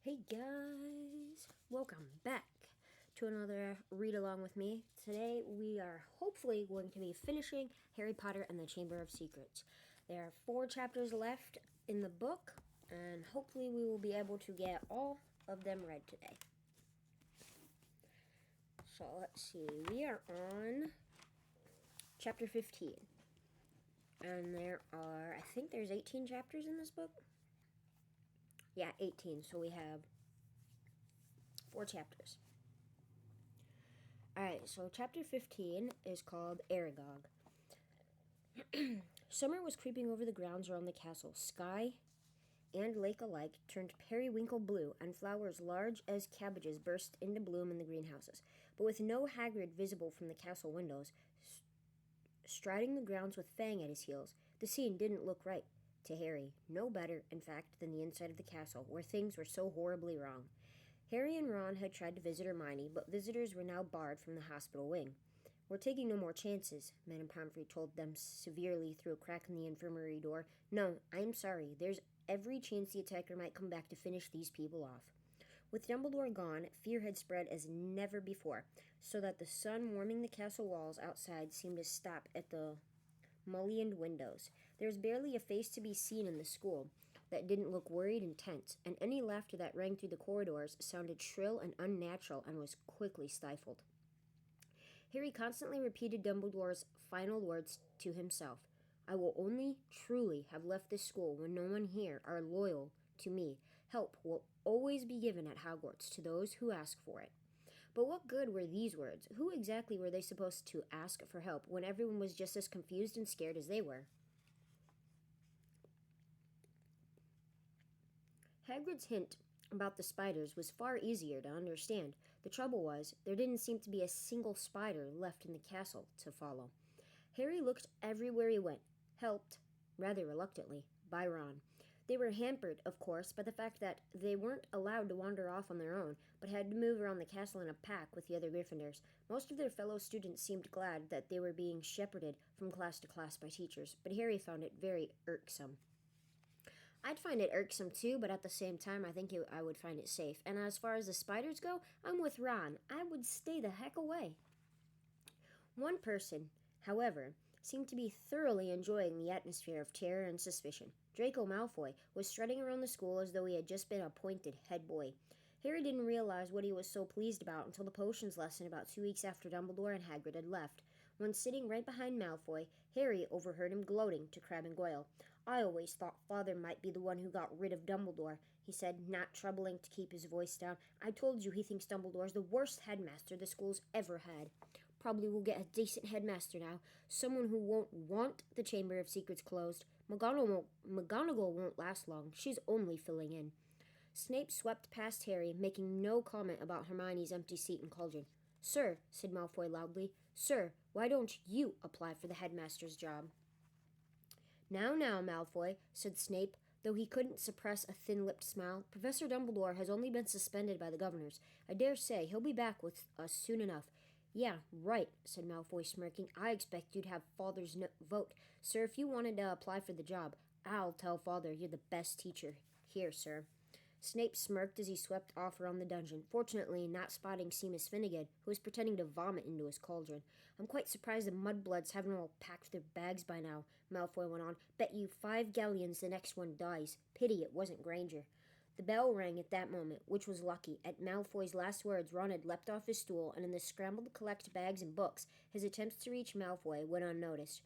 Hey guys, welcome back to another read along with me. Today we are hopefully going to be finishing Harry Potter and the Chamber of Secrets. There are 4 chapters left in the book, and hopefully we will be able to get all of them read today. So let's see, we are on chapter 15. And I think there's 18 chapters in this book. Yeah, 18, so we have 4 chapters. Alright, so chapter 15 is called Aragog. Summer was creeping over the grounds around the castle. Sky and lake alike turned periwinkle blue, and flowers large as cabbages burst into bloom in the greenhouses. But with no Hagrid visible from the castle windows, striding the grounds with Fang at his heels, the scene didn't look right to Harry. No better, in fact, than the inside of the castle, where things were so horribly wrong. Harry and Ron had tried to visit Hermione, but visitors were now barred from the hospital wing. "We're taking no more chances," Madame Pomfrey told them severely through a crack in the infirmary door. "No, I'm sorry. There's every chance the attacker might come back to finish these people off." With Dumbledore gone, fear had spread as never before, so that the sun warming the castle walls outside seemed to stop at the mullioned windows. There was barely a face to be seen in the school that didn't look worried and tense, and any laughter that rang through the corridors sounded shrill and unnatural and was quickly stifled. Harry constantly repeated Dumbledore's final words to himself. "I will only truly have left this school when no one here are loyal to me. Help will always be given at Hogwarts to those who ask for it." But what good were these words? Who exactly were they supposed to ask for help when everyone was just as confused and scared as they were? Hagrid's hint about the spiders was far easier to understand. The trouble was, there didn't seem to be a single spider left in the castle to follow. Harry looked everywhere he went, helped, rather reluctantly, by Ron. They were hampered, of course, by the fact that they weren't allowed to wander off on their own, but had to move around the castle in a pack with the other Gryffindors. Most of their fellow students seemed glad that they were being shepherded from class to class by teachers, but Harry found it very irksome. I'd find it irksome too, but at the same time, I think I would find it safe. And as far as the spiders go, I'm with Ron. I would stay the heck away. One person, however, seemed to be thoroughly enjoying the atmosphere of terror and suspicion. Draco Malfoy was strutting around the school as though he had just been appointed head boy. Harry didn't realize what he was so pleased about until the potions lesson about 2 weeks after Dumbledore and Hagrid had left. When sitting right behind Malfoy, Harry overheard him gloating to Crabbe and Goyle. "I always thought Father might be the one who got rid of Dumbledore," he said, not troubling to keep his voice down. "I told you he thinks Dumbledore's the worst headmaster the school's ever had. Probably we'll get a decent headmaster now, someone who won't want the Chamber of Secrets closed. McGonagall won't last long. She's only filling in." Snape swept past Harry, making no comment about Hermione's empty seat in Cauldron. "Sir," said Malfoy loudly, "Sir, why don't you apply for the headmaster's job?" Now, Malfoy," said Snape, though he couldn't suppress a thin-lipped smile. "Professor Dumbledore has only been suspended by the governors. I dare say he'll be back with us soon enough." "Yeah, right," said Malfoy, smirking. "I expect you'd have Father's vote. Sir, if you wanted to apply for the job, I'll tell Father you're the best teacher here, sir." Snape smirked as he swept off around the dungeon, fortunately not spotting Seamus Finnegan, who was pretending to vomit into his cauldron. "I'm quite surprised the mudbloods haven't all packed their bags by now," Malfoy went on. "Bet you 5 galleons the next one dies. Pity it wasn't Granger." The bell rang at that moment, which was lucky. At Malfoy's last words, Ron had leapt off his stool, and in the scramble to collect bags and books, his attempts to reach Malfoy went unnoticed.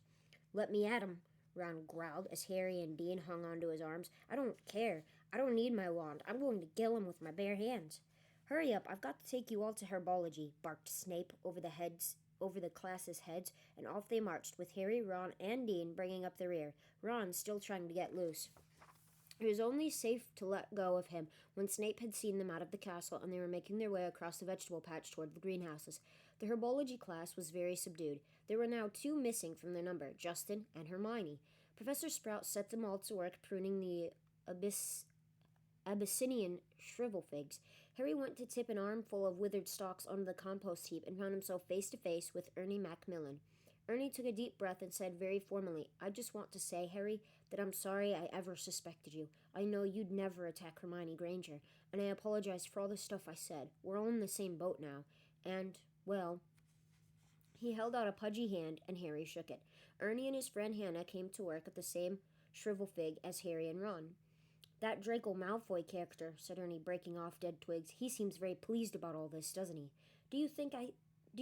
"Let me at him," Ron growled as Harry and Dean hung onto his arms. "I don't care. I don't need my wand. I'm going to kill him with my bare hands." "Hurry up. I've got to take you all to herbology," barked Snape over the class's heads, and off they marched, with Harry, Ron, and Dean bringing up the rear, Ron still trying to get loose. It was only safe to let go of him when Snape had seen them out of the castle and they were making their way across the vegetable patch toward the greenhouses. The herbology class was very subdued. There were now 2 missing from their number, Justin and Hermione. Professor Sprout set them all to work pruning the Abyssinian shrivel figs. Harry went to tip an armful of withered stalks onto the compost heap and found himself face to face with Ernie Macmillan. Ernie took a deep breath and said very formally, "I just want to say, Harry, that I'm sorry I ever suspected you. I know you'd never attack Hermione Granger, and I apologize for all the stuff I said. We're all in the same boat now, and, well, he held out a pudgy hand, and Harry shook it. Ernie and his friend Hannah came to work at the same shrivel fig as Harry and Ron. That Draco Malfoy character, said Ernie, breaking off dead twigs. He seems very pleased about all this, doesn't he? Do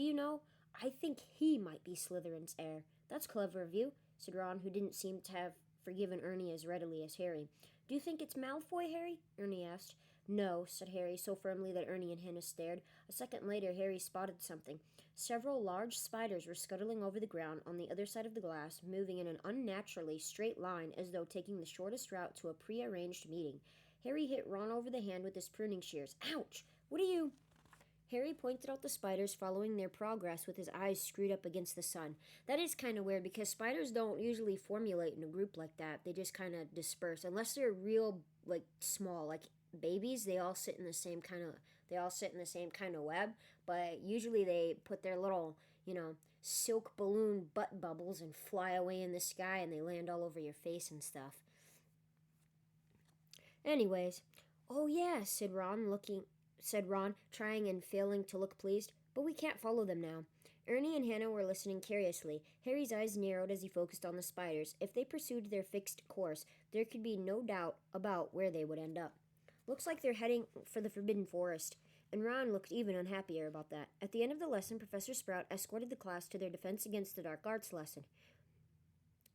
you know? I think he might be Slytherin's heir. That's clever of you, said Ron, who didn't seem to have forgiven Ernie as readily as Harry. Do you think it's Malfoy, Harry? Ernie asked. No, said Harry, so firmly that Ernie and Hannah stared. A second later, Harry spotted something. Several large spiders were scuttling over the ground on the other side of the glass, moving in an unnaturally straight line as though taking the shortest route to a prearranged meeting. Harry hit Ron over the hand with his pruning shears. Ouch! What are you... Harry pointed out the spiders, following their progress with his eyes screwed up against the sun. That is kind of weird because spiders don't usually formulate in a group like that. They just kind of disperse. Unless they're real, small, like babies, they all sit in the same kind of web, but usually they put their little, silk balloon butt bubbles and fly away in the sky, and they land all over your face and stuff. Anyways, oh yeah, said Ron, trying and failing to look pleased. But we can't follow them now. Ernie and Hannah were listening curiously. Harry's eyes narrowed as he focused on the spiders. If they pursued their fixed course, there could be no doubt about where they would end up. Looks like they're heading for the Forbidden Forest, and Ron looked even unhappier about that. At the end of the lesson, Professor Sprout escorted the class to their Defense Against the Dark Arts lesson.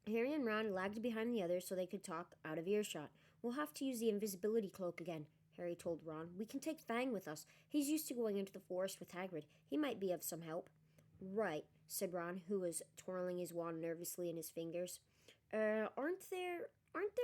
Harry and Ron lagged behind the others so they could talk out of earshot. We'll have to use the invisibility cloak again, Harry told Ron. We can take Fang with us. He's used to going into the forest with Hagrid. He might be of some help. Right, said Ron, who was twirling his wand nervously in his fingers. Aren't there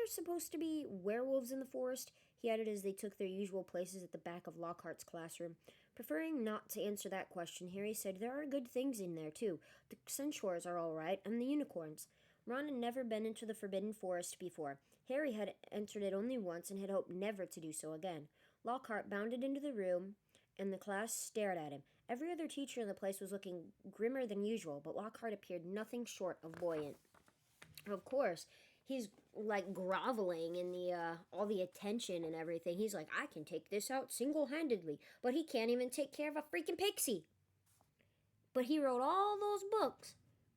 supposed to be werewolves in the forest? He added as they took their usual places at the back of Lockhart's classroom. Preferring not to answer that question, Harry said there are good things in there, too. The centaurs are all right, and the unicorns. Ron had never been into the Forbidden Forest before. Harry had entered it only once and had hoped never to do so again. Lockhart bounded into the room, and the class stared at him. Every other teacher in the place was looking grimmer than usual, but Lockhart appeared nothing short of buoyant. Of course, he's groveling in the all the attention and everything. He's like, I can take this out single-handedly, but he can't even take care of a freaking pixie. But he wrote all those books.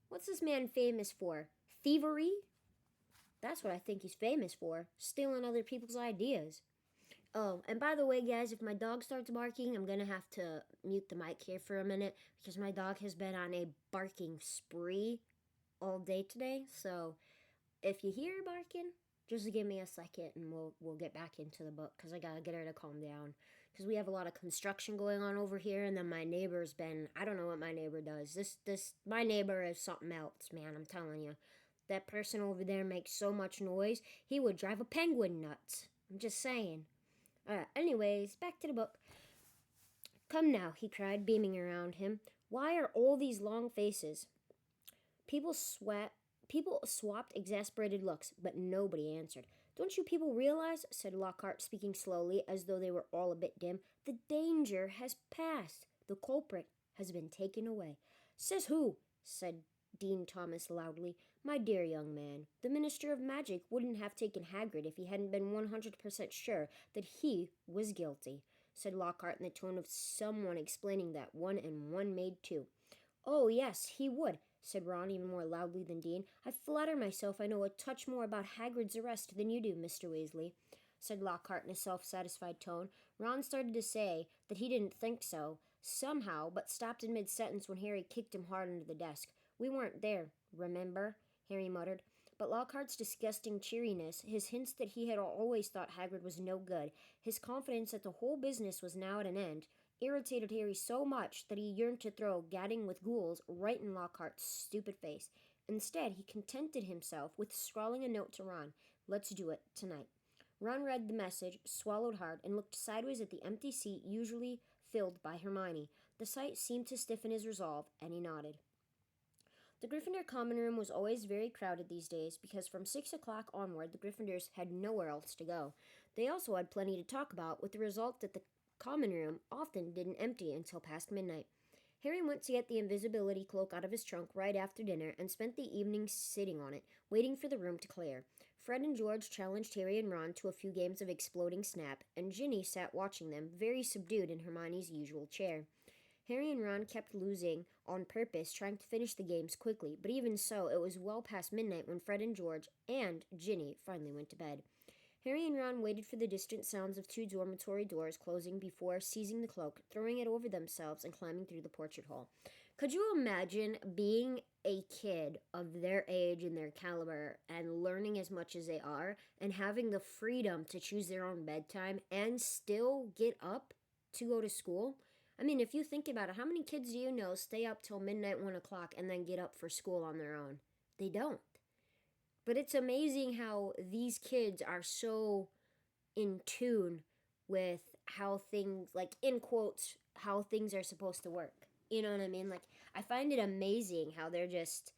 What's this man famous for? Thievery? That's what I think he's famous for. Stealing other people's ideas. Oh, and by the way, guys, if my dog starts barking, I'm going to have to mute the mic here for a minute because my dog has been on a barking spree all day today. So if you hear her barking, just give me a second and we'll get back into the book because I got to get her to calm down. Because we have a lot of construction going on over here, and then my neighbor's been, I don't know what my neighbor does. My neighbor is something else, man, I'm telling you. That person over there makes so much noise, he would drive a penguin nuts. I'm just saying. Anyways, back to the book. Come now, he cried, beaming around him. Why are all these long faces? People swapped exasperated looks, but nobody answered. Don't you people realize, said Lockhart, speaking slowly, as though they were all a bit dim, the danger has passed. The culprit has been taken away. Says who? Said Dean Thomas loudly. My dear young man, the Minister of Magic wouldn't have taken Hagrid if he hadn't been 100% sure that he was guilty, said Lockhart in the tone of someone explaining that 1 and 1 made 2. Oh, yes, he would, said Ron even more loudly than Dean. I flatter myself I know a touch more about Hagrid's arrest than you do, Mr. Weasley, said Lockhart in a self-satisfied tone. Ron started to say that he didn't think so, somehow, but stopped in mid-sentence when Harry kicked him hard under the desk. We weren't there, remember? Harry muttered. But Lockhart's disgusting cheeriness, his hints that he had always thought Hagrid was no good, his confidence that the whole business was now at an end, irritated Harry so much that he yearned to throw gadding with ghouls right in Lockhart's stupid face. Instead, he contented himself with scrawling a note to Ron. Let's do it tonight. Ron read the message, swallowed hard, and looked sideways at the empty seat usually filled by Hermione. The sight seemed to stiffen his resolve, and he nodded. The Gryffindor common room was always very crowded these days because from 6 o'clock onward the Gryffindors had nowhere else to go. They also had plenty to talk about, with the result that the common room often didn't empty until past midnight. Harry went to get the invisibility cloak out of his trunk right after dinner and spent the evening sitting on it, waiting for the room to clear. Fred and George challenged Harry and Ron to a few games of exploding snap, and Ginny sat watching them, very subdued in Hermione's usual chair. Harry and Ron kept losing on purpose, trying to finish the games quickly, but even so, it was well past midnight when Fred and George and Ginny finally went to bed. Harry and Ron waited for the distant sounds of 2 dormitory doors closing before seizing the cloak, throwing it over themselves, and climbing through the portrait hole. Could you imagine being a kid of their age and their caliber and learning as much as they are and having the freedom to choose their own bedtime and still get up to go to school? I mean, if you think about it, how many kids do you know stay up till midnight, 1 o'clock, and then get up for school on their own? They don't. But it's amazing how these kids are so in tune with how things, like, in quotes, how things are supposed to work. You know what I mean? Like, I find it amazing how they're just,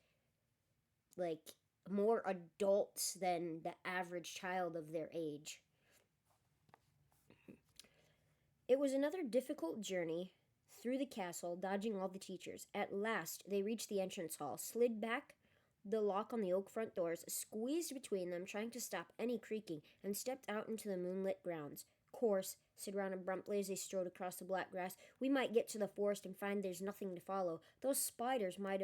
like, more adults than the average child of their age. It was another difficult journey through the castle, dodging all the teachers. At last, they reached the entrance hall, slid back the lock on the oak front doors, squeezed between them, trying to stop any creaking, and stepped out into the moonlit grounds. "Course," said Ron abruptly as they strode across the black grass, "we might get to the forest and find there's nothing to follow. Those spiders might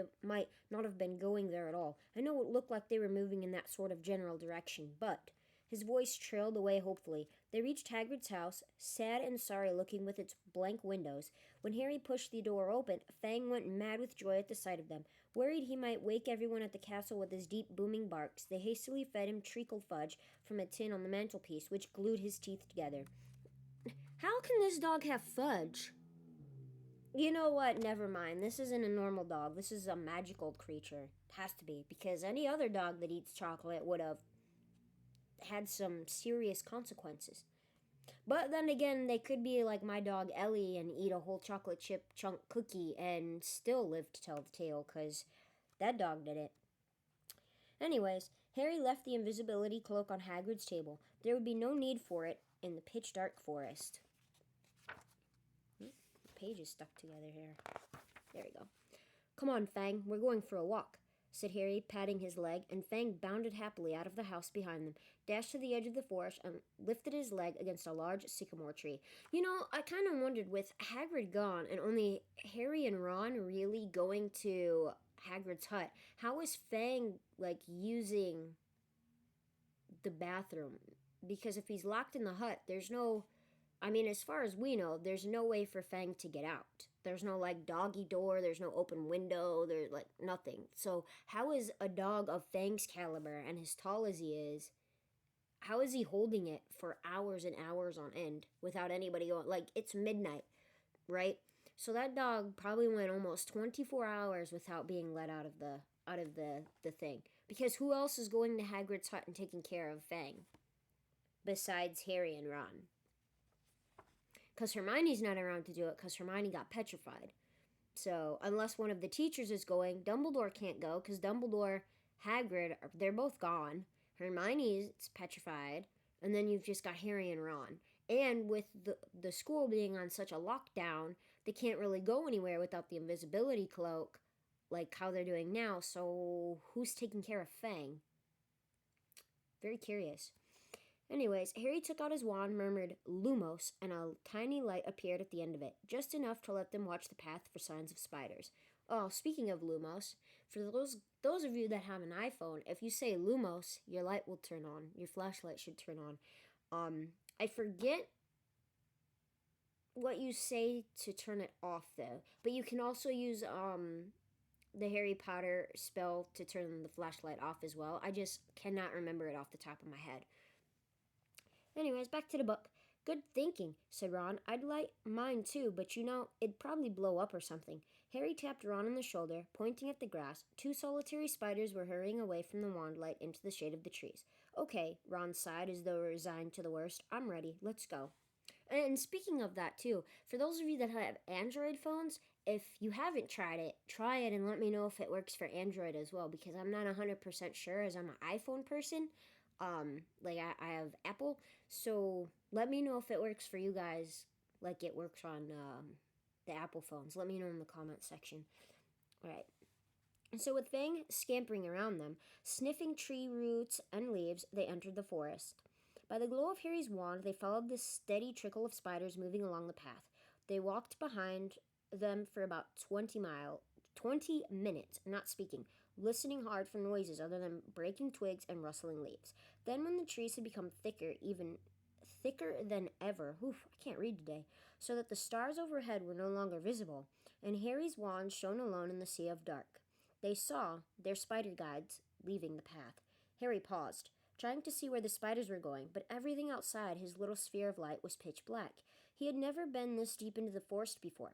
not have been going there at all. I know it looked like they were moving in that sort of general direction, but—" His voice trailed away hopefully. They reached Hagrid's house, sad and sorry-looking with its blank windows. When Harry pushed the door open, Fang went mad with joy at the sight of them. Worried he might wake everyone at the castle with his deep, booming barks, they hastily fed him treacle fudge from a tin on the mantelpiece, which glued his teeth together. How can this dog have fudge? You know what? Never mind. This isn't a normal dog. This is a magical creature. It has to be, because any other dog that eats chocolate would have had some serious consequences. But then again, they could be like my dog Ellie and eat a whole chocolate chip chunk cookie and still live to tell the tale, because that dog did it. Anyways, Harry left the invisibility cloak on Hagrid's table. There would be no need for it in the pitch-dark forest. The page is stuck together here. There we go. "Come on, Fang, we're going for a walk," said Harry, patting his leg, and Fang bounded happily out of the house behind them, dashed to the edge of the forest, and lifted his leg against a large sycamore tree. You know, I kind of wondered, with Hagrid gone and only Harry and Ron really going to Hagrid's hut, how is Fang, like, using the bathroom? Because if he's locked in the hut, there's no... I mean, as far as we know, there's no way for Fang to get out. There's no, like, doggy door, there's no open window, there's, like, nothing. So how is a dog of Fang's caliber and as tall as he is, how is he holding it for hours and hours on end without anybody going? Like, it's midnight, right? So that dog probably went almost 24 hours without being let out of the thing. Because who else is going to Hagrid's hut and taking care of Fang besides Harry and Ron? Because Hermione's not around to do it, because Hermione got petrified. So, unless one of the teachers is going, Dumbledore can't go, because Dumbledore, Hagrid, they're both gone. Hermione's petrified, and then you've just got Harry and Ron. And with the school being on such a lockdown, they can't really go anywhere without the invisibility cloak, like how they're doing now. So, who's taking care of Fang? Very curious. Anyways, Harry took out his wand, murmured "Lumos," and a tiny light appeared at the end of it, just enough to let them watch the path for signs of spiders. Oh, speaking of Lumos, for those of you that have an iPhone, if you say Lumos, your light will turn on. Your flashlight should turn on. I forget what you say to turn it off, though. But you can also use the Harry Potter spell to turn the flashlight off as well. I just cannot remember it off the top of my head. Anyways, back to the book. "Good thinking," said Ron. "I'd light mine too, but you know, it'd probably blow up or something." Harry tapped Ron on the shoulder, pointing at the grass. 2 solitary spiders were hurrying away from the wand light into the shade of the trees. "Okay," Ron sighed as though resigned to the worst. "I'm ready. Let's go." And speaking of that too, for those of you that have Android phones, if you haven't tried it, try it and let me know if it works for Android as well, because I'm not 100% sure, as I'm an iPhone person. I have Apple, so let me know if it works for you guys, like it works on the Apple phones. Let me know in the comment section. All right. So, with Fang scampering around them, sniffing tree roots and leaves, they entered the forest. By the glow of Harry's wand, they followed the steady trickle of spiders moving along the path. They walked behind them for about 20 minutes, not speaking, listening hard for noises other than breaking twigs and rustling leaves. Then, when the trees had become thicker, even thicker than ever, oof, I can't read today, so that the stars overhead were no longer visible, and Harry's wand shone alone in the sea of dark. They saw their spider guides leaving the path. Harry paused, trying to see where the spiders were going, but everything outside his little sphere of light was pitch black. He had never been this deep into the forest before.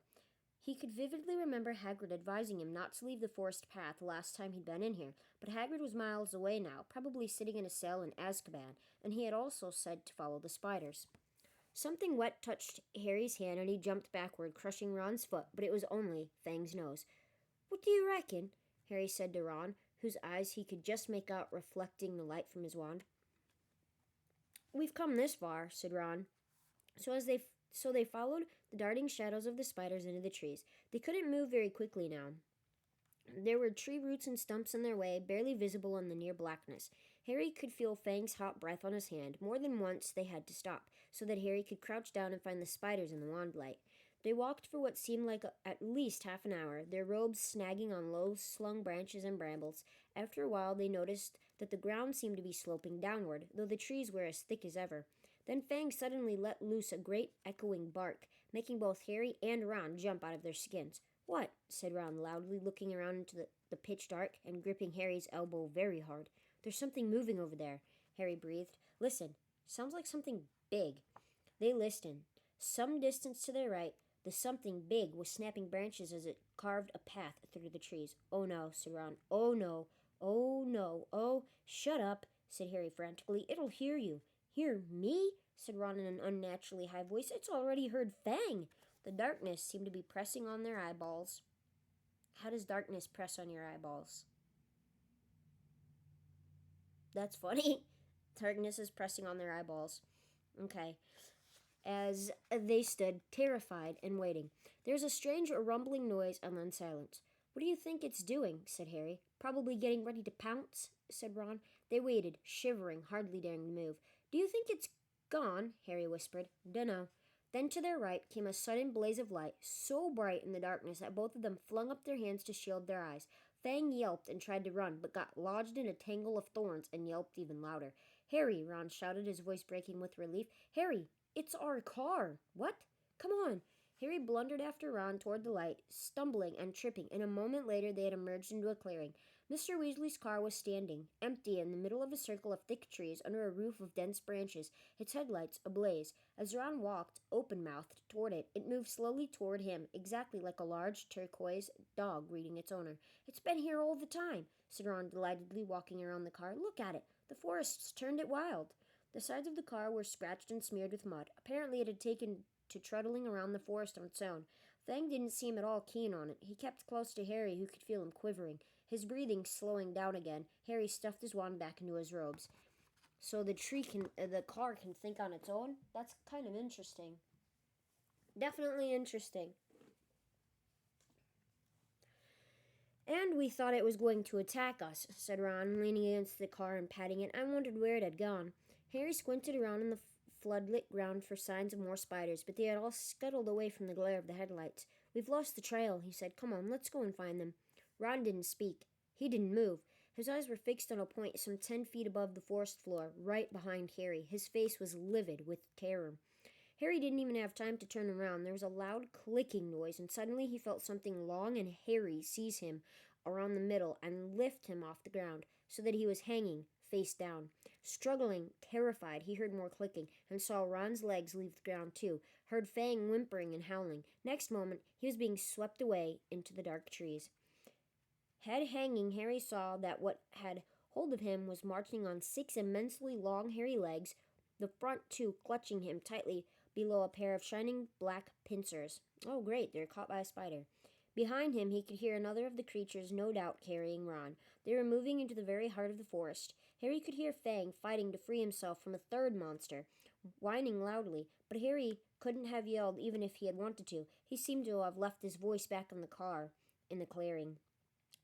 He could vividly remember Hagrid advising him not to leave the forest path the last time he'd been in here, but Hagrid was miles away now, probably sitting in a cell in Azkaban, and he had also said to follow the spiders. Something wet touched Harry's hand and he jumped backward, crushing Ron's foot, but it was only Fang's nose. "What do you reckon?" Harry said to Ron, whose eyes he could just make out reflecting the light from his wand. "We've come this far," said Ron. So they followed the darting shadows of the spiders into the trees. They couldn't move very quickly now. There were tree roots and stumps in their way, barely visible in the near blackness. Harry could feel Fang's hot breath on his hand. More than once they had to stop, so that Harry could crouch down and find the spiders in the wand light. They walked for what seemed like at least half an hour, their robes snagging on low-slung branches and brambles. After a while, they noticed that the ground seemed to be sloping downward, though the trees were as thick as ever. Then Fang suddenly let loose a great echoing bark, making both Harry and Ron jump out of their skins. "What?" said Ron loudly, looking around into the pitch dark and gripping Harry's elbow very hard. "There's something moving over there," Harry breathed. "Listen, sounds like something big." They listened. Some distance to their right, the something big was snapping branches as it carved a path through the trees. "Oh no," said Ron. "Oh no. Oh no. Oh, shut up," said Harry frantically. "It'll hear you." "Hear me?" said Ron in an unnaturally high voice. "It's already heard Fang." The darkness seemed to be pressing on their eyeballs. How does darkness press on your eyeballs? That's funny. Darkness is pressing on their eyeballs. Okay. As they stood, terrified and waiting, there was a strange rumbling noise and then silence. "What do you think it's doing?" said Harry. "Probably getting ready to pounce," said Ron. They waited, shivering, hardly daring to move. "Do you think it's gone?" Harry whispered. "Dunno." Then to their right came a sudden blaze of light, so bright in the darkness that both of them flung up their hands to shield their eyes. Fang yelped and tried to run, but got lodged in a tangle of thorns and yelped even louder. "Harry!" Ron shouted, his voice breaking with relief. "Harry! It's our car!" "What?" "Come on!" Harry blundered after Ron toward the light, stumbling and tripping, and a moment later they had emerged into a clearing. Mr. Weasley's car was standing, empty, in the middle of a circle of thick trees under a roof of dense branches, its headlights ablaze. As Ron walked, open-mouthed, toward it, it moved slowly toward him, exactly like a large turquoise dog greeting its owner. "It's been here all the time," said Ron delightedly, walking around the car. "Look at it. The forest's turned it wild." The sides of the car were scratched and smeared with mud. Apparently it had taken to trundling around the forest on its own. Fang didn't seem at all keen on it. He kept close to Harry, who could feel him quivering. His breathing slowing down again, Harry stuffed his wand back into his robes. "So the car can think on its own? That's kind of interesting. Definitely interesting." "And we thought it was going to attack us," said Ron, leaning against the car and patting it. "I wondered where it had gone." Harry squinted around in the floodlit ground for signs of more spiders, but they had all scuttled away from the glare of the headlights. "We've lost the trail," he said. "Come on, let's go and find them." Ron didn't speak. He didn't move. His eyes were fixed on a point some 10 feet above the forest floor, right behind Harry. His face was livid with terror. Harry didn't even have time to turn around. There was a loud clicking noise, and suddenly he felt something long and hairy seize him around the middle and lift him off the ground, so that he was hanging, face down. Struggling, terrified, he heard more clicking, and saw Ron's legs leave the ground too, heard Fang whimpering and howling. Next moment, he was being swept away into the dark trees. Head hanging, Harry saw that what had hold of him was marching on 6 immensely long, hairy legs, the front two clutching him tightly below a pair of shining black pincers. Oh, great, they're caught by a spider. Behind him, he could hear another of the creatures, no doubt carrying Ron. They were moving into the very heart of the forest. Harry could hear Fang fighting to free himself from a third monster, whining loudly, but Harry couldn't have yelled even if he had wanted to. He seemed to have left his voice back in the car, in the clearing.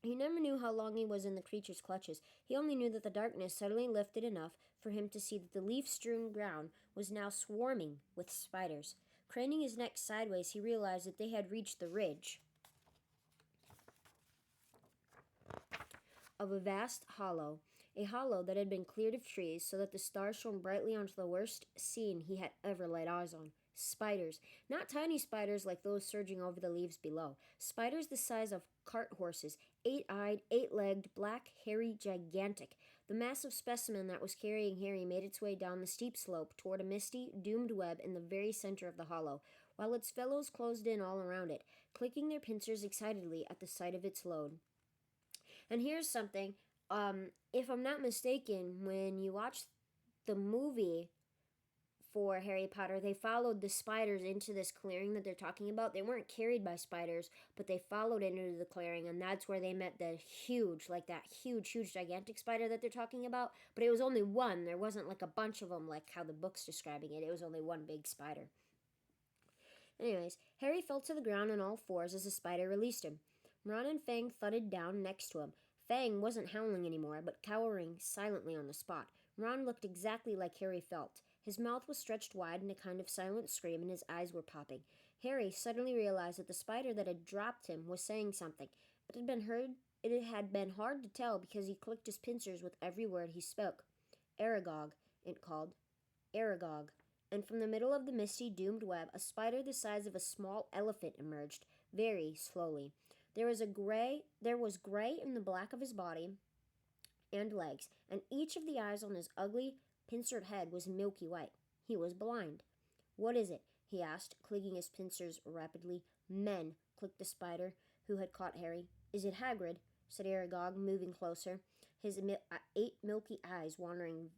He never knew how long he was in the creature's clutches. He only knew that the darkness suddenly lifted enough for him to see that the leaf-strewn ground was now swarming with spiders. Craning his neck sideways, he realized that they had reached the ridge of a vast hollow, a hollow that had been cleared of trees so that the stars shone brightly onto the worst scene he had ever laid eyes on. Spiders. Not tiny spiders like those surging over the leaves below. Spiders the size of cart horses, eight-eyed, eight-legged, black, hairy, gigantic. The massive specimen that was carrying Harry made its way down the steep slope toward a misty, doomed web in the very center of the hollow, while its fellows closed in all around it, clicking their pincers excitedly at the sight of its load. And here's something, if I'm not mistaken, when you watch the movie for Harry Potter, they followed the spiders into this clearing that they're talking about. They weren't carried by spiders, but they followed it into the clearing, and that's where they met the huge, like that huge, gigantic spider that they're talking about. But it was only one. There wasn't like a bunch of them like how the book's describing it. It was only one big spider. Anyways, Harry fell to the ground on all fours as the spider released him. Ron and Fang thudded down next to him. Fang wasn't howling anymore, but cowering silently on the spot. Ron looked exactly like Harry felt. His mouth was stretched wide in a kind of silent scream, and his eyes were popping. Harry suddenly realized that the spider that had dropped him was saying something. It had been hard to tell because he clicked his pincers with every word he spoke. Aragog, it called. Aragog. And from the middle of the misty, doomed web, a spider the size of a small elephant emerged, very slowly. There was gray in the black of his body and legs, and each of the eyes on his ugly, pincered head was milky white. He was blind. "What is it?" he asked, clicking his pincers rapidly. "Men," clicked the spider, who had caught Harry. "Is it Hagrid?" said Aragog, moving closer, his 8 milky eyes wandering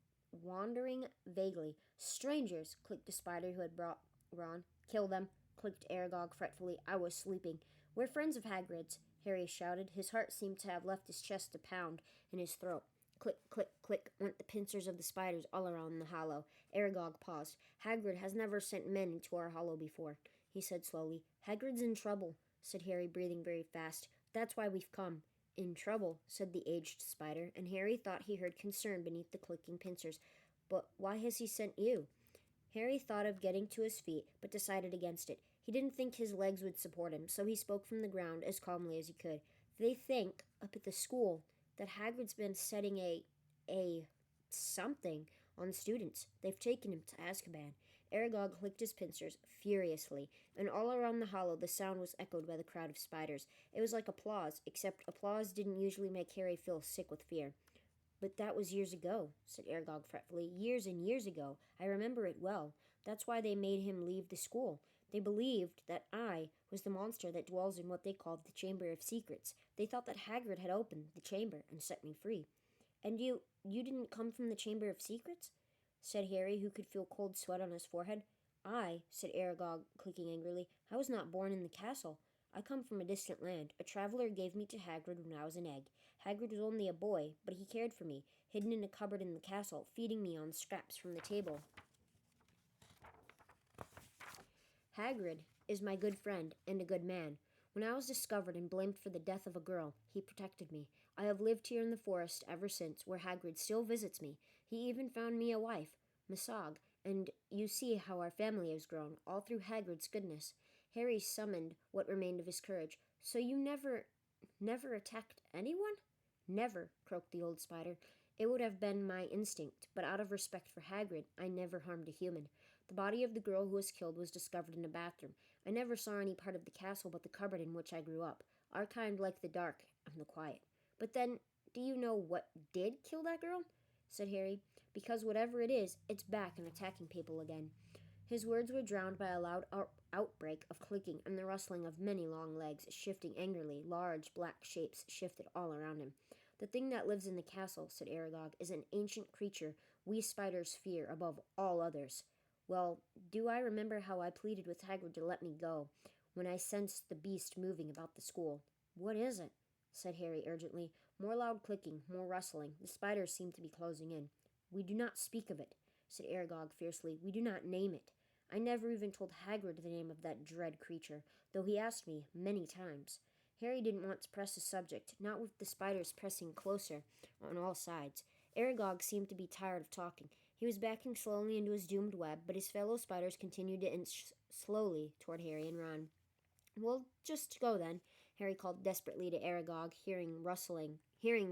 vaguely. "Strangers," clicked the spider who had brought Ron. "Kill them," clicked Aragog fretfully. "I was sleeping." "We're friends of Hagrid's," Harry shouted. His heart seemed to have left his chest to pound in his throat. Click, click, click went the pincers of the spiders all around the hollow. Aragog paused. "Hagrid has never sent men into our hollow before," he said slowly. "Hagrid's in trouble," said Harry, breathing very fast. "That's why we've come." "In trouble," said the aged spider, and Harry thought he heard concern beneath the clicking pincers. "But why has he sent you?" Harry thought of getting to his feet, but decided against it. He didn't think his legs would support him, so he spoke from the ground as calmly as he could. "They think, up at the school, that Hagrid's been setting a something on students. They've taken him to Azkaban." Aragog clicked his pincers furiously, and all around the hollow the sound was echoed by the crowd of spiders. It was like applause, except applause didn't usually make Harry feel sick with fear. "But that was years ago," said Aragog fretfully. "Years and years ago. I remember it well. That's why they made him leave the school. They believed that I was the monster that dwells in what they called the Chamber of Secrets. They thought that Hagrid had opened the chamber and set me free." "And you didn't come from the Chamber of Secrets?" said Harry, who could feel cold sweat on his forehead. "I," said Aragog, clicking angrily, "I was not born in the castle. I come from a distant land. A traveler gave me to Hagrid when I was an egg. Hagrid was only a boy, but he cared for me, hidden in a cupboard in the castle, feeding me on scraps from the table. Hagrid is my good friend and a good man. When I was discovered and blamed for the death of a girl, he protected me. I have lived here in the forest ever since, where Hagrid still visits me. He even found me a wife, Masog, and you see how our family has grown, all through Hagrid's goodness." Harry summoned what remained of his courage. "So you never attacked anyone?" "Never," croaked the old spider. "It would have been my instinct, but out of respect for Hagrid, I never harmed a human. The body of the girl who was killed was discovered in a bathroom. I never saw any part of the castle but the cupboard in which I grew up. Our kind like the dark and the quiet." "But then, do you know what did kill that girl?" said Harry. "Because whatever it is, it's back and attacking people again." His words were drowned by a loud outbreak of clicking and the rustling of many long legs shifting angrily. Large black shapes shifted all around him. "The thing that lives in the castle," said Aragog, "is an ancient creature we spiders fear above all others. Well, do I remember how I pleaded with Hagrid to let me go when I sensed the beast moving about the school?" "What is it?" said Harry urgently. More loud clicking, more rustling. The spiders seemed to be closing in. "We do not speak of it," said Aragog fiercely. "We do not name it. I never even told Hagrid the name of that dread creature, though he asked me many times." Harry didn't want to press the subject, not with the spiders pressing closer on all sides. Aragog seemed to be tired of talking. He was backing slowly into his doomed web, but his fellow spiders continued to inch slowly toward Harry and Ron. "Well, just go then," Harry called desperately to Aragog, hearing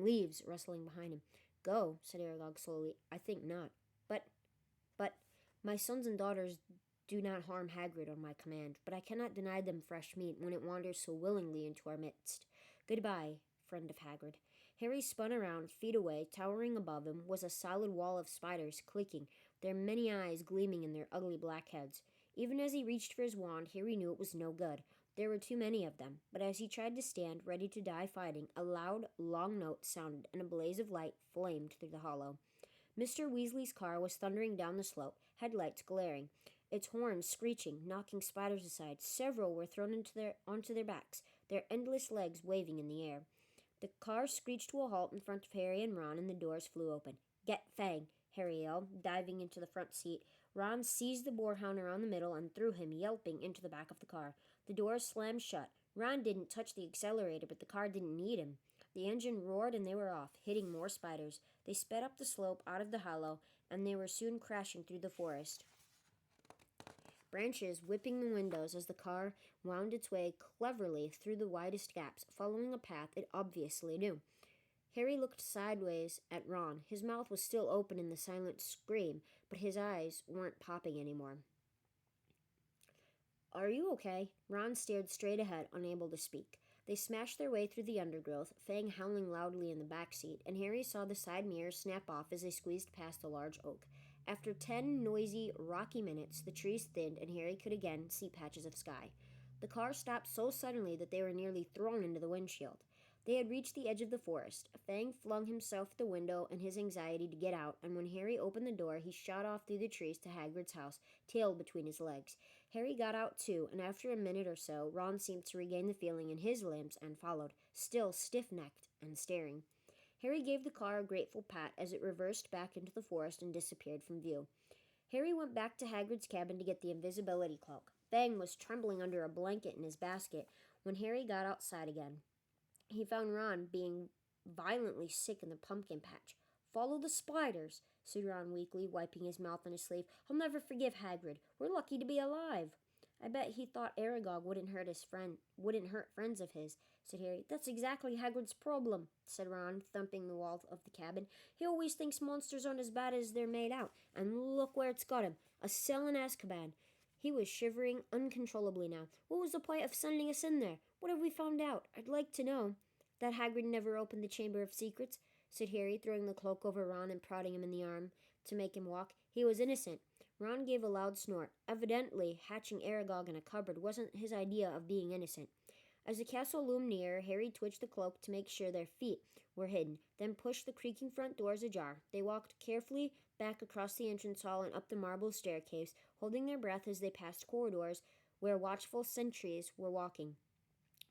leaves rustling behind him. "Go," said Aragog slowly. "I think not. But my sons and daughters do not harm Hagrid on my command, but I cannot deny them fresh meat when it wanders so willingly into our midst. Goodbye, friend of Hagrid." Harry spun around, feet away. Towering above him was a solid wall of spiders, clicking, their many eyes gleaming in their ugly black heads. Even as he reached for his wand, Harry knew it was no good. There were too many of them, but as he tried to stand, ready to die fighting, a loud, long note sounded, and a blaze of light flamed through the hollow. Mr. Weasley's car was thundering down the slope, headlights glaring, its horns screeching, knocking spiders aside. Several were thrown onto their backs, their endless legs waving in the air. The car screeched to a halt in front of Harry and Ron, and the doors flew open. "Get Fang!" Harry yelled, diving into the front seat. Ron seized the boarhound around the middle and threw him, yelping, into the back of the car. The doors slammed shut. Ron didn't touch the accelerator, but the car didn't need him. The engine roared and they were off, hitting more spiders. They sped up the slope out of the hollow, and they were soon crashing through the forest, branches whipping the windows as the car wound its way cleverly through the widest gaps, following a path it obviously knew. Harry looked sideways at Ron. His mouth was still open in the silent scream, but his eyes weren't popping anymore. "Are you okay?" Ron stared straight ahead, unable to speak. They smashed their way through the undergrowth, Fang howling loudly in the back seat, and Harry saw the side mirrors snap off as they squeezed past a large oak. After 10 noisy, rocky minutes, the trees thinned and Harry could again see patches of sky. The car stopped so suddenly that they were nearly thrown into the windshield. They had reached the edge of the forest. Fang flung himself at the window in his anxiety to get out, and when Harry opened the door, he shot off through the trees to Hagrid's house, tail between his legs. Harry got out too, and after a minute or so, Ron seemed to regain the feeling in his limbs and followed, still stiff-necked and staring. Harry gave the car a grateful pat as it reversed back into the forest and disappeared from view. Harry went back to Hagrid's cabin to get the invisibility cloak. Fang was trembling under a blanket in his basket when Harry got outside again. He found Ron being violently sick in the pumpkin patch. "Follow the spiders," said Ron weakly, wiping his mouth on his sleeve. "I'll never forgive Hagrid. We're lucky to be alive." "I bet he thought Aragog wouldn't hurt friends of his," said Harry. "That's exactly Hagrid's problem," said Ron, thumping the wall of the cabin. "He always thinks monsters aren't as bad as they're made out, and look where it's got him. A cell in Azkaban." He was shivering uncontrollably now. "What was the point of sending us in there? What have we found out? I'd like to know." "That Hagrid never opened the Chamber of Secrets," said Harry, throwing the cloak over Ron and prodding him in the arm to make him walk. "He was innocent." Ron gave a loud snort. Evidently, hatching Aragog in a cupboard wasn't his idea of being innocent. As the castle loomed near, Harry twitched the cloak to make sure their feet were hidden, then pushed the creaking front doors ajar. They walked carefully back across the entrance hall and up the marble staircase, holding their breath as they passed corridors where watchful sentries were walking.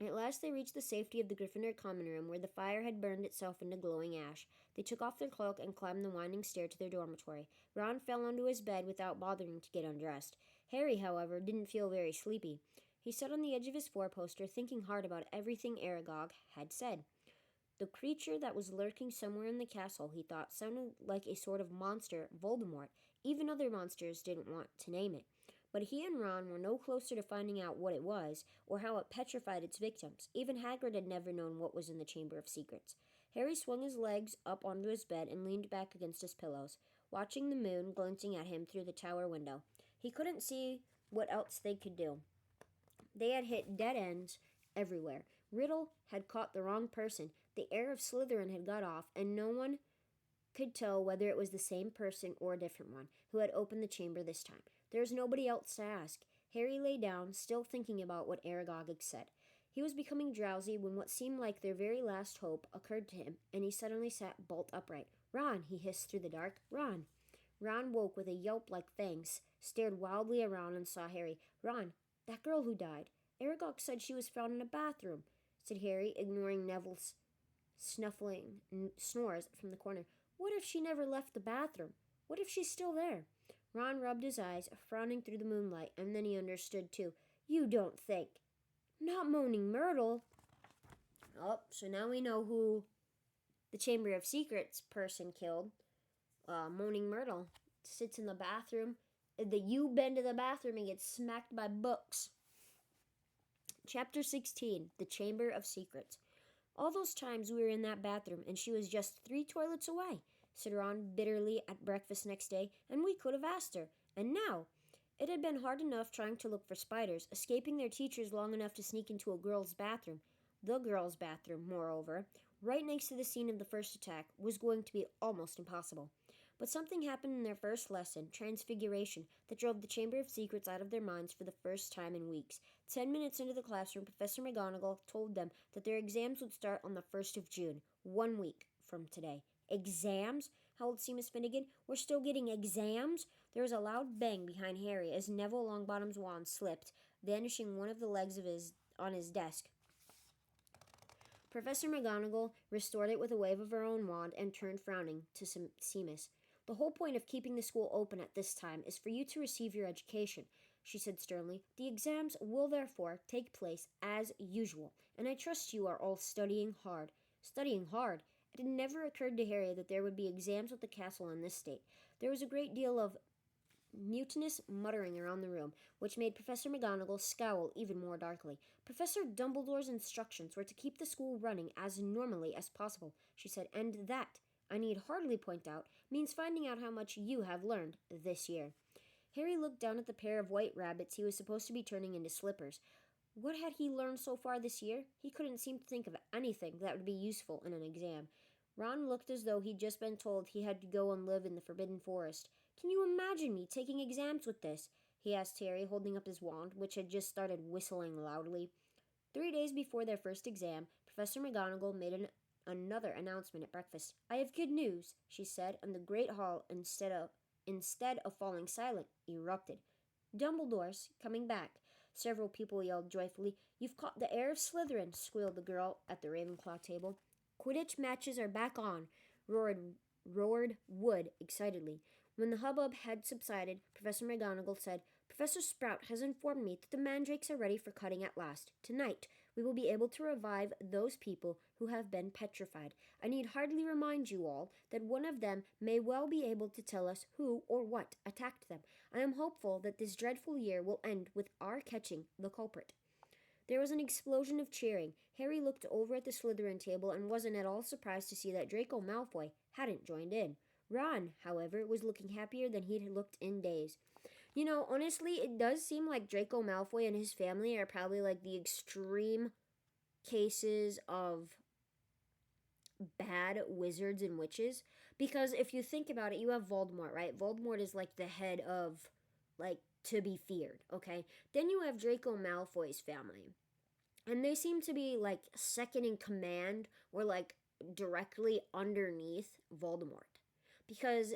At last they reached the safety of the Gryffindor common room, where the fire had burned itself into glowing ash. They took off their cloak and climbed the winding stair to their dormitory. Ron fell onto his bed without bothering to get undressed. Harry, however, didn't feel very sleepy. He sat on the edge of his four-poster, thinking hard about everything Aragog had said. The creature that was lurking somewhere in the castle, he thought, sounded like a sort of monster, Voldemort. Even other monsters didn't want to name it. But he and Ron were no closer to finding out what it was, or how it petrified its victims. Even Hagrid had never known what was in the Chamber of Secrets. Harry swung his legs up onto his bed and leaned back against his pillows, watching the moon glinting at him through the tower window. He couldn't see what else they could do. They had hit dead ends everywhere. Riddle had caught the wrong person. The heir of Slytherin had got off, and no one could tell whether it was the same person or a different one who had opened the chamber this time. There was nobody else to ask. Harry lay down, still thinking about what Aragog had said. He was becoming drowsy when what seemed like their very last hope occurred to him, and he suddenly sat bolt upright. "Ron!" he hissed through the dark. "Ron!" Ron woke with a yelp like Fang's, stared wildly around, and saw Harry. "Ron, that girl who died. Aragog said she was found in a bathroom," said Harry, ignoring Neville's snuffling snores from the corner. "What if she never left the bathroom? What if she's still there?" Ron rubbed his eyes, frowning through the moonlight, and then he understood too. "You don't think—" "Not Moaning Myrtle?" Oh, so now we know who the Chamber of Secrets person killed. Moaning Myrtle sits in the bathroom. You bend to the bathroom and get smacked by books. Chapter 16, The Chamber of Secrets. All those times we were in that bathroom and she was just 3 toilets away, said Ron bitterly at breakfast next day, and we could have asked her. And now, it had been hard enough trying to look for spiders, escaping their teachers long enough to sneak into a girl's bathroom. The girl's bathroom, moreover, right next to the scene of the first attack, was going to be almost impossible. But something happened in their first lesson, Transfiguration, that drove the Chamber of Secrets out of their minds for the first time in weeks. 10 minutes into the classroom, Professor McGonagall told them that their exams would start on the 1st of June, 1 week from today. Exams? Howled Seamus Finnegan. We're still getting exams? There was a loud bang behind Harry as Neville Longbottom's wand slipped, vanishing one of the legs on his desk. Professor McGonagall restored it with a wave of her own wand and turned frowning to Seamus. The whole point of keeping the school open at this time is for you to receive your education, she said sternly. The exams will therefore take place as usual, and I trust you are all studying hard. Studying hard? It had never occurred to Harry that there would be exams at the castle in this state. There was a great deal of mutinous muttering around the room, which made Professor McGonagall scowl even more darkly. Professor Dumbledore's instructions were to keep the school running as normally as possible, she said, and that, I need hardly point out, means finding out how much you have learned this year. Harry looked down at the pair of white rabbits he was supposed to be turning into slippers. What had he learned so far this year? He couldn't seem to think of anything that would be useful in an exam. Ron looked as though he'd just been told he had to go and live in the Forbidden Forest. Can you imagine me taking exams with this? He asked Harry, holding up his wand, which had just started whistling loudly. 3 days before their first exam, Professor McGonagall made another announcement at breakfast. I have good news, she said, and the great hall, instead of falling silent, erupted. Dumbledore's coming back. Several people yelled joyfully. You've caught the heir of Slytherin, squealed the girl at the Ravenclaw table. Quidditch matches are back on, roared Wood excitedly. When the hubbub had subsided, Professor McGonagall said, Professor Sprout has informed me that the mandrakes are ready for cutting at last. Tonight, we will be able to revive those people who have been petrified. I need hardly remind you all that one of them may well be able to tell us who or what attacked them. I am hopeful that this dreadful year will end with our catching the culprit. There was an explosion of cheering. Harry looked over at the Slytherin table and wasn't at all surprised to see that Draco Malfoy hadn't joined in. Ron, however, was looking happier than he'd looked in days. You know, honestly, it does seem like Draco Malfoy and his family are probably like the extreme cases of bad wizards and witches. Because if you think about it, you have Voldemort, right? Voldemort is like the head of, like, to be feared, okay? Then you have Draco Malfoy's family. And they seem to be, like, second in command or, like, directly underneath Voldemort. Because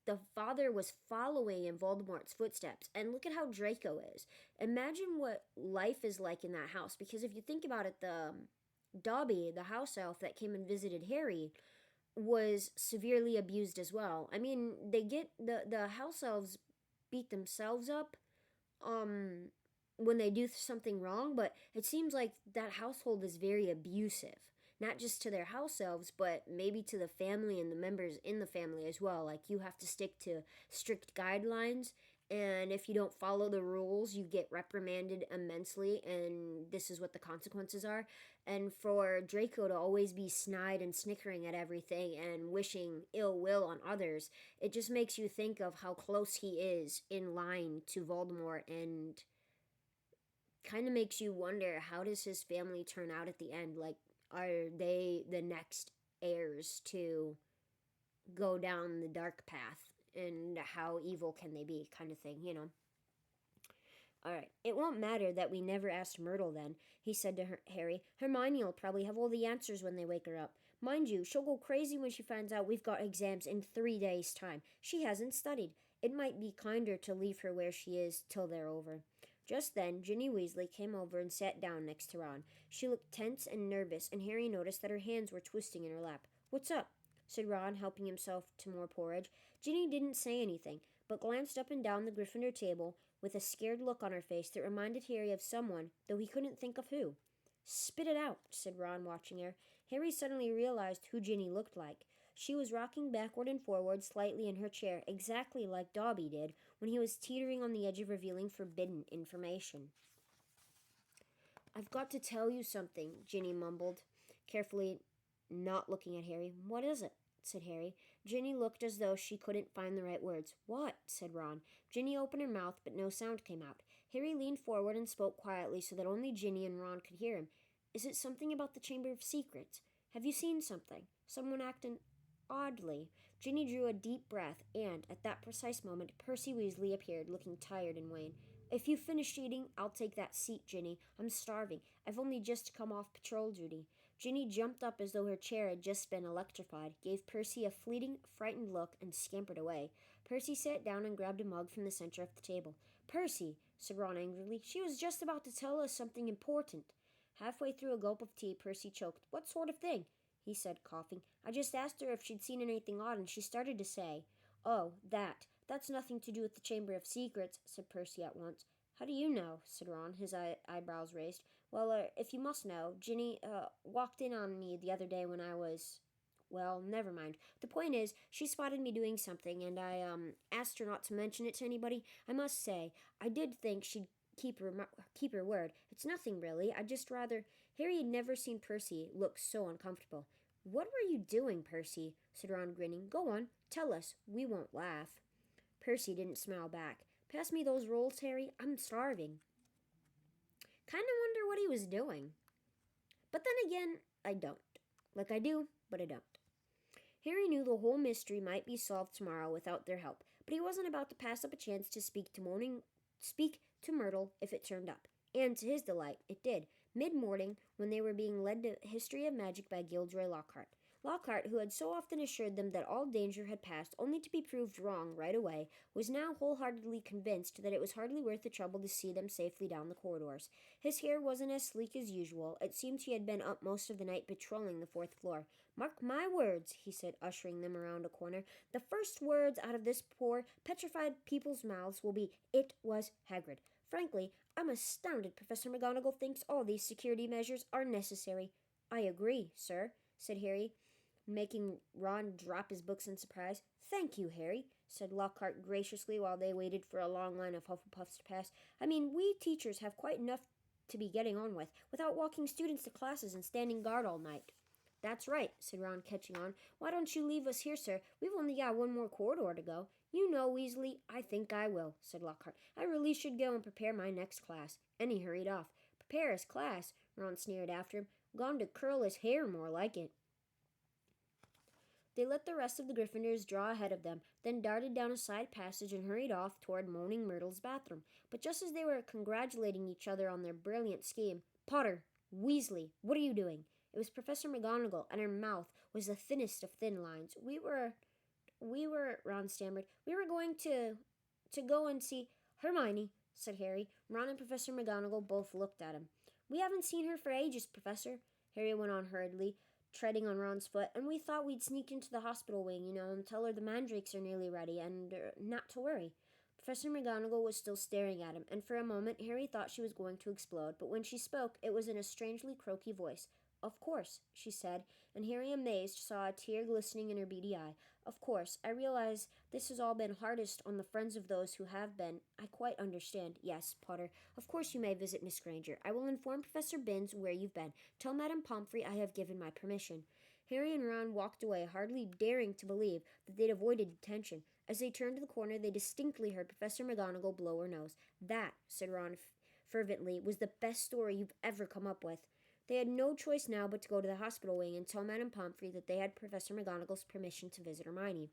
the father was following in Voldemort's footsteps. And look at how Draco is. Imagine what life is like in that house. Because if you think about it, Dobby, the house elf that came and visited Harry, was severely abused as well. I mean, they get the house elves beat themselves up when they do something wrong, but it seems like that household is very abusive. Not just to their house elves, but maybe to the family and the members in the family as well. Like, you have to stick to strict guidelines, and if you don't follow the rules, you get reprimanded immensely, and this is what the consequences are. And for Draco to always be snide and snickering at everything and wishing ill will on others, it just makes you think of how close he is in line to Voldemort, and kind of makes you wonder, how does his family turn out at the end? Like, are they the next heirs to go down the dark path? And how evil can they be, kind of thing, you know? Alright, it won't matter that we never asked Myrtle then, he said to Harry. Hermione will probably have all the answers when they wake her up. Mind you, she'll go crazy when she finds out we've got exams in 3 days' time. She hasn't studied. It might be kinder to leave her where she is till they're over. Just then, Ginny Weasley came over and sat down next to Ron. She looked tense and nervous, and Harry noticed that her hands were twisting in her lap. What's up? Said Ron, helping himself to more porridge. Ginny didn't say anything, but glanced up and down the Gryffindor table with a scared look on her face that reminded Harry of someone, though he couldn't think of who. Spit it out, said Ron, watching her. Harry suddenly realized who Ginny looked like. She was rocking backward and forward slightly in her chair, exactly like Dobby did when he was teetering on the edge of revealing forbidden information. I've got to tell you something, Ginny mumbled, carefully not looking at Harry. What is it? Said Harry. Ginny looked as though she couldn't find the right words. What? Said Ron. Ginny opened her mouth, but no sound came out. Harry leaned forward and spoke quietly so that only Ginny and Ron could hear him. Is it something about the Chamber of Secrets? Have you seen something? Someone acting oddly? Ginny drew a deep breath, and, at that precise moment, Percy Weasley appeared, looking tired and wan. If you've finished eating, I'll take that seat, Ginny. I'm starving. I've only just come off patrol duty. Ginny jumped up as though her chair had just been electrified, gave Percy a fleeting, frightened look, and scampered away. Percy sat down and grabbed a mug from the center of the table. Percy, said Ron angrily, she was just about to tell us something important. Halfway through a gulp of tea, Percy choked. What sort of thing? He said, coughing. I just asked her if she'd seen anything odd, and she started to say, Oh, that. That's nothing to do with the Chamber of Secrets, said Percy at once. How do you know? Said Ron, his eyebrows raised. Well, if you must know, Ginny, walked in on me the other day when I was... Well, never mind. The point is, she spotted me doing something, and I, asked her not to mention it to anybody. I must say, I did think she'd keep her word. It's nothing, really. I just rather... Harry had never seen Percy look so uncomfortable. What were you doing, Percy? Said Ron, grinning. Go on, tell us. We won't laugh. Percy didn't smile back. Pass me those rolls, Harry. I'm starving. Kinda wonder what he was doing. But then again, I don't. Like I do, but I don't. Harry knew the whole mystery might be solved tomorrow without their help, but he wasn't about to pass up a chance to speak to Myrtle if it turned up. And to his delight, it did, mid-morning, when they were being led to History of Magic by Gilderoy Lockhart. Lockhart, who had so often assured them that all danger had passed only to be proved wrong right away, was now wholeheartedly convinced that it was hardly worth the trouble to see them safely down the corridors. His hair wasn't as sleek as usual. It seemed he had been up most of the night patrolling the fourth floor. Mark my words, he said, ushering them around a corner. The first words out of this poor, petrified people's mouths will be, It was Hagrid. Frankly, I'm astounded Professor McGonagall thinks all these security measures are necessary. I agree, sir, said Harry, making Ron drop his books in surprise. Thank you, Harry, said Lockhart graciously while they waited for a long line of Hufflepuffs to pass. I mean, we teachers have quite enough to be getting on with, without walking students to classes and standing guard all night. That's right, said Ron, catching on. Why don't you leave us here, sir? We've only got one more corridor to go. You know, Weasley, I think I will, said Lockhart. I really should go and prepare my next class. And he hurried off. Prepare his class, Ron sneered after him. Gone to curl his hair, more like it. They let the rest of the Gryffindors draw ahead of them, then darted down a side passage and hurried off toward Moaning Myrtle's bathroom. But just as they were congratulating each other on their brilliant scheme, Potter, Weasley, what are you doing? It was Professor McGonagall, and her mouth was the thinnest of thin lines. We were, Ron stammered. We were going to go and see Hermione, said Harry. Ron and Professor McGonagall both looked at him. We haven't seen her for ages, Professor, Harry went on hurriedly, treading on Ron's foot, and we thought we'd sneak into the hospital wing, and tell her the mandrakes are nearly ready, and not to worry. Professor McGonagall was still staring at him, and for a moment Harry thought she was going to explode, but when she spoke, it was in a strangely croaky voice. Of course, she said, and Harry, amazed, saw a tear glistening in her beady eye. Of course, I realize this has all been hardest on the friends of those who have been. I quite understand. Yes, Potter, of course you may visit Miss Granger. I will inform Professor Binns where you've been. Tell Madame Pomfrey I have given my permission. Harry and Ron walked away, hardly daring to believe that they'd avoided detention. As they turned the corner, they distinctly heard Professor McGonagall blow her nose. That, said Ron fervently, was the best story you've ever come up with. They had no choice now but to go to the hospital wing and tell Madame Pomfrey that they had Professor McGonagall's permission to visit Hermione.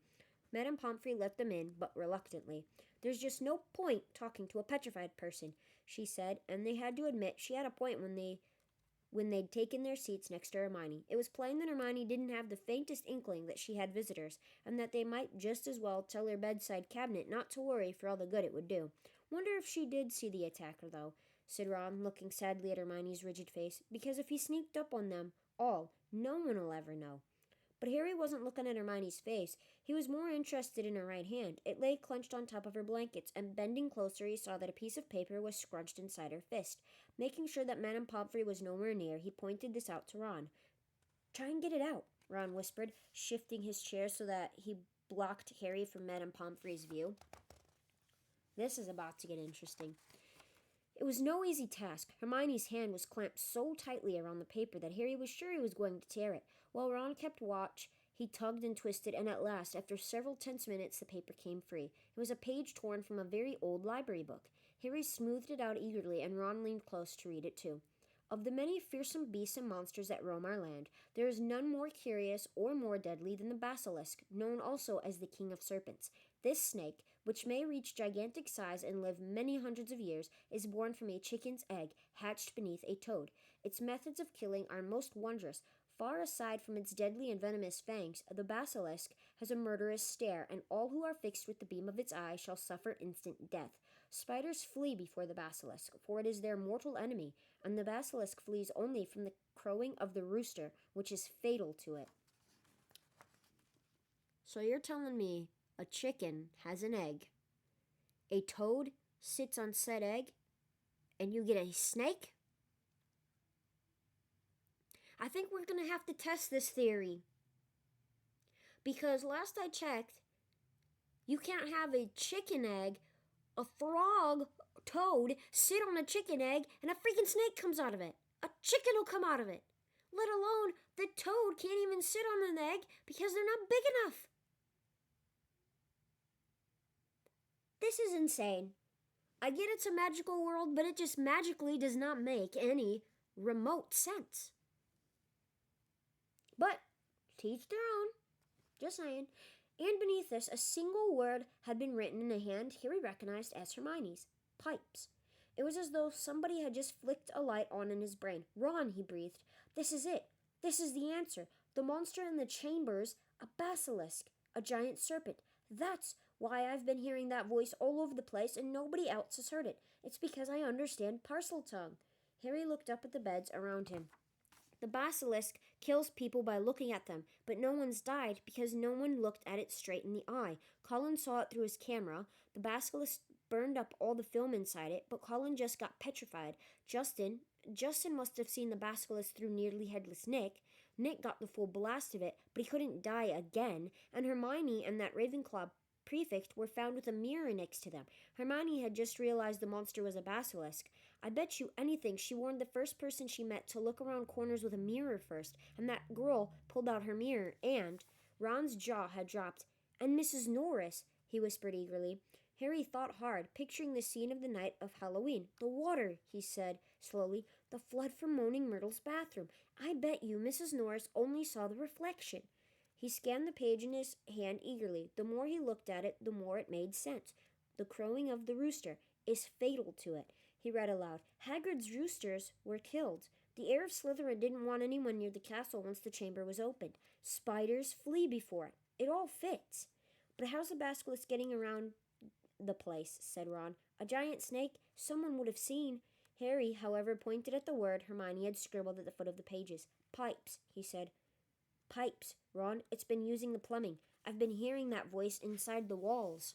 Madame Pomfrey let them in, but reluctantly. There's just no point talking to a petrified person, she said, and they had to admit she had a point when they'd taken their seats next to Hermione. It was plain that Hermione didn't have the faintest inkling that she had visitors, and that they might just as well tell her bedside cabinet not to worry for all the good it would do. Wonder if she did see the attacker, though, said Ron, looking sadly at Hermione's rigid face, because if he sneaked up on them all, no one will ever know. But Harry wasn't looking at Hermione's face. He was more interested in her right hand. It lay clenched on top of her blankets, and bending closer, he saw that a piece of paper was scrunched inside her fist. Making sure that Madame Pomfrey was nowhere near, he pointed this out to Ron. "Try and get it out," Ron whispered, shifting his chair so that he blocked Harry from Madame Pomfrey's view. This is about to get interesting. It was no easy task. Hermione's hand was clamped so tightly around the paper that Harry was sure he was going to tear it. While Ron kept watch, he tugged and twisted, and at last, after several tense minutes, the paper came free. It was a page torn from a very old library book. Harry smoothed it out eagerly, and Ron leaned close to read it too. "Of the many fearsome beasts and monsters that roam our land, there is none more curious or more deadly than the basilisk, known also as the king of serpents. This snake, which may reach gigantic size and live many hundreds of years, is born from a chicken's egg hatched beneath a toad. Its methods of killing are most wondrous. Far aside from its deadly and venomous fangs, the basilisk has a murderous stare, and all who are fixed with the beam of its eye shall suffer instant death. Spiders flee before the basilisk, for it is their mortal enemy, and the basilisk flees only from the crowing of the rooster, which is fatal to it." So you're telling me a chicken has an egg, a toad sits on said egg, and you get a snake? I think we're going to have to test this theory. Because last I checked, you can't have a chicken egg, a frog, toad, sit on a chicken egg, and a freaking snake comes out of it. A chicken will come out of it. Let alone the toad can't even sit on an egg because they're not big enough. This is insane. I get it's a magical world, but it just magically does not make any remote sense. But teach their own. Just saying. And beneath this, a single word had been written in a hand Harry recognized as Hermione's. Pipes. It was as though somebody had just flicked a light on in his brain. "Ron," he breathed. "This is it. This is the answer. The monster in the chambers, a basilisk, a giant serpent. That's why I've been hearing that voice all over the place and nobody else has heard it. It's because I understand Parseltongue." Harry looked up at the beds around him. "The basilisk kills people by looking at them, but no one's died because no one looked at it straight in the eye. Colin saw it through his camera. The basilisk burned up all the film inside it, but Colin just got petrified. Justin must have seen the basilisk through Nearly Headless Nick. Nick got the full blast of it, but he couldn't die again, and Hermione and that Ravenclaw prefect were found with a mirror next to them. Hermione had just realized the monster was a basilisk. I bet you anything she warned the first person she met to look around corners with a mirror first, and that girl pulled out her mirror, and—" Ron's jaw had dropped. "And Mrs. Norris," he whispered eagerly. Harry thought hard, picturing the scene of the night of Halloween. "The water," he said slowly. "The flood from Moaning Myrtle's bathroom. I bet you Mrs. Norris only saw the reflection." He scanned the page in his hand eagerly. The more he looked at it, the more it made sense. "The crowing of the rooster is fatal to it," he read aloud. "Hagrid's roosters were killed. The heir of Slytherin didn't want anyone near the castle once the chamber was opened. Spiders flee before it. It all fits." "But how's the basilisk getting around the place?" said Ron. "A giant snake? Someone would have seen." Harry, however, pointed at the word Hermione had scribbled at the foot of the pages. "Pipes," he said. "Pipes, Ron. It's been using the plumbing. I've been hearing that voice inside the walls."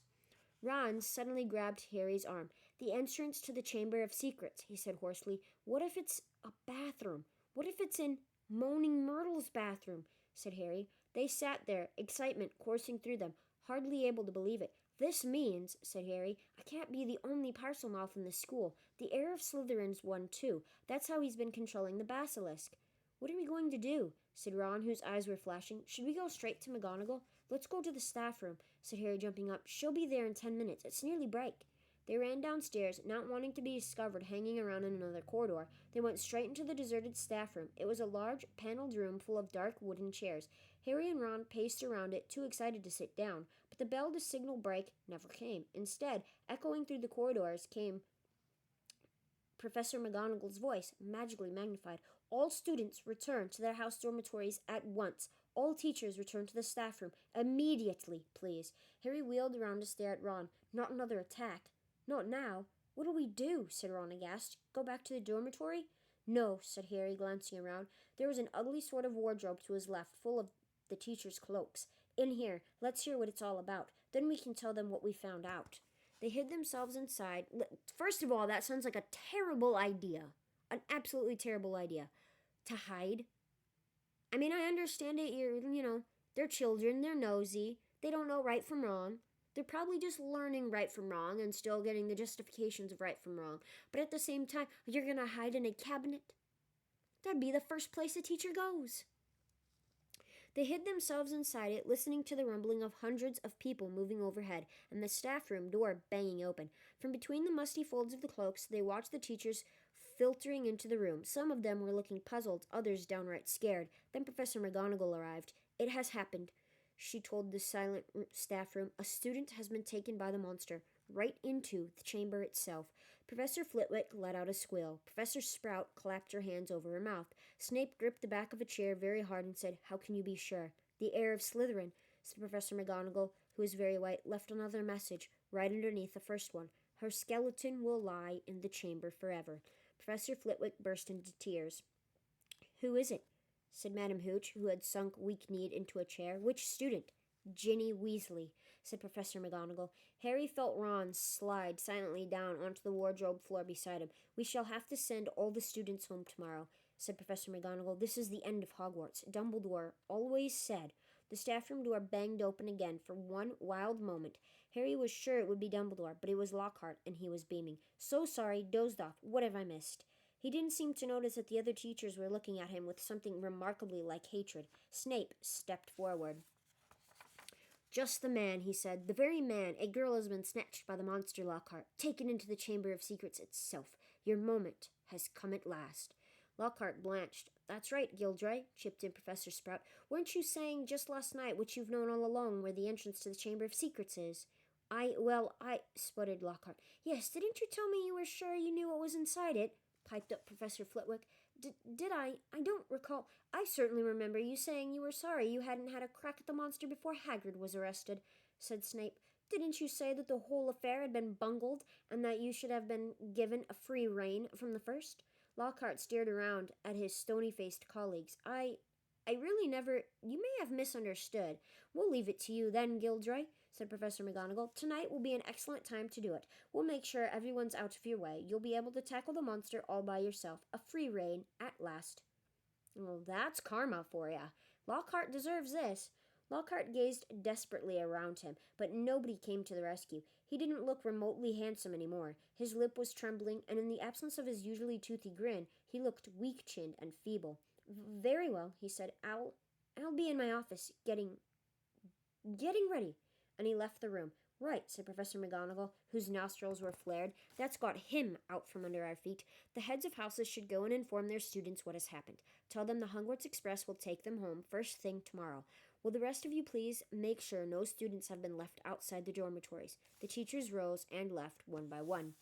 Ron suddenly grabbed Harry's arm. "The entrance to the Chamber of Secrets," he said hoarsely. "What if it's a bathroom? What if it's in Moaning Myrtle's bathroom?" said Harry. They sat there, excitement coursing through them, hardly able to believe it. "This means," said Harry, "I can't be the only Parselmouth in this school. The heir of Slytherin's one, too. That's how he's been controlling the basilisk." "What are we going to do?" said Ron, whose eyes were flashing. "Should we go straight to McGonagall?" "Let's go to the staff room," said Harry, jumping up. "She'll be there in 10 minutes. It's nearly break." They ran downstairs, not wanting to be discovered hanging around in another corridor. They went straight into the deserted staff room. It was a large, paneled room full of dark wooden chairs. Harry and Ron paced around it, too excited to sit down, but the bell to signal break never came. Instead, echoing through the corridors came Professor McGonagall's voice, magically magnified. "All students return to their house dormitories at once. All teachers return to the staff room immediately, please." Harry wheeled around to stare at Ron. "Not another attack." "Not now. What'll we do?" said Ron aghast. "Go back to the dormitory?" "No," said Harry, glancing around. There was an ugly sort of wardrobe to his left, full of the teachers' cloaks. In here, let's hear what it's all about. Then we can tell them what we found out. They hid themselves inside. First of all, that sounds like a terrible idea. An absolutely terrible idea. To hide. I mean, I understand it. They're children. They're nosy. They don't know right from wrong. They're probably just learning right from wrong and still getting the justifications of right from wrong. But at the same time, you're going to hide in a cabinet? That'd be the first place a teacher goes. They hid themselves inside it, listening to the rumbling of hundreds of people moving overhead and the staff room door banging open. From between the musty folds of the cloaks, they watched the teachers filtering into the room. Some of them were looking puzzled, others downright scared. Then Professor McGonagall arrived. "It has happened," she told the silent staff room. "A student has been taken by the monster, right into the chamber itself." Professor Flitwick let out a squeal. Professor Sprout clapped her hands over her mouth. Snape gripped the back of a chair very hard and said, "How can you be sure?" "The heir of Slytherin," said Professor McGonagall, who was very white, left another message right underneath the first one. "Her skeleton will lie in the chamber forever." Professor Flitwick burst into tears. "Who is it?" said Madam Hooch, who had sunk weak-kneed into a chair. "Which student?" "Ginny Weasley," said Professor McGonagall. Harry felt Ron slide silently down onto the wardrobe floor beside him. "We shall have to send all the students home tomorrow," said Professor McGonagall. "This is the end of Hogwarts. Dumbledore always said." The staff room door banged open again. For one wild moment, Harry was sure it would be Dumbledore, but it was Lockhart, and he was beaming. "So sorry, dozed off. What have I missed?" He didn't seem to notice that the other teachers were looking at him with something remarkably like hatred. Snape stepped forward. "Just the man," he said. "The very man. A girl has been snatched by the monster, Lockhart, taken into the Chamber of Secrets itself. Your moment has come at last." Lockhart blanched. "That's right, Gilderoy," chipped in Professor Sprout. "Weren't you saying just last night what you've known all along, where the entrance to the Chamber of Secrets is?" I sputtered Lockhart. "Yes, didn't you tell me you were sure you knew what was inside it?" piped up Professor Flitwick. Did I? I don't recall. I certainly remember you saying you were sorry you hadn't had a crack at the monster before Hagrid was arrested," said Snape. "Didn't you say that the whole affair had been bungled and that you should have been given a free rein from the first?" Lockhart stared around at his stony-faced colleagues. I really never... You may have misunderstood. We'll leave it to you then, Gilderoy," said Professor McGonagall. "Tonight will be an excellent time to do it. We'll make sure everyone's out of your way. You'll be able to tackle the monster all by yourself. A free rein at last." "Well, that's karma for ya. Lockhart deserves this." Lockhart gazed desperately around him, but nobody came to the rescue. He didn't look remotely handsome anymore. His lip was trembling, and in the absence of his usually toothy grin, he looked weak-chinned and feeble. "Very well," he said. I'll be in my office getting ready." And he left the room. "Right," said Professor McGonagall, whose nostrils were flared. "That's got him out from under our feet. The heads of houses should go and inform their students what has happened. Tell them the Hogwarts Express will take them home first thing tomorrow. Will the rest of you please make sure no students have been left outside the dormitories?" The teachers rose and left one by one.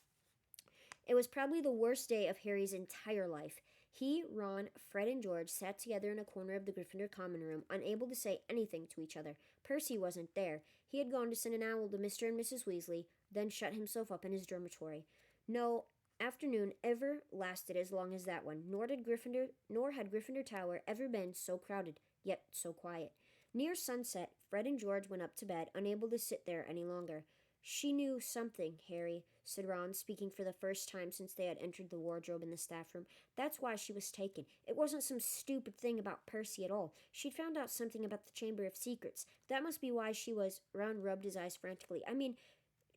It was probably the worst day of Harry's entire life. He, Ron, Fred, and George sat together in a corner of the Gryffindor common room, unable to say anything to each other. Percy wasn't there. He had gone to send an owl to Mr. and Mrs. Weasley, then shut himself up in his dormitory. No afternoon ever lasted as long as that one, nor had Gryffindor Tower ever been so crowded, yet so quiet. Near sunset, Fred and George went up to bed, unable to sit there any longer. "She knew something, Harry," said Ron, speaking for the first time since they had entered the wardrobe in the staff room. "That's why she was taken. It wasn't some stupid thing about Percy at all. She'd found out something about the Chamber of Secrets. That must be why she was..." Ron rubbed his eyes frantically. "I mean,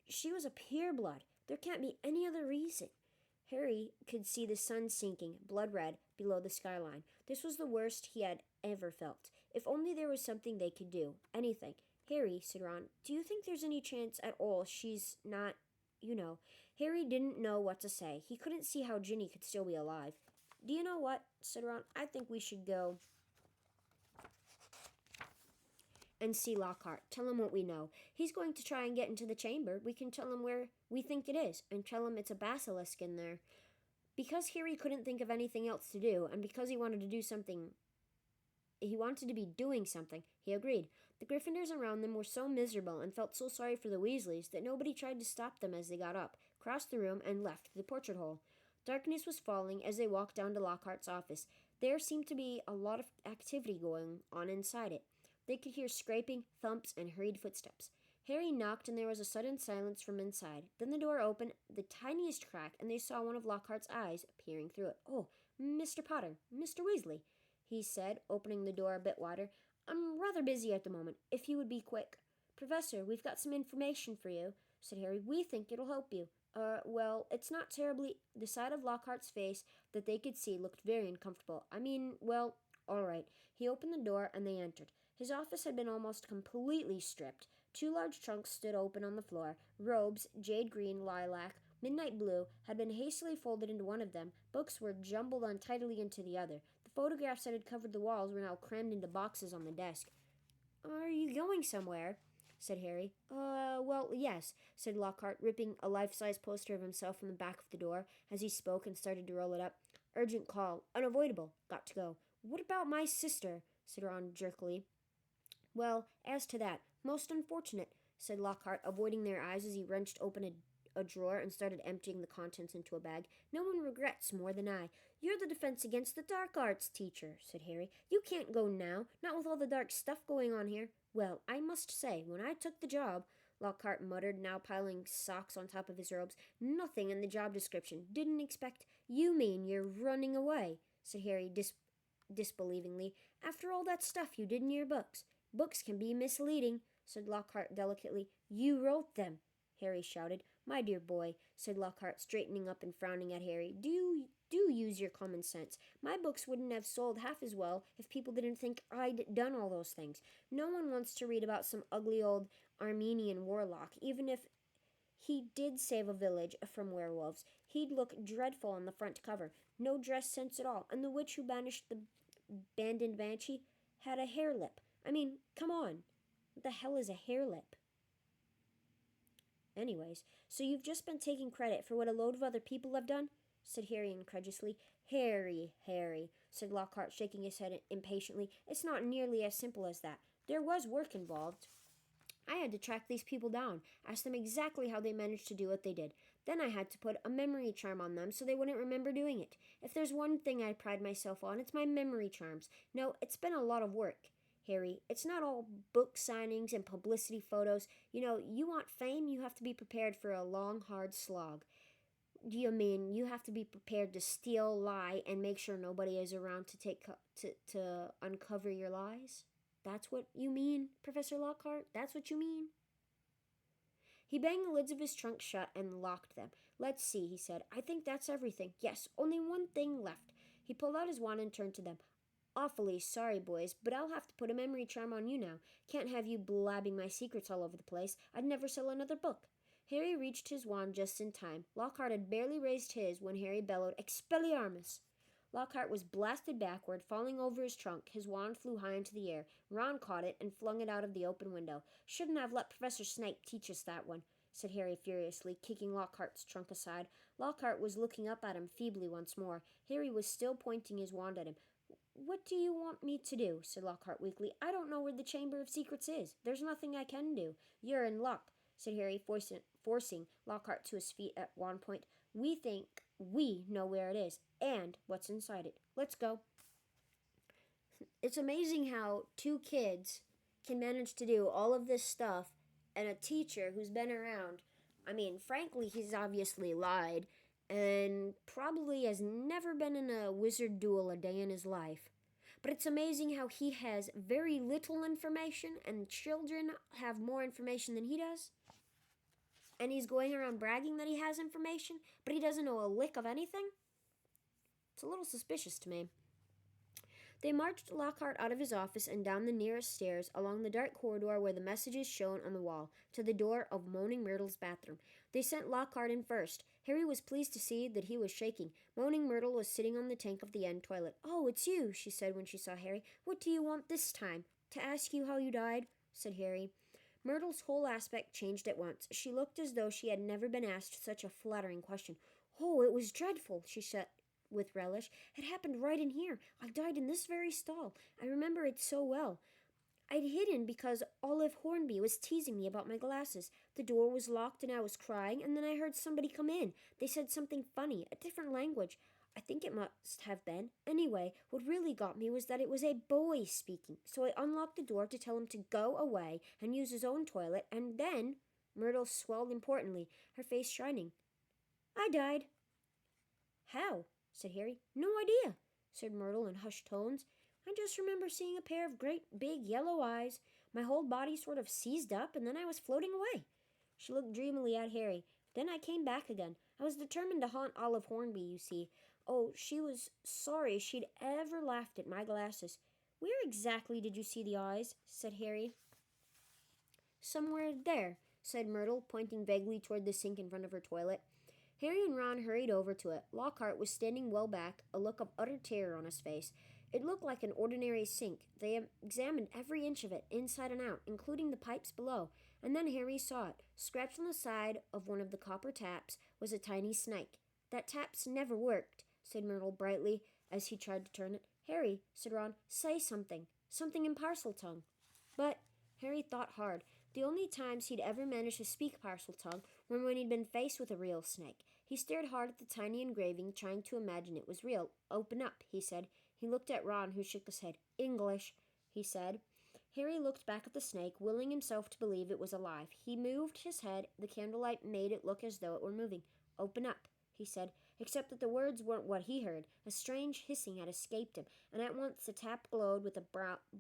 she was a pureblood. There can't be any other reason." Harry could see the sun sinking, blood red, below the skyline. This was the worst he had ever felt. If only there was something they could do. Anything. "Harry," said Ron, "do you think there's any chance at all she's not, Harry didn't know what to say. He couldn't see how Ginny could still be alive. "Do you know what?" said Ron. "I think we should go and see Lockhart. Tell him what we know. He's going to try and get into the chamber. We can tell him where we think it is, and tell him it's a basilisk in there." Because Harry couldn't think of anything else to do, and because he wanted to be doing something, he agreed. The Gryffindors around them were so miserable and felt so sorry for the Weasleys that nobody tried to stop them as they got up, crossed the room, and left the portrait hole. Darkness was falling as they walked down to Lockhart's office. There seemed to be a lot of activity going on inside it. They could hear scraping, thumps, and hurried footsteps. Harry knocked, and there was a sudden silence from inside. Then the door opened the tiniest crack, and they saw one of Lockhart's eyes peering through it. "Oh, Mr. Potter, Mr. Weasley," he said, opening the door a bit wider. "I'm rather busy at the moment, if you would be quick." "Professor, we've got some information for you," said Harry. "We think it'll help you." Well, it's not terribly—" The side of Lockhart's face that they could see looked very uncomfortable. "Well, all right." He opened the door, and they entered. His office had been almost completely stripped. Two large trunks stood open on the floor. Robes, jade green, lilac, midnight blue, had been hastily folded into one of them. Books were jumbled untidily into the other. The photographs that had covered the walls were now crammed into boxes on the desk. "Are you going somewhere?" said Harry. Well, yes," said Lockhart, ripping a life-size poster of himself from the back of the door as he spoke and started to roll it up. "Urgent call. Unavoidable. Got to go." "What about my sister?" said Ron jerkily. "Well, as to that, most unfortunate," said Lockhart, avoiding their eyes as he wrenched open a drawer and started emptying the contents into a bag. "No one regrets more than I." "You're the defense against the dark arts teacher," said Harry. "You can't go now, not with all the dark stuff going on here." "Well, I must say, when I took the job," Lockhart muttered, now piling socks on top of his robes, "nothing in the job description. Didn't expect—" "You mean you're running away," said Harry disbelievingly, "after all that stuff you did in your books." "Books can be misleading," said Lockhart delicately. "You wrote them," Harry shouted. "My dear boy," said Lockhart, straightening up and frowning at Harry, do use your common sense. My books wouldn't have sold half as well if people didn't think I'd done all those things. No one wants to read about some ugly old Armenian warlock, even if he did save a village from werewolves. He'd look dreadful on the front cover. No dress sense at all. And the witch who banished the abandoned banshee had a hair lip. Come on. What the hell is a hair lip? Anyways, so you've just been taking credit for what a load of other people have done?" said Harry incredulously. Harry," said Lockhart, shaking his head impatiently. "It's not nearly as simple as that. There was work involved. I had to track these people down, ask them exactly how they managed to do what they did. Then I had to put a memory charm on them so they wouldn't remember doing it. If there's one thing I pride myself on, it's my memory charms. No, it's been a lot of work, Harry. It's not all book signings and publicity photos. You want fame, you have to be prepared for a long, hard slog. Do you mean you have to be prepared to steal, lie, and make sure nobody is around to uncover your lies? That's what you mean, Professor Lockhart? That's what you mean?" He banged the lids of his trunk shut and locked them. "Let's see," he said. "I think that's everything. Yes, only one thing left." He pulled out his wand and turned to them. "Awfully sorry, boys, but I'll have to put a memory charm on you now. Can't have you blabbing my secrets all over the place. I'd never sell another book." Harry reached his wand just in time. Lockhart had barely raised his when Harry bellowed, "Expelliarmus!" Lockhart was blasted backward, falling over his trunk. His wand flew high into the air. Ron caught it and flung it out of the open window. "Shouldn't have let Professor Snape teach us that one," said Harry furiously, kicking Lockhart's trunk aside. Lockhart was looking up at him feebly once more. Harry was still pointing his wand at him. "What do you want me to do?" said Lockhart weakly. "I don't know where the Chamber of Secrets is. There's nothing I can do." "You're in luck," said Harry, forcing Lockhart to his feet at one point. "We think we know where it is and what's inside it. Let's go." It's amazing how two kids can manage to do all of this stuff and a teacher who's been around. Frankly, he's obviously lied and probably has never been in a wizard duel a day in his life. But it's amazing how he has very little information and children have more information than he does. And he's going around bragging that he has information, but he doesn't know a lick of anything? It's a little suspicious to me. They marched Lockhart out of his office and down the nearest stairs, along the dark corridor where the messages shone on the wall, to the door of Moaning Myrtle's bathroom. They sent Lockhart in first. Harry was pleased to see that he was shaking. Moaning Myrtle was sitting on the tank of the end toilet. "Oh, it's you," she said when she saw Harry. "What do you want this time?" "To ask you how you died," said Harry. Myrtle's whole aspect changed at once. She looked as though she had never been asked such a flattering question. "Oh, it was dreadful," she said with relish. "It happened right in here. I died in this very stall. I remember it so well. I'd hidden because Olive Hornby was teasing me about my glasses. The door was locked and I was crying, and then I heard somebody come in. They said something funny, a different language. I think it must have been. Anyway, what really got me was that it was a boy speaking, so I unlocked the door to tell him to go away and use his own toilet, and then Myrtle swelled importantly, her face shining. I died. How? Said Harry. No idea, said Myrtle in hushed tones. I just remember seeing a pair of great big yellow eyes. My whole body sort of seized up, and then I was floating away. She looked dreamily at Harry. Then I came back again. I was determined to haunt Olive Hornby, you see. Oh, she was sorry she'd ever laughed at my glasses. Where exactly did you see the eyes? Said Harry. Somewhere there, said Myrtle, pointing vaguely toward the sink in front of her toilet. Harry and Ron hurried over to it. Lockhart was standing well back, a look of utter terror on his face. It looked like an ordinary sink. They examined every inch of it, inside and out, including the pipes below, and then Harry saw it. Scratched on the side of one of the copper taps was a tiny snake. That tap's never worked, said Myrtle brightly as he tried to turn it. Harry, said Ron, say something. Something in Parseltongue. But Harry thought hard. The only times he'd ever managed to speak Parseltongue were when he'd been faced with a real snake. He stared hard at the tiny engraving, trying to imagine it was real. Open up, he said. He looked at Ron, who shook his head. English, he said. Harry looked back at the snake, willing himself to believe it was alive. He moved his head. The candlelight made it look as though it were moving. Open up, he said, except that the words weren't what he heard. A strange hissing had escaped him, and at once the tap glowed with a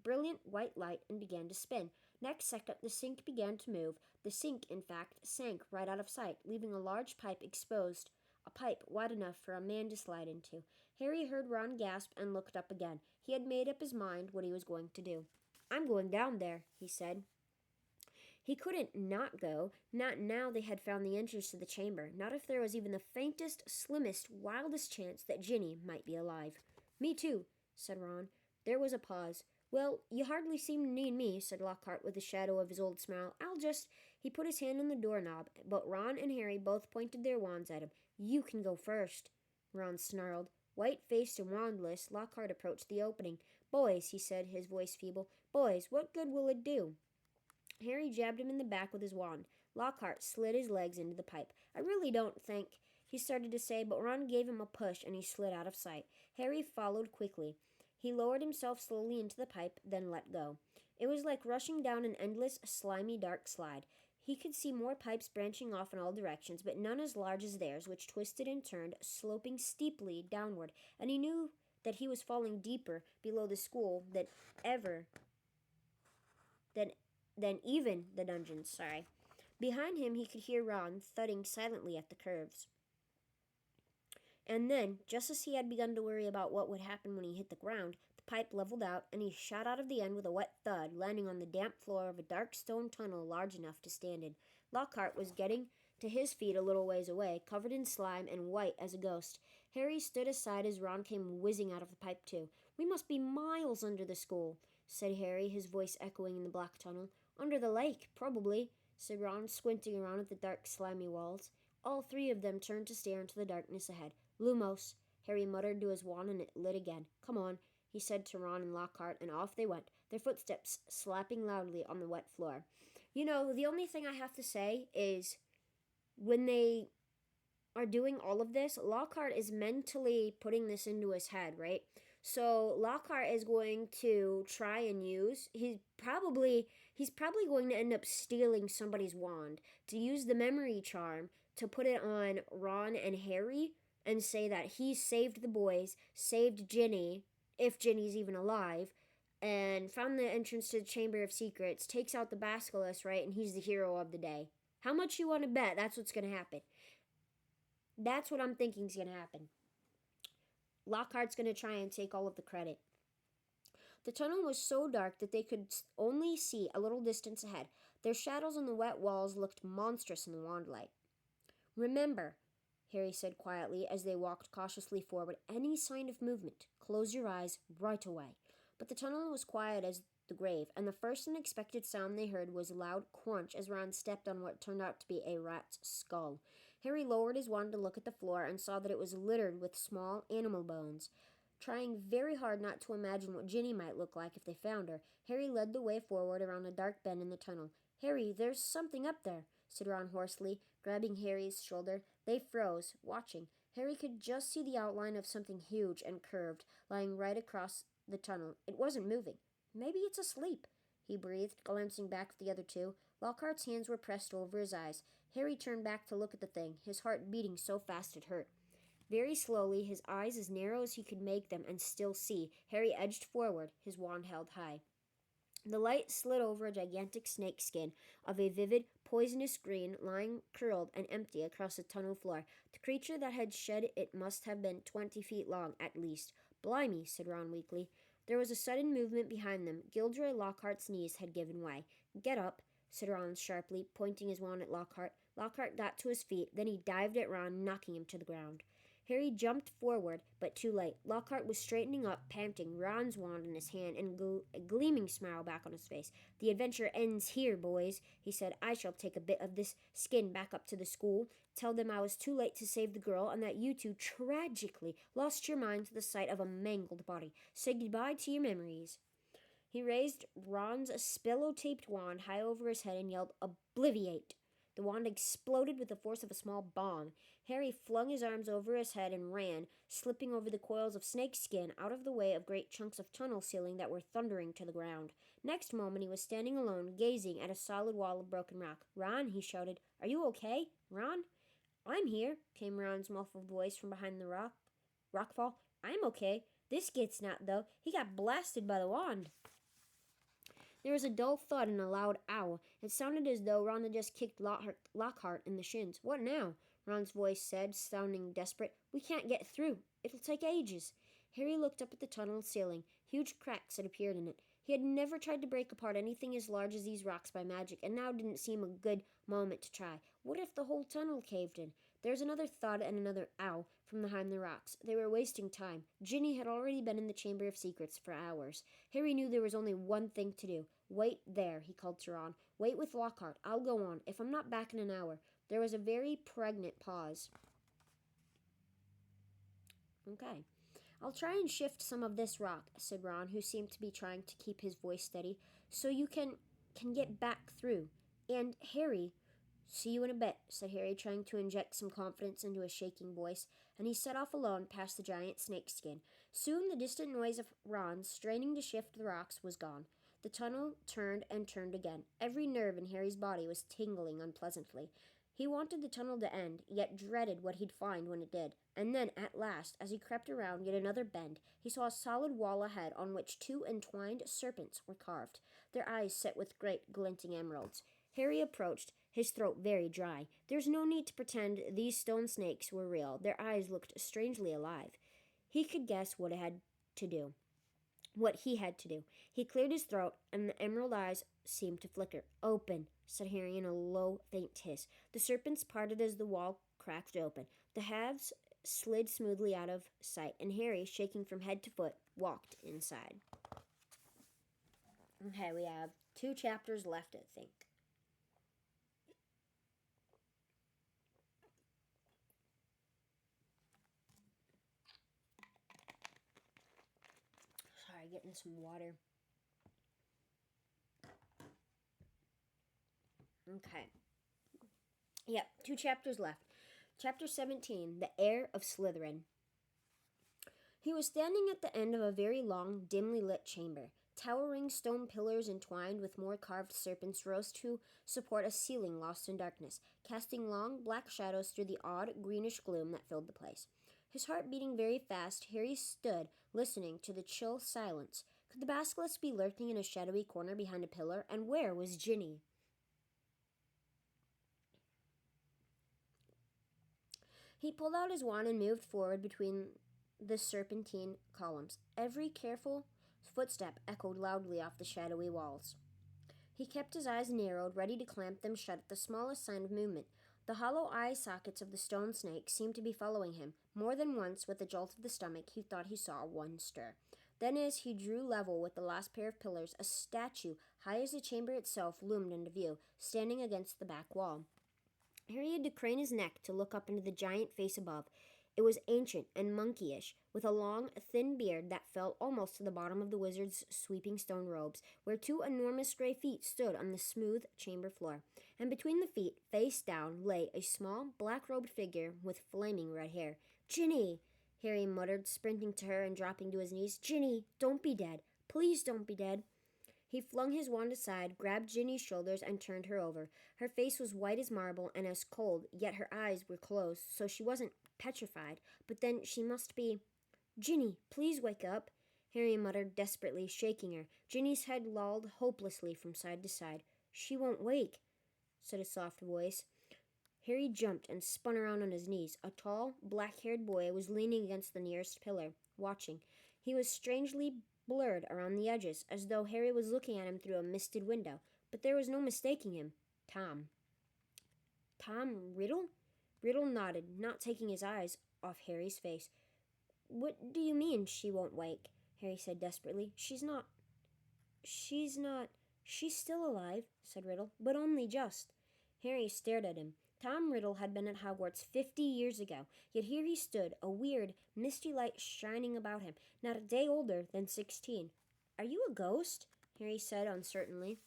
brilliant white light and began to spin. Next second, the sink began to move. The sink, in fact, sank right out of sight, leaving a large pipe exposed, a pipe wide enough for a man to slide into. Harry heard Ron gasp and looked up again. He had made up his mind what he was going to do. I'm going down there, he said. He couldn't not go, not now they had found the entrance to the chamber, not if there was even the faintest, slimmest, wildest chance that Ginny might be alive. Me too, said Ron. There was a pause. Well, you hardly seem to need me, said Lockhart with a shadow of his old smile. He put his hand on the doorknob, but Ron and Harry both pointed their wands at him. You can go first, Ron snarled. White-faced and wandless, Lockhart approached the opening. Boys, he said, his voice feeble. Boys, what good will it do? Harry jabbed him in the back with his wand. Lockhart slid his legs into the pipe. I really don't think, he started to say, but Ron gave him a push and he slid out of sight. Harry followed quickly. He lowered himself slowly into the pipe, then let go. It was like rushing down an endless, slimy, dark slide. He could see more pipes branching off in all directions, but none as large as theirs, which twisted and turned, sloping steeply downward, and he knew that he was falling deeper below the school than even the dungeons. Behind him he could hear Ron thudding silently at the curves. And then, just as he had begun to worry about what would happen when he hit the ground, the pipe leveled out, and he shot out of the end with a wet thud, landing on the damp floor of a dark stone tunnel large enough to stand in. Lockhart was getting to his feet a little ways away, covered in slime and white as a ghost. Harry stood aside as Ron came whizzing out of the pipe too. We must be miles under the school, said Harry, his voice echoing in the black tunnel. Under the lake, probably, said Ron, squinting around at the dark, slimy walls. All three of them turned to stare into the darkness ahead. Lumos, Harry muttered to his wand, and it lit again. Come on, he said to Ron and Lockhart, and off they went, their footsteps slapping loudly on the wet floor. You know, the only thing I have to say is when they are doing all of this, Lockhart is mentally putting this into his head, right? So Lockhart is going to try and use, he's probably going to end up stealing somebody's wand to use the memory charm to put it on Ron and Harry and say that he saved the boys, saved Ginny, if Ginny's even alive, and found the entrance to the Chamber of Secrets, takes out the basilisk, right, and he's the hero of the day. How much you want to bet that's what's going to happen? That's what I'm thinking is going to happen. Lockhart's going to try and take all of the credit. The tunnel was so dark that they could only see a little distance ahead. Their shadows on the wet walls looked monstrous in the wand light. Remember, Harry said quietly as they walked cautiously forward, any sign of movement, close your eyes right away. But the tunnel was quiet as the grave, and the first unexpected sound they heard was a loud crunch as Ron stepped on what turned out to be a rat's skull. Harry lowered his wand to look at the floor and saw that it was littered with small animal bones. Trying very hard not to imagine what Ginny might look like if they found her, Harry led the way forward around a dark bend in the tunnel. Harry, there's something up there, said Ron hoarsely, grabbing Harry's shoulder. They froze, watching. Harry could just see the outline of something huge and curved lying right across the tunnel. It wasn't moving. Maybe it's asleep, he breathed, glancing back at the other two. Lockhart's hands were pressed over his eyes. Harry turned back to look at the thing, his heart beating so fast it hurt. Very slowly, his eyes as narrow as he could make them and still see, Harry edged forward, his wand held high. The light slid over a gigantic snake skin of a vivid, poisonous green, lying curled and empty across the tunnel floor. The creature that had shed it must have been 20 feet long, at least. Blimey, said Ron weakly. There was a sudden movement behind them. Gilderoy Lockhart's knees had given way. Get up, said Ron sharply, pointing his wand at Lockhart. Lockhart got to his feet, then he dived at Ron, knocking him to the ground. Harry jumped forward, but too late. Lockhart was straightening up, panting, Ron's wand in his hand, and a gleaming smile back on his face. The adventure ends here, boys, he said. I shall take a bit of this skin back up to the school, tell them I was too late to save the girl, and that you two tragically lost your minds at the sight of a mangled body. Say goodbye to your memories. He raised Ron's spillo-taped wand high over his head and yelled, Obliviate! The wand exploded with the force of a small bomb. Harry flung his arms over his head and ran, slipping over the coils of snakeskin out of the way of great chunks of tunnel ceiling that were thundering to the ground. Next moment he was standing alone, gazing at a solid wall of broken rock. Ron, he shouted, are you okay? Ron? I'm here, came Ron's muffled voice from behind the rockfall. I'm okay. This gets not, though. He got blasted by the wand. There was a dull thud and a loud ow. It sounded as though Ron had just kicked Lockhart in the shins. What now? Ron's voice said, sounding desperate. We can't get through. It'll take ages. Harry looked up at the tunnel ceiling. Huge cracks had appeared in it. He had never tried to break apart anything as large as these rocks by magic, and now didn't seem a good moment to try. What if the whole tunnel caved in? There was another thud and another ow from behind the rocks. They were wasting time. Ginny had already been in the Chamber of Secrets for hours. Harry knew there was only one thing to do. Wait there, he called to Ron. Wait with Lockhart. I'll go on. If I'm not back in an hour. There was a very pregnant pause. Okay. I'll try and shift some of this rock, said Ron, who seemed to be trying to keep his voice steady, so you can get back through. And, Harry, see you in a bit, said Harry, trying to inject some confidence into his shaking voice, and he set off alone past the giant snakeskin. Soon the distant noise of Ron straining to shift the rocks was gone. The tunnel turned and turned again. Every nerve in Harry's body was tingling unpleasantly. He wanted the tunnel to end, yet dreaded what he'd find when it did. And then, at last, as he crept around yet another bend, he saw a solid wall ahead on which two entwined serpents were carved, their eyes set with great glinting emeralds. Harry approached, his throat very dry. There's no need to pretend these stone snakes were real. Their eyes looked strangely alive. He could guess what he had to do. He cleared his throat, and the emerald eyes seemed to flicker. Open, said Harry in a low, faint hiss. The serpents parted as the wall cracked open. The halves slid smoothly out of sight, and Harry, shaking from head to foot, walked inside. Okay, we have 2 chapters left, I think. Sorry, getting some water. Okay. Yep, 2 chapters left. Chapter 17, The Heir of Slytherin. He was standing at the end of a very long, dimly lit chamber. Towering stone pillars entwined with more carved serpents rose to support a ceiling lost in darkness, casting long black shadows through the odd greenish gloom that filled the place. His heart beating very fast, Harry stood, listening to the chill silence. Could the basilisk be lurking in a shadowy corner behind a pillar? And where was Ginny? He pulled out his wand and moved forward between the serpentine columns. Every careful footstep echoed loudly off the shadowy walls. He kept his eyes narrowed, ready to clamp them shut at the smallest sign of movement. The hollow eye sockets of the stone snake seemed to be following him. More than once, with a jolt of the stomach, he thought he saw one stir. Then, as he drew level with the last pair of pillars, a statue, high as the chamber itself, loomed into view, standing against the back wall. Harry had to crane his neck to look up into the giant face above. It was ancient and monkeyish, with a long, thin beard that fell almost to the bottom of the wizard's sweeping stone robes, where 2 enormous gray feet stood on the smooth chamber floor. and between the feet, face down, lay a small, black-robed figure with flaming red hair. "Ginny!" Harry muttered, sprinting to her and dropping to his knees. "Ginny, don't be dead. Please don't be dead." He flung his wand aside, grabbed Ginny's shoulders, and turned her over. Her face was white as marble and as cold, yet her eyes were closed, so she wasn't petrified. But then she must be. "Ginny, please wake up," Harry muttered desperately, shaking her. Ginny's head lolled hopelessly from side to side. "She won't wake," said a soft voice. Harry jumped and spun around on his knees. A tall, black-haired boy was leaning against the nearest pillar, watching. He was strangely blurred around the edges, as though Harry was looking at him through a misted window. But there was no mistaking him. Tom. "Tom Riddle?" Riddle nodded, not taking his eyes off Harry's face. "What do you mean, she won't wake?" Harry said desperately. She's not. She's still alive," said Riddle, "but only just." Harry stared at him. Tom Riddle had been at Hogwarts 50 years ago, yet here he stood, a weird, misty light shining about him, not a day older than 16. "Are you a ghost?" Harry said uncertainly.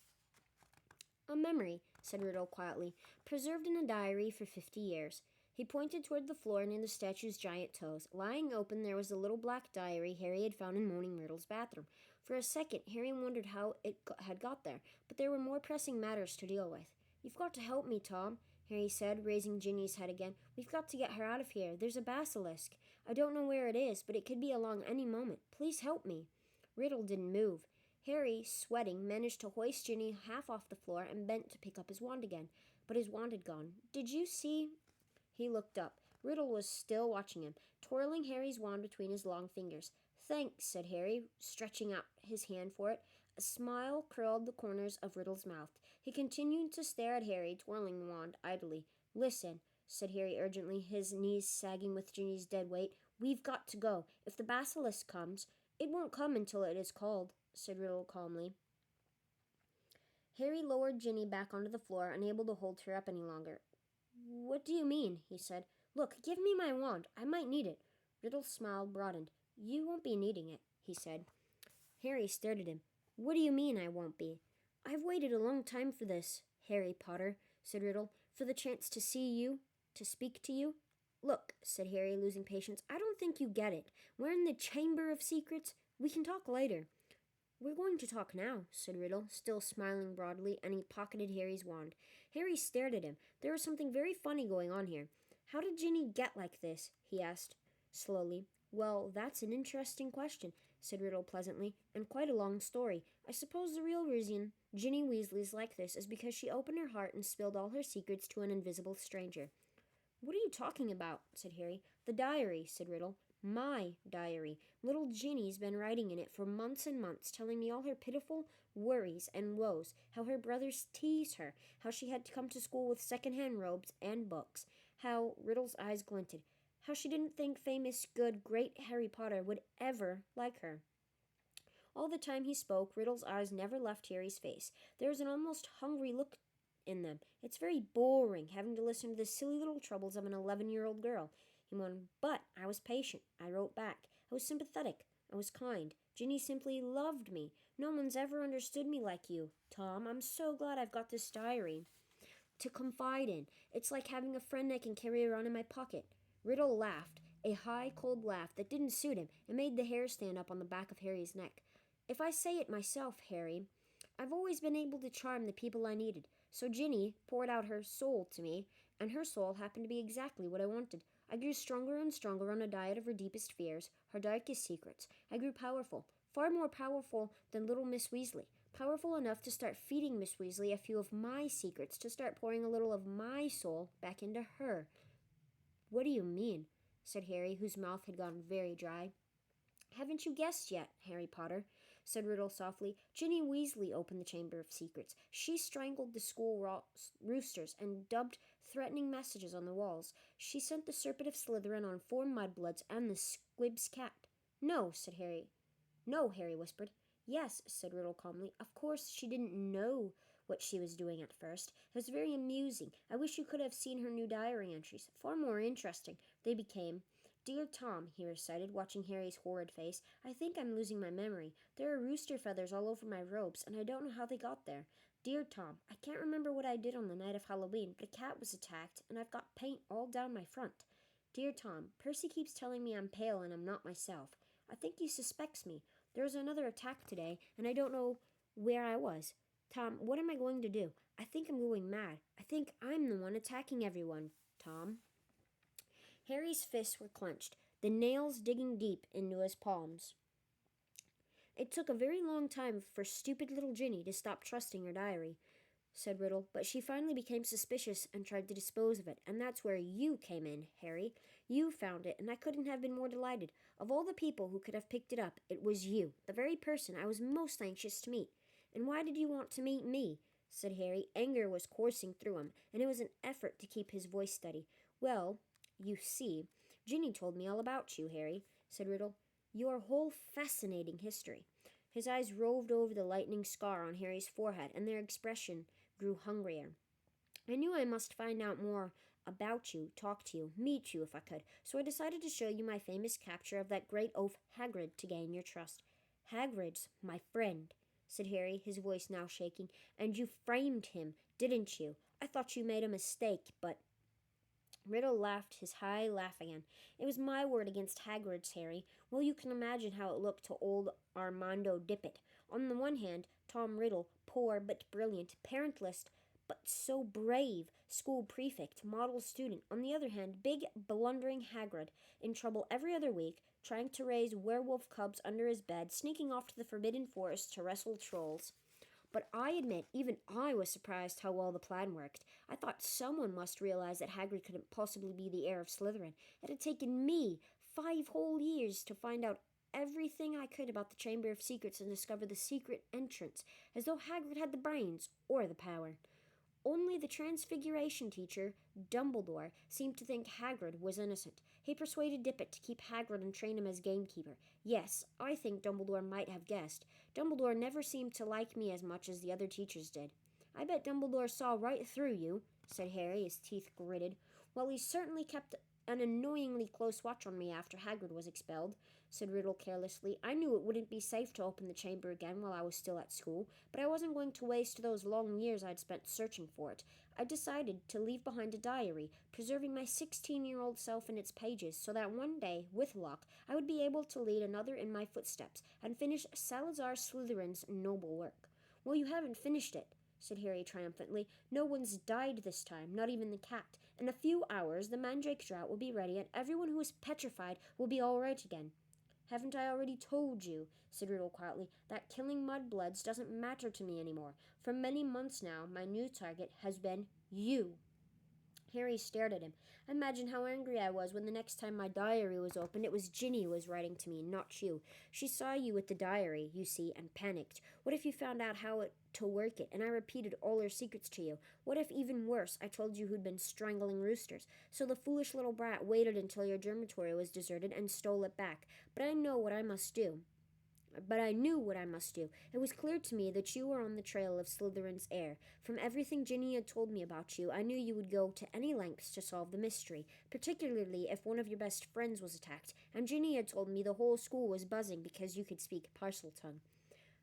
"A memory," said Riddle quietly, "preserved in a diary for 50 years. He pointed toward the floor near the statue's giant toes. Lying open, there was the little black diary Harry had found in Moaning Riddle's bathroom. For a second, Harry wondered how it had got there, but there were more pressing matters to deal with. "You've got to help me, Tom," Harry said, raising Ginny's head again. "We've got to get her out of here. There's a basilisk. I don't know where it is, but it could be along any moment. Please help me." Riddle didn't move. Harry, sweating, managed to hoist Ginny half off the floor and bent to pick up his wand again, but his wand had gone. "Did you see?" He looked up. Riddle was still watching him, twirling Harry's wand between his long fingers. "Thanks," said Harry, stretching out his hand for it. A smile curled the corners of Riddle's mouth. He continued to stare at Harry, twirling the wand idly. "Listen," said Harry urgently, his knees sagging with Ginny's dead weight. "We've got to go. If the basilisk comes—" "It won't come until it is called," said Riddle calmly. Harry lowered Ginny back onto the floor, unable to hold her up any longer. "What do you mean?" he said. "Look, give me my wand. I might need it." Riddle's smile broadened. "You won't be needing it," he said. Harry stared at him. "What do you mean I won't be?" "I've waited a long time for this, Harry Potter," said Riddle. "For the chance to see you, to speak to you." "Look," said Harry, losing patience, "I don't think you get it. We're in the Chamber of Secrets. We can talk later." "We're going to talk now," said Riddle, still smiling broadly, and he pocketed Harry's wand. Harry stared at him. There was something very funny going on here. "How did Ginny get like this?" he asked, slowly. "Well, that's an interesting question," said Riddle pleasantly, "and quite a long story. I suppose the real reason Ginny Weasley's like this is because she opened her heart and spilled all her secrets to an invisible stranger." "What are you talking about?" said Harry. "The diary," said Riddle. "My diary. Little Ginny's been writing in it for months and months, telling me all her pitiful worries and woes, how her brothers teased her, how she had to come to school with second-hand robes and books, how—" Riddle's eyes glinted, "how she didn't think famous, good, great Harry Potter would ever like her." All the time he spoke, Riddle's eyes never left Harry's face. There was an almost hungry look in them. "It's very boring having to listen to the silly little troubles of an 11-year-old girl," he moaned. "But I was patient. I wrote back. I was sympathetic. I was kind. Ginny simply loved me. No one's ever understood me like you, Tom. I'm so glad I've got this diary to confide in. It's like having a friend I can carry around in my pocket." Riddle laughed, a high, cold laugh that didn't suit him and made the hair stand up on the back of Harry's neck. "If I say it myself, Harry, I've always been able to charm the people I needed. So Ginny poured out her soul to me, and her soul happened to be exactly what I wanted. I grew stronger and stronger on a diet of her deepest fears, her darkest secrets. I grew powerful, far more powerful than little Miss Weasley. Powerful enough to start feeding Miss Weasley a few of my secrets, to start pouring a little of my soul back into her." "What do you mean?" said Harry, whose mouth had gone very dry. "Haven't you guessed yet, Harry Potter?" said Riddle softly. "Ginny Weasley opened the Chamber of Secrets. She strangled the school roosters and dubbed threatening messages on the walls. She sent the Serpent of Slytherin on 4 mudbloods and the Squib's cat." "No," said Harry. "No," Harry whispered. "Yes," said Riddle calmly. "Of course she didn't know what she was doing at first. It was very amusing. I wish you could have seen her new diary entries. Far more interesting. They became— Dear Tom," he recited, watching Harry's horrid face, "I think I'm losing my memory. There are rooster feathers all over my robes, and I don't know how they got there. Dear Tom, I can't remember what I did on the night of Halloween, but a cat was attacked, and I've got paint all down my front. Dear Tom, Percy keeps telling me I'm pale and I'm not myself. I think he suspects me. There was another attack today, and I don't know where I was. Tom, what am I going to do? I think I'm going mad. I think I'm the one attacking everyone, Tom. Harry's fists were clenched, the nails digging deep into his palms. It took a very long time for stupid little Ginny to stop trusting her diary, said Riddle, but she finally became suspicious and tried to dispose of it, and that's where you came in, Harry. You found it, and I couldn't have been more delighted. Of all the people who could have picked it up, it was you, the very person I was most anxious to meet. And why did you want to meet me? Said Harry. Anger was coursing through him, and it was an effort to keep his voice steady. Well, you see, Ginny told me all about you, Harry, said Riddle. Your whole fascinating history. His eyes roved over the lightning scar on Harry's forehead, and their expression grew hungrier. I knew I must find out more about you, talk to you, meet you if I could, so I decided to show you my famous capture of that great oaf Hagrid to gain your trust. Hagrid's my friend, said Harry, his voice now shaking, and you framed him, didn't you? I thought you made a mistake, but Riddle laughed his high laugh again. It was my word against Hagrid's, Harry. Well, you can imagine how it looked to old Armando Dippet. On the one hand, Tom Riddle, poor but brilliant, parentless but so brave, school prefect, model student. On the other hand, big, blundering Hagrid, in trouble every other week, trying to raise werewolf cubs under his bed, sneaking off to the Forbidden Forest to wrestle trolls. But I admit, even I was surprised how well the plan worked. I thought someone must realize that Hagrid couldn't possibly be the heir of Slytherin. It had taken me 5 whole years to find out everything I could about the Chamber of Secrets and discover the secret entrance, as though Hagrid had the brains or the power. Only the Transfiguration teacher, Dumbledore, seemed to think Hagrid was innocent. He persuaded Dippet to keep Hagrid and train him as gamekeeper. Yes, I think Dumbledore might have guessed. Dumbledore never seemed to like me as much as the other teachers did. I bet Dumbledore saw right through you, said Harry, his teeth gritted. Well, he certainly kept an annoyingly close watch on me after Hagrid was expelled, said Riddle carelessly. I knew it wouldn't be safe to open the chamber again while I was still at school, but I wasn't going to waste those long years I'd spent searching for it. I decided to leave behind a diary, preserving my 16-year-old self in its pages, so that one day, with luck, I would be able to lead another in my footsteps and finish Salazar Slytherin's noble work. Well, you haven't finished it, said Harry triumphantly. No one's died this time, not even the cat. In a few hours, the Mandrake Drought will be ready, and everyone who is petrified will be all right again. Haven't I already told you, said Riddle quietly, that killing mudbloods doesn't matter to me anymore? For many months now, my new target has been you. Harry stared at him. Imagine how angry I was when the next time my diary was opened, it was Ginny who was writing to me, not you. She saw you with the diary, you see, and panicked. What if you found out how to work it, and I repeated all her secrets to you? What if, even worse, I told you who'd been strangling roosters? So the foolish little brat waited until your dormitory was deserted and stole it back. But I knew what I must do. It was clear to me that you were on the trail of Slytherin's heir. From everything Ginny had told me about you, I knew you would go to any lengths to solve the mystery, particularly if one of your best friends was attacked, and Ginny had told me the whole school was buzzing because you could speak Parseltongue.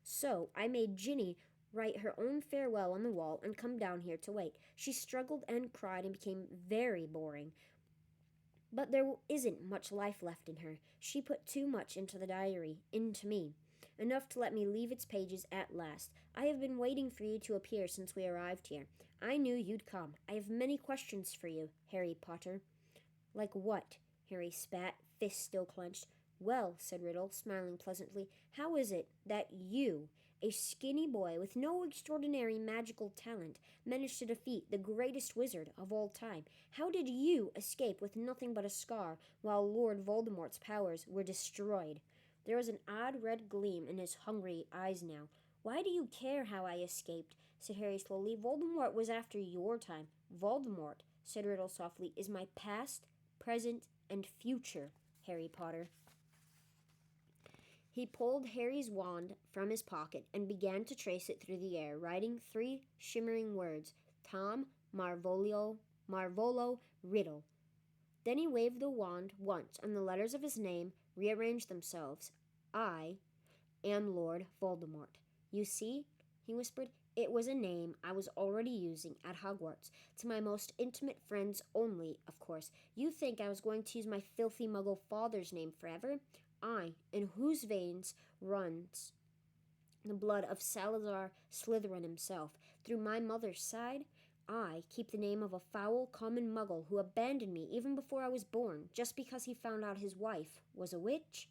So I made Ginny write her own farewell on the wall and come down here to wait. She struggled and cried and became very boring. But there isn't much life left in her. She put too much into the diary, into me. Enough to let me leave its pages at last. I have been waiting for you to appear since we arrived here. I knew you'd come. I have many questions for you, Harry Potter. Like what? Harry spat, fist still clenched. Well, said Riddle, smiling pleasantly, how is it that you, a skinny boy with no extraordinary magical talent, managed to defeat the greatest wizard of all time? How did you escape with nothing but a scar, while Lord Voldemort's powers were destroyed? There was an odd red gleam in his hungry eyes now. Why do you care how I escaped? Said Harry slowly. Voldemort was after your time. Voldemort, said Riddle softly, is my past, present, and future, Harry Potter. He pulled Harry's wand from his pocket and began to trace it through the air, writing 3 shimmering words, Tom Marvolo Riddle. Then he waved the wand once, and the letters of his name rearranged themselves. I am Lord Voldemort. You see, he whispered, It was a name I was already using at Hogwarts, to my most intimate friends only, of course. You think I was going to use my filthy muggle father's name forever? I, in whose veins runs the blood of Salazar Slytherin himself, through my mother's side? I keep the name of a foul, common muggle who abandoned me even before I was born, just because he found out his wife was a witch?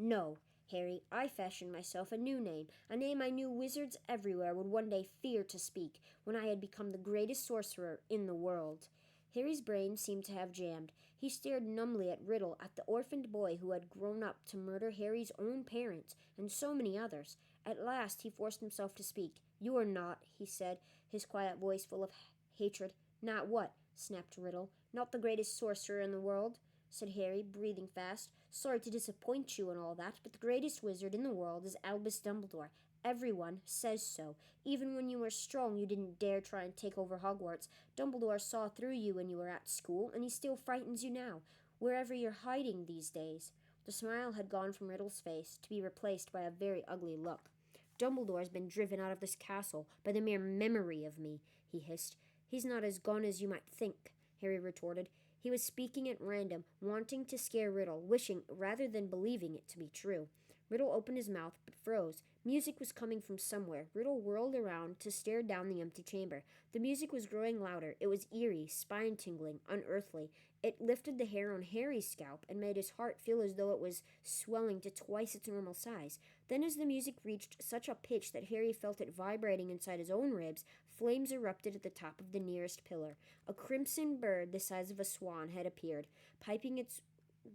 No, Harry, I fashioned myself a new name, a name I knew wizards everywhere would one day fear to speak, when I had become the greatest sorcerer in the world. Harry's brain seemed to have jammed. He stared numbly at Riddle, at the orphaned boy who had grown up to murder Harry's own parents, and so many others. At last he forced himself to speak. "You are not," he said, his quiet voice full of hatred. "Not what?" snapped Riddle. "Not the greatest sorcerer in the world," said Harry, breathing fast. "Sorry to disappoint you and all that, but the greatest wizard in the world is Albus Dumbledore. Everyone says so. Even when you were strong, you didn't dare try and take over Hogwarts. Dumbledore saw through you when you were at school, and he still frightens you now, wherever you're hiding these days." The smile had gone from Riddle's face, to be replaced by a very ugly look. "Dumbledore has been driven out of this castle by the mere memory of me," he hissed. "He's not as gone as you might think," Harry retorted. He was speaking at random, wanting to scare Riddle, wishing rather than believing it to be true. Riddle opened his mouth, but froze. Music was coming from somewhere. Riddle whirled around to stare down the empty chamber. The music was growing louder. It was eerie, spine-tingling, unearthly. It lifted the hair on Harry's scalp and made his heart feel as though it was swelling to twice its normal size. Then, as the music reached such a pitch that Harry felt it vibrating inside his own ribs, flames erupted at the top of the nearest pillar. A crimson bird the size of a swan had appeared, piping its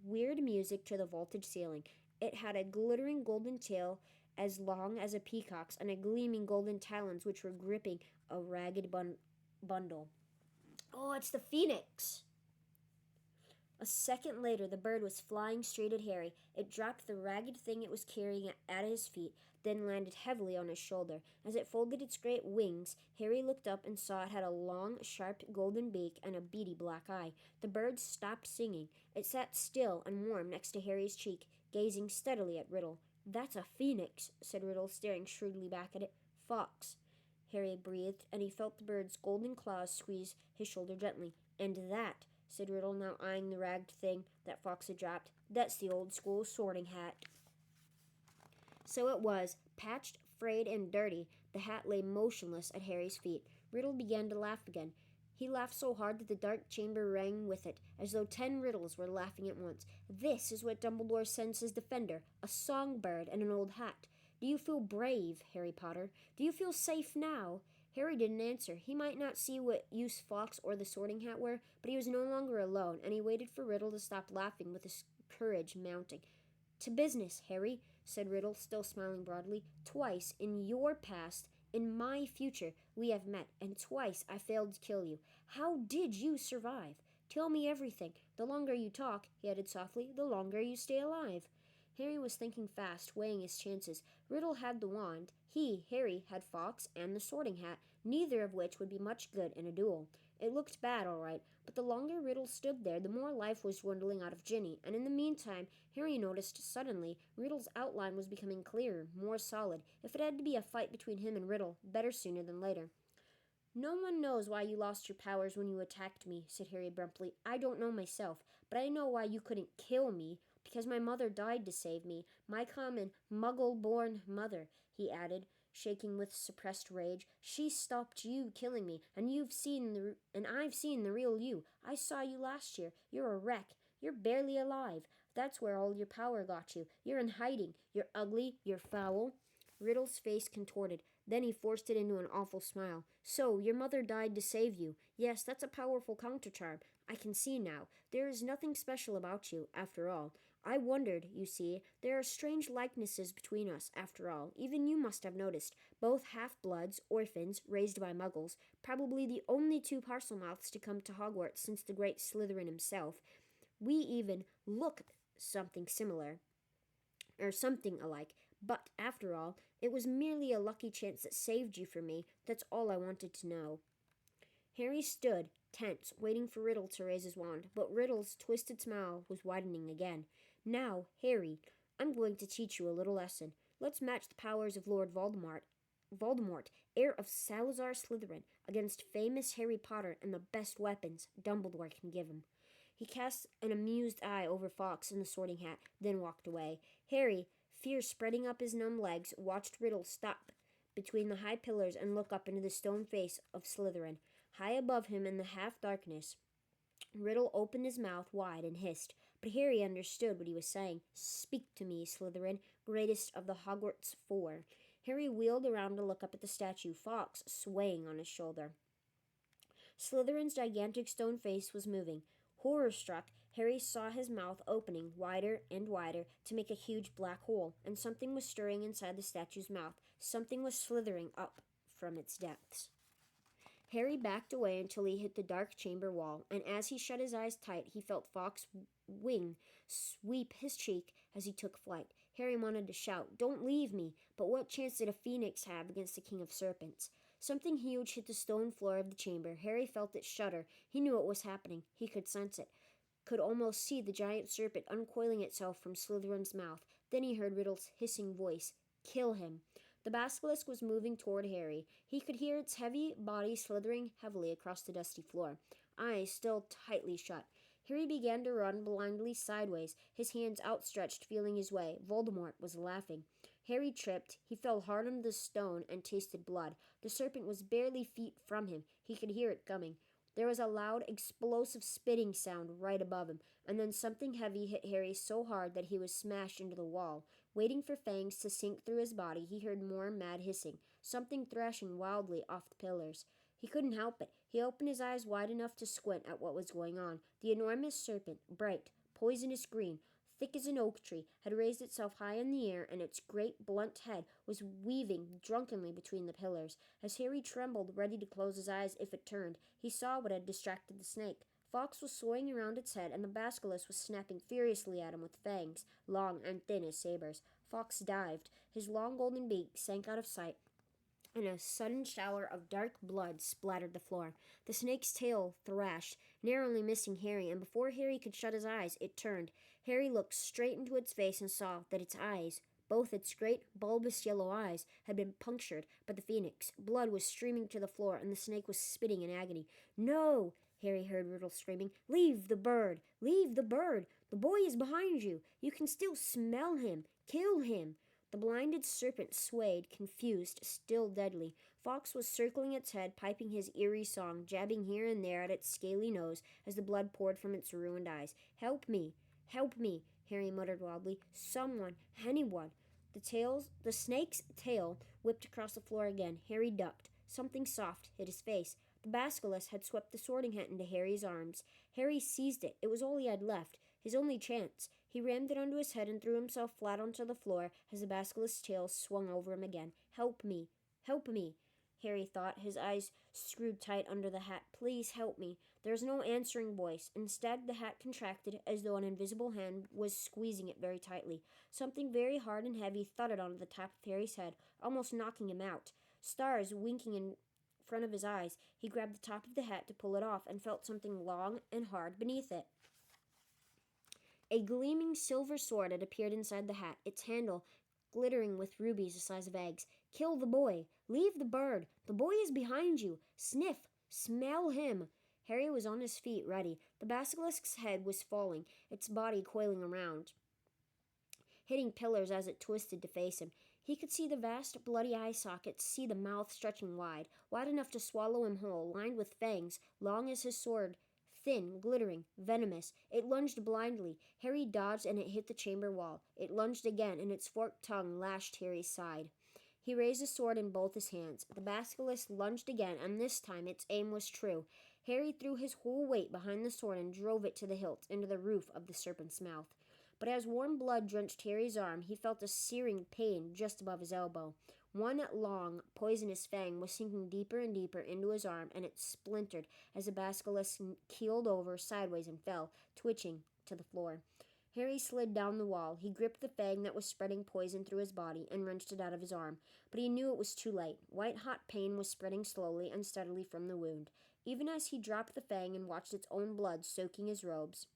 weird music to the vaulted ceiling. It had a glittering golden tail as long as a peacock's, and a gleaming golden talons which were gripping a ragged bundle. "Oh, it's the Phoenix!" A second later, the bird was flying straight at Harry. It dropped the ragged thing it was carrying at his feet, then landed heavily on his shoulder. As it folded its great wings, Harry looked up and saw it had a long, sharp golden beak and a beady black eye. The bird stopped singing. It sat still and warm next to Harry's cheek, gazing steadily at Riddle. "That's a phoenix," said Riddle, staring shrewdly back at it. "Fox," Harry breathed, and he felt the bird's golden claws squeeze his shoulder gently. "And that," said Riddle, now eyeing the ragged thing that Fox had dropped, "that's the old school sorting hat." So it was, patched, frayed, and dirty. The hat lay motionless at Harry's feet. Riddle began to laugh again. He laughed so hard that the dark chamber rang with it, as though 10 Riddles were laughing at once. "This is what Dumbledore sends his defender, a songbird and an old hat. Do you feel brave, Harry Potter? Do you feel safe now?" Harry didn't answer. He might not see what use Fox or the sorting hat were, but he was no longer alone, and he waited for Riddle to stop laughing, with his courage mounting. "To business, Harry," said Riddle, still smiling broadly. "Twice, in your past, in my future, we have met, and twice I failed to kill you. How did you survive? Tell me everything. The longer you talk," he added softly, "the longer you stay alive." Harry was thinking fast, weighing his chances. Riddle had the wand. He, Harry, had Fox and the sorting hat, neither of which would be much good in a duel. It looked bad, all right, but the longer Riddle stood there, the more life was dwindling out of Ginny, and in the meantime, Harry noticed suddenly Riddle's outline was becoming clearer, more solid. If it had to be a fight between him and Riddle, better sooner than later. "No one knows why you lost your powers when you attacked me," said Harry abruptly. "I don't know myself, but I know why you couldn't kill me. Because my mother died to save me. My common, muggle-born mother," he added, shaking with suppressed rage. "She stopped you killing me, and I've seen the real you. I saw you last year. You're a wreck. You're barely alive. That's where all your power got you. You're in hiding. You're ugly. You're foul." Riddle's face contorted. Then he forced it into an awful smile. "So, your mother died to save you. Yes, that's a powerful countercharm. I can see now. There is nothing special about you, after all. I wondered, you see. There are strange likenesses between us, after all. Even you must have noticed. Both half-bloods, orphans, raised by muggles, probably the only 2 Parselmouths to come to Hogwarts since the great Slytherin himself. We even look something similar, or something alike. But, after all, it was merely a lucky chance that saved you from me. That's all I wanted to know." Harry stood, tense, waiting for Riddle to raise his wand, but Riddle's twisted smile was widening again. "Now, Harry, I'm going to teach you a little lesson. Let's match the powers of Lord Voldemort Voldemort, heir of Salazar Slytherin, against famous Harry Potter and the best weapons Dumbledore can give him. He cast an amused eye over Fawkes in the Sorting Hat, then walked away. Harry, fear spreading up his numb legs, watched Riddle stop between the high pillars and look up into the stone face of Slytherin. High above him in the half-darkness, Riddle opened his mouth wide and hissed, but Harry understood what he was saying. "Speak to me, Slytherin, greatest of the Hogwarts Four." Harry wheeled around to look up at the statue, Fawkes swaying on his shoulder. Slytherin's gigantic stone face was moving. Horror-struck, Harry saw his mouth opening wider and wider to make a huge black hole, and something was stirring inside the statue's mouth. Something was slithering up from its depths. Harry backed away until he hit the dark chamber wall, and as he shut his eyes tight, he felt Fawkes' wing sweep his cheek as he took flight. Harry wanted to shout, "Don't leave me!" But what chance did a phoenix have against the King of Serpents? Something huge hit the stone floor of the chamber. Harry felt it shudder. He knew what was happening. He could sense it. Could almost see the giant serpent uncoiling itself from Slytherin's mouth. Then he heard Riddle's hissing voice. "Kill him." The basilisk was moving toward Harry. He could hear its heavy body slithering heavily across the dusty floor, eyes still tightly shut. Harry began to run blindly sideways, his hands outstretched, feeling his way. Voldemort was laughing. Harry tripped. He fell hard on the stone and tasted blood. The serpent was barely feet from him. He could hear it coming. There was a loud, explosive spitting sound right above him, and then something heavy hit Harry so hard that he was smashed into the wall. Waiting for fangs to sink through his body, he heard more mad hissing, something thrashing wildly off the pillars. He couldn't help it. He opened his eyes wide enough to squint at what was going on. The enormous serpent, bright, poisonous green, thick as an oak tree, had raised itself high in the air, and its great, blunt head was weaving drunkenly between the pillars. As Harry trembled, ready to close his eyes if it turned, he saw what had distracted the snake. Fawkes was soaring around its head, and the basilisk was snapping furiously at him with fangs, long and thin as sabers. Fawkes dived. His long golden beak sank out of sight, and a sudden shower of dark blood splattered the floor. The snake's tail thrashed, narrowly missing Harry, and before Harry could shut his eyes, it turned. Harry looked straight into its face and saw that its eyes, both its great, bulbous yellow eyes, had been punctured by the phoenix. Blood was streaming to the floor, and the snake was spitting in agony. "No!" Harry heard Riddle screaming. "Leave the bird! Leave the bird! The boy is behind you! You can still smell him! Kill him!" The blinded serpent swayed, confused, still deadly. Fawkes was circling its head, piping his eerie song, jabbing here and there at its scaly nose as the blood poured from its ruined eyes. "Help me! Help me!" Harry muttered wildly. "Someone! Anyone!" The snake's tail whipped across the floor again. Harry ducked. Something soft hit his face. The basilisk had swept the Sorting Hat into Harry's arms. Harry seized it. It was all he had left, his only chance. He rammed it onto his head and threw himself flat onto the floor as the basilisk's tail swung over him again. "Help me! Help me!" Harry thought, his eyes screwed tight under the hat. "Please help me." There was no answering voice. Instead, the hat contracted as though an invisible hand was squeezing it very tightly. Something very hard and heavy thudded onto the top of Harry's head, almost knocking him out. Stars winking in front of his eyes. He grabbed the top of the hat to pull it off and felt something long and hard beneath it. A gleaming silver sword had appeared inside the hat, its handle glittering with rubies the size of eggs. "Kill the boy! Leave the bird! The boy is behind you! Sniff! Smell him!" Harry was on his feet, ready. The basilisk's head was falling, its body coiling around, hitting pillars as it twisted to face him. He could see the vast, bloody eye sockets, see the mouth stretching wide, wide enough to swallow him whole, lined with fangs, long as his sword, thin, glittering, venomous. It lunged blindly. Harry dodged, and it hit the chamber wall. It lunged again, and its forked tongue lashed Harry's side. He raised the sword in both his hands. The basilisk lunged again, and this time its aim was true. Harry threw his whole weight behind the sword and drove it to the hilt into the roof of the serpent's mouth. But as warm blood drenched Harry's arm, he felt a searing pain just above his elbow. One long, poisonous fang was sinking deeper and deeper into his arm, and it splintered as the basilisk keeled over sideways and fell, twitching, to the floor. Harry slid down the wall. He gripped the fang that was spreading poison through his body and wrenched it out of his arm. But he knew it was too late. White-hot pain was spreading slowly and steadily from the wound. Even as he dropped the fang and watched its own blood soaking his robes,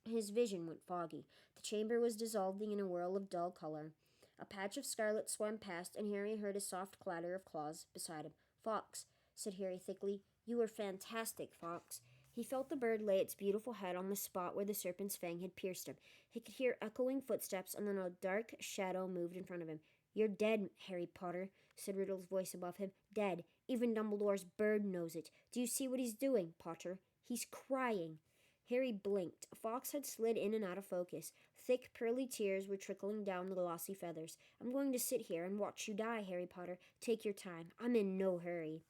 his vision went foggy. The chamber was dissolving in a whirl of dull color. A patch of scarlet swam past, and Harry heard a soft clatter of claws beside him. "Fawkes," said Harry thickly. "You were fantastic, Fawkes." He felt the bird lay its beautiful head on the spot where the serpent's fang had pierced him. He could hear echoing footsteps, and then a dark shadow moved in front of him. "You're dead, Harry Potter," said Riddle's voice above him. "Dead. Even Dumbledore's bird knows it. Do you see what he's doing, Potter? He's crying." Harry blinked. Fawkes had slid in and out of focus. Thick, pearly tears were trickling down the glossy feathers. "I'm going to sit here and watch you die, Harry Potter. Take your time. I'm in no hurry."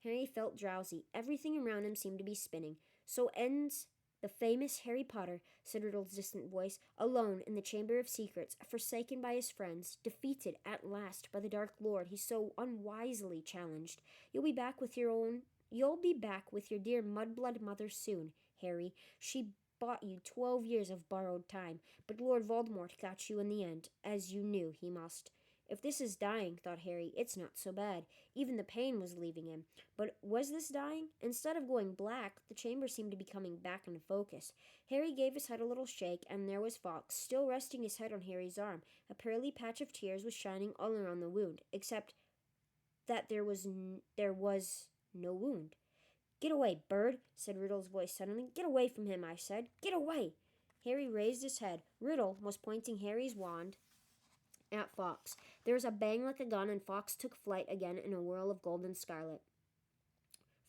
Harry felt drowsy. Everything around him seemed to be spinning. "So ends the famous Harry Potter," said Riddle's distant voice, "alone in the Chamber of Secrets, forsaken by his friends, defeated at last by the Dark Lord he so unwisely challenged. You'll be back with your dear mudblood mother soon, Harry. She bought you 12 years of borrowed time, but Lord Voldemort got you in the end, as you knew he must." If this is dying, thought Harry, it's not so bad. Even the pain was leaving him. But was this dying? Instead of going black, the chamber seemed to be coming back into focus. Harry gave his head a little shake, and there was Fawkes, still resting his head on Harry's arm. A pearly patch of tears was shining all around the wound, except that there was no wound. "Get away, bird," said Riddle's voice suddenly. "Get away from him, I said. Get away!" Harry raised his head. Riddle was pointing Harry's wand at Fawkes. There was a bang like a gun, and Fawkes took flight again in a whirl of gold and scarlet.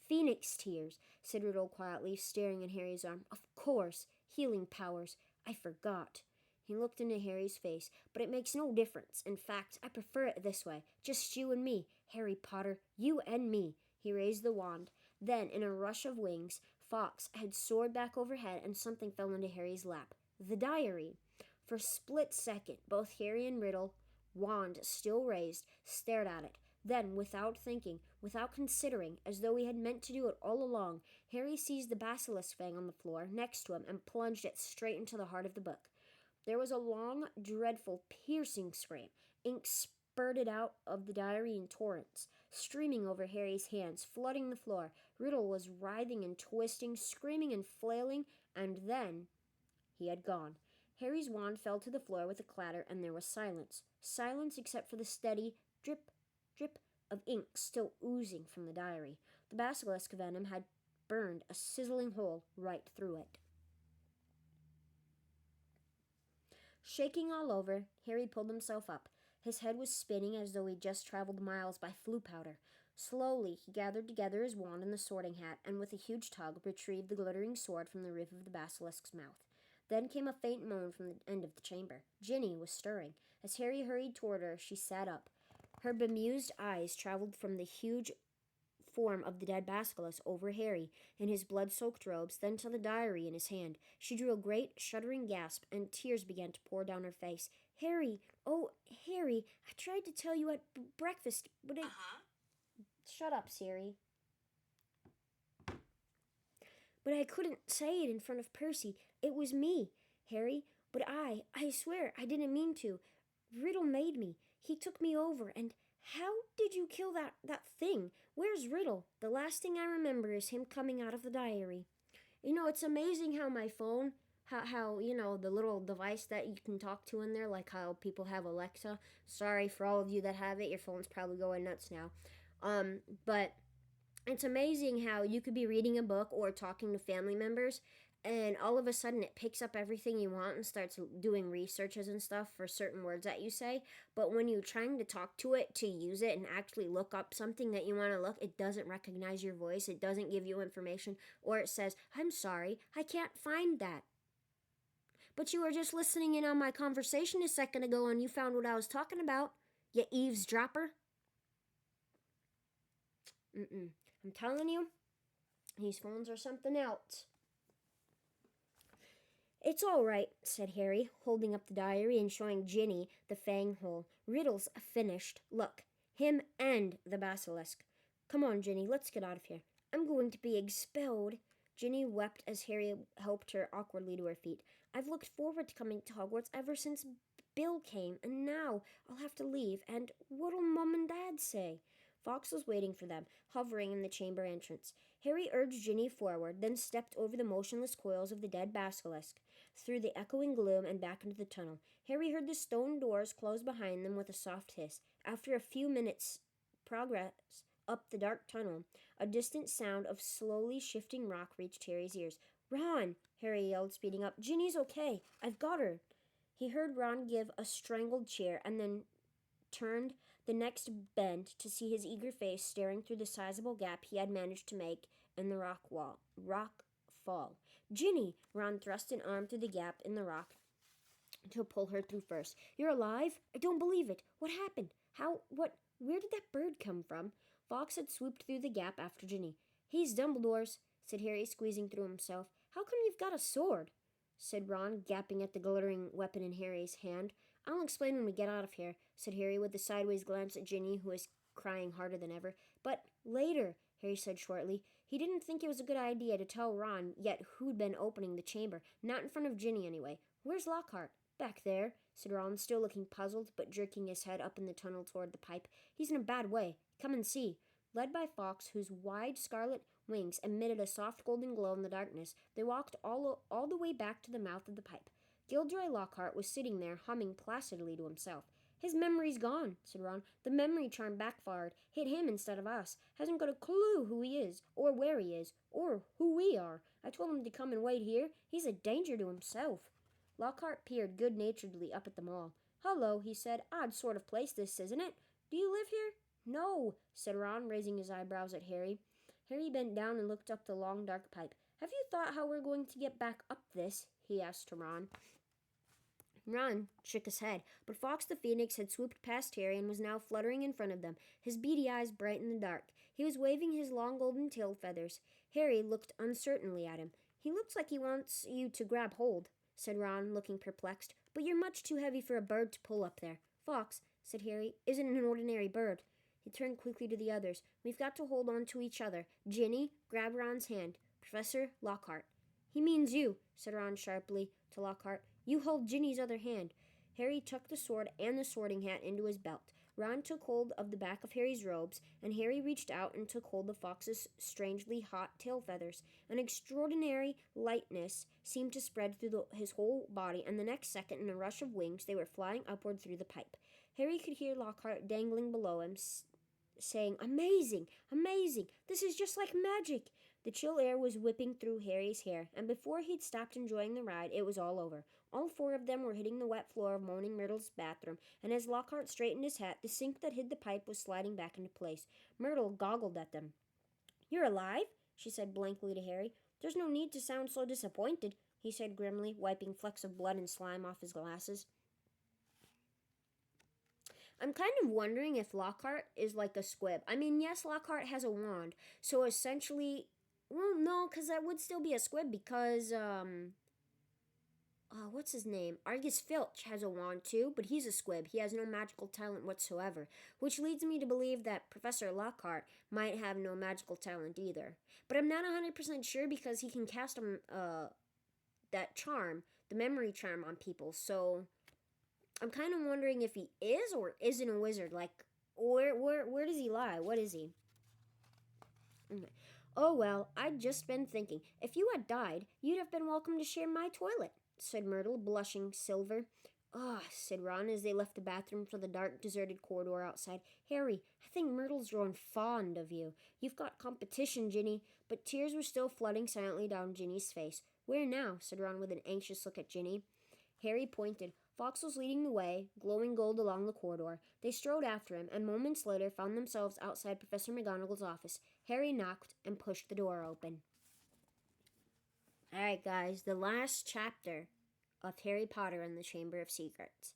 "Phoenix tears," said Riddle quietly, staring at Harry's arm. "Of course, healing powers. I forgot." He looked into Harry's face. "But it makes no difference. In fact, I prefer it this way. Just you and me, Harry Potter. You and me." He raised the wand. Then, in a rush of wings, Fawkes had soared back overhead, and something fell into Harry's lap. The diary! For a split second, both Harry and Riddle, wand still raised, stared at it. Then, without thinking, without considering, as though he had meant to do it all along, Harry seized the basilisk fang on the floor next to him and plunged it straight into the heart of the book. There was a long, dreadful, piercing scream. Ink spurted out of the diary in torrents, streaming over Harry's hands, flooding the floor. Riddle was writhing and twisting, screaming and flailing, and then he had gone. Harry's wand fell to the floor with a clatter, and there was silence. Silence except for the steady drip, drip of ink still oozing from the diary. The basilisk venom had burned a sizzling hole right through it. Shaking all over, Harry pulled himself up. His head was spinning as though he'd just traveled miles by flue powder. Slowly, he gathered together his wand and the sorting hat, and with a huge tug, retrieved the glittering sword from the roof of the basilisk's mouth. Then came a faint moan from the end of the chamber. Ginny was stirring. As Harry hurried toward her, she sat up. Her bemused eyes traveled from the huge form of the dead basilisk over Harry in his blood-soaked robes, then to the diary in his hand. She drew a great, shuddering gasp, and tears began to pour down her face. "Harry! Oh, Harry! I tried to tell you at breakfast, but I..." "Shut up, Siri." "But I couldn't say it in front of Percy. It was me, Harry. But I swear, I didn't mean to. Riddle made me. He took me over, and how did you kill that thing? Where's Riddle? The last thing I remember is him coming out of the diary. It's amazing how my phone, how the little device that you can talk to in there, like how people have Alexa. Sorry for all of you that have it. Your phone's probably going nuts now. But it's amazing how you could be reading a book or talking to family members, and all of a sudden it picks up everything you want and starts doing researches and stuff for certain words that you say. But when you're trying to talk to it to use it and actually look up something that you want to look, it doesn't recognize your voice. It doesn't give you information, or it says, "I'm sorry, I can't find that." But you were just listening in on my conversation a second ago and you found what I was talking about, you eavesdropper. I'm telling you, these phones are something else. "It's all right," said Harry, holding up the diary and showing Ginny the fang hole. "Riddle's finished. Look, him and the basilisk. Come on, Ginny, let's get out of here. I'm going to be expelled." Ginny wept as Harry helped her awkwardly to her feet. "I've looked forward to coming to Hogwarts ever since Bill came, and now I'll have to leave. And what'll Mum and Dad say?" Fawkes was waiting for them, hovering in the chamber entrance. Harry urged Ginny forward, then stepped over the motionless coils of the dead basilisk. through the echoing gloom and back into the tunnel. Harry heard the stone doors close behind them with a soft hiss. After a few minutes' progress up the dark tunnel, a distant sound of slowly shifting rock reached Harry's ears. "Ron!" Harry yelled, speeding up. "Ginny's okay. I've got her." He heard Ron give a strangled cheer and then turned the next bend to see his eager face staring through the sizable gap he had managed to make in the rock fall. "Ginny!" Ron thrust an arm through the gap in the rock to pull her through first. "You're alive? I don't believe it. What happened? Where did that bird come from?" Fawkes had swooped through the gap after Ginny. "He's Dumbledore's," said Harry, squeezing through himself. "How come you've got a sword?" said Ron, gaping at the glittering weapon in Harry's hand. "I'll explain when we get out of here," said Harry, with a sideways glance at Ginny, who was crying harder than ever. "But later," Harry said shortly. He didn't think it was a good idea to tell Ron yet who'd been opening the chamber. Not in front of Ginny, anyway. "Where's Lockhart?" "Back there," said Ron, still looking puzzled, but jerking his head up in the tunnel toward the pipe. "He's in a bad way. Come and see." Led by Fawkes, whose wide scarlet wings emitted a soft golden glow in the darkness, they walked all the way back to the mouth of the pipe. Gilderoy Lockhart was sitting there, humming placidly to himself. "His memory's gone," said Ron. "The memory charm backfired. Hit him instead of us. Hasn't got a clue who he is, or where he is, or who we are. I told him to come and wait here. He's a danger to himself." Lockhart peered good-naturedly up at them all. "Hello," he said. "Odd sort of place this, isn't it? Do you live here?" "No," said Ron, raising his eyebrows at Harry. Harry bent down and looked up the long, dark pipe. "Have you thought how we're going to get back up this?" he asked to Ron. Ron shook his head, but Fawkes the Phoenix had swooped past Harry and was now fluttering in front of them, his beady eyes bright in the dark. He was waving his long golden tail feathers. Harry looked uncertainly at him. "He looks like he wants you to grab hold," said Ron, looking perplexed, "but you're much too heavy for a bird to pull up there." "Fawkes," said Harry, "isn't an ordinary bird." He turned quickly to the others. "We've got to hold on to each other. Ginny, grab Ron's hand. Professor Lockhart." "He means you," said Ron sharply to Lockhart. "You hold Ginny's other hand." Harry tucked the sword and the sorting hat into his belt. Ron took hold of the back of Harry's robes, and Harry reached out and took hold of Fawkes's strangely hot tail feathers. An extraordinary lightness seemed to spread through his whole body, and the next second, in a rush of wings, they were flying upward through the pipe. Harry could hear Lockhart dangling below him, saying, "Amazing! Amazing! This is just like magic!" The chill air was whipping through Harry's hair, and before he'd stopped enjoying the ride, it was all over. All four of them were hitting the wet floor of Moaning Myrtle's bathroom, and as Lockhart straightened his hat, the sink that hid the pipe was sliding back into place. Myrtle goggled at them. "You're alive?" she said blankly to Harry. "There's no need to sound so disappointed," he said grimly, wiping flecks of blood and slime off his glasses. I'm kind of wondering if Lockhart is like a squib. I mean, yes, Lockhart has a wand, so essentially, well, no, because that would still be a squib because, what's his name? Argus Filch has a wand too, but he's a squib. He has no magical talent whatsoever, which leads me to believe that Professor Lockhart might have no magical talent either. But I'm not 100% sure because he can cast that charm, the memory charm, on people, so I'm kind of wondering if he is or isn't a wizard. Like, where does he lie? What is he? Okay. "Oh, well, I'd just been thinking. If you had died, you'd have been welcome to share my toilet," said Myrtle, blushing silver. "Ah," said Ron as they left the bathroom for the dark, deserted corridor outside. "Harry, I think Myrtle's grown fond of you. You've got competition, Ginny." But tears were still flooding silently down Ginny's face. "Where now?" said Ron with an anxious look at Ginny. Harry pointed. Fawkes was leading the way, glowing gold along the corridor. They strode after him, and moments later found themselves outside Professor McGonagall's office. Harry knocked and pushed the door open. Alright, guys, the last chapter of Harry Potter and the Chamber of Secrets.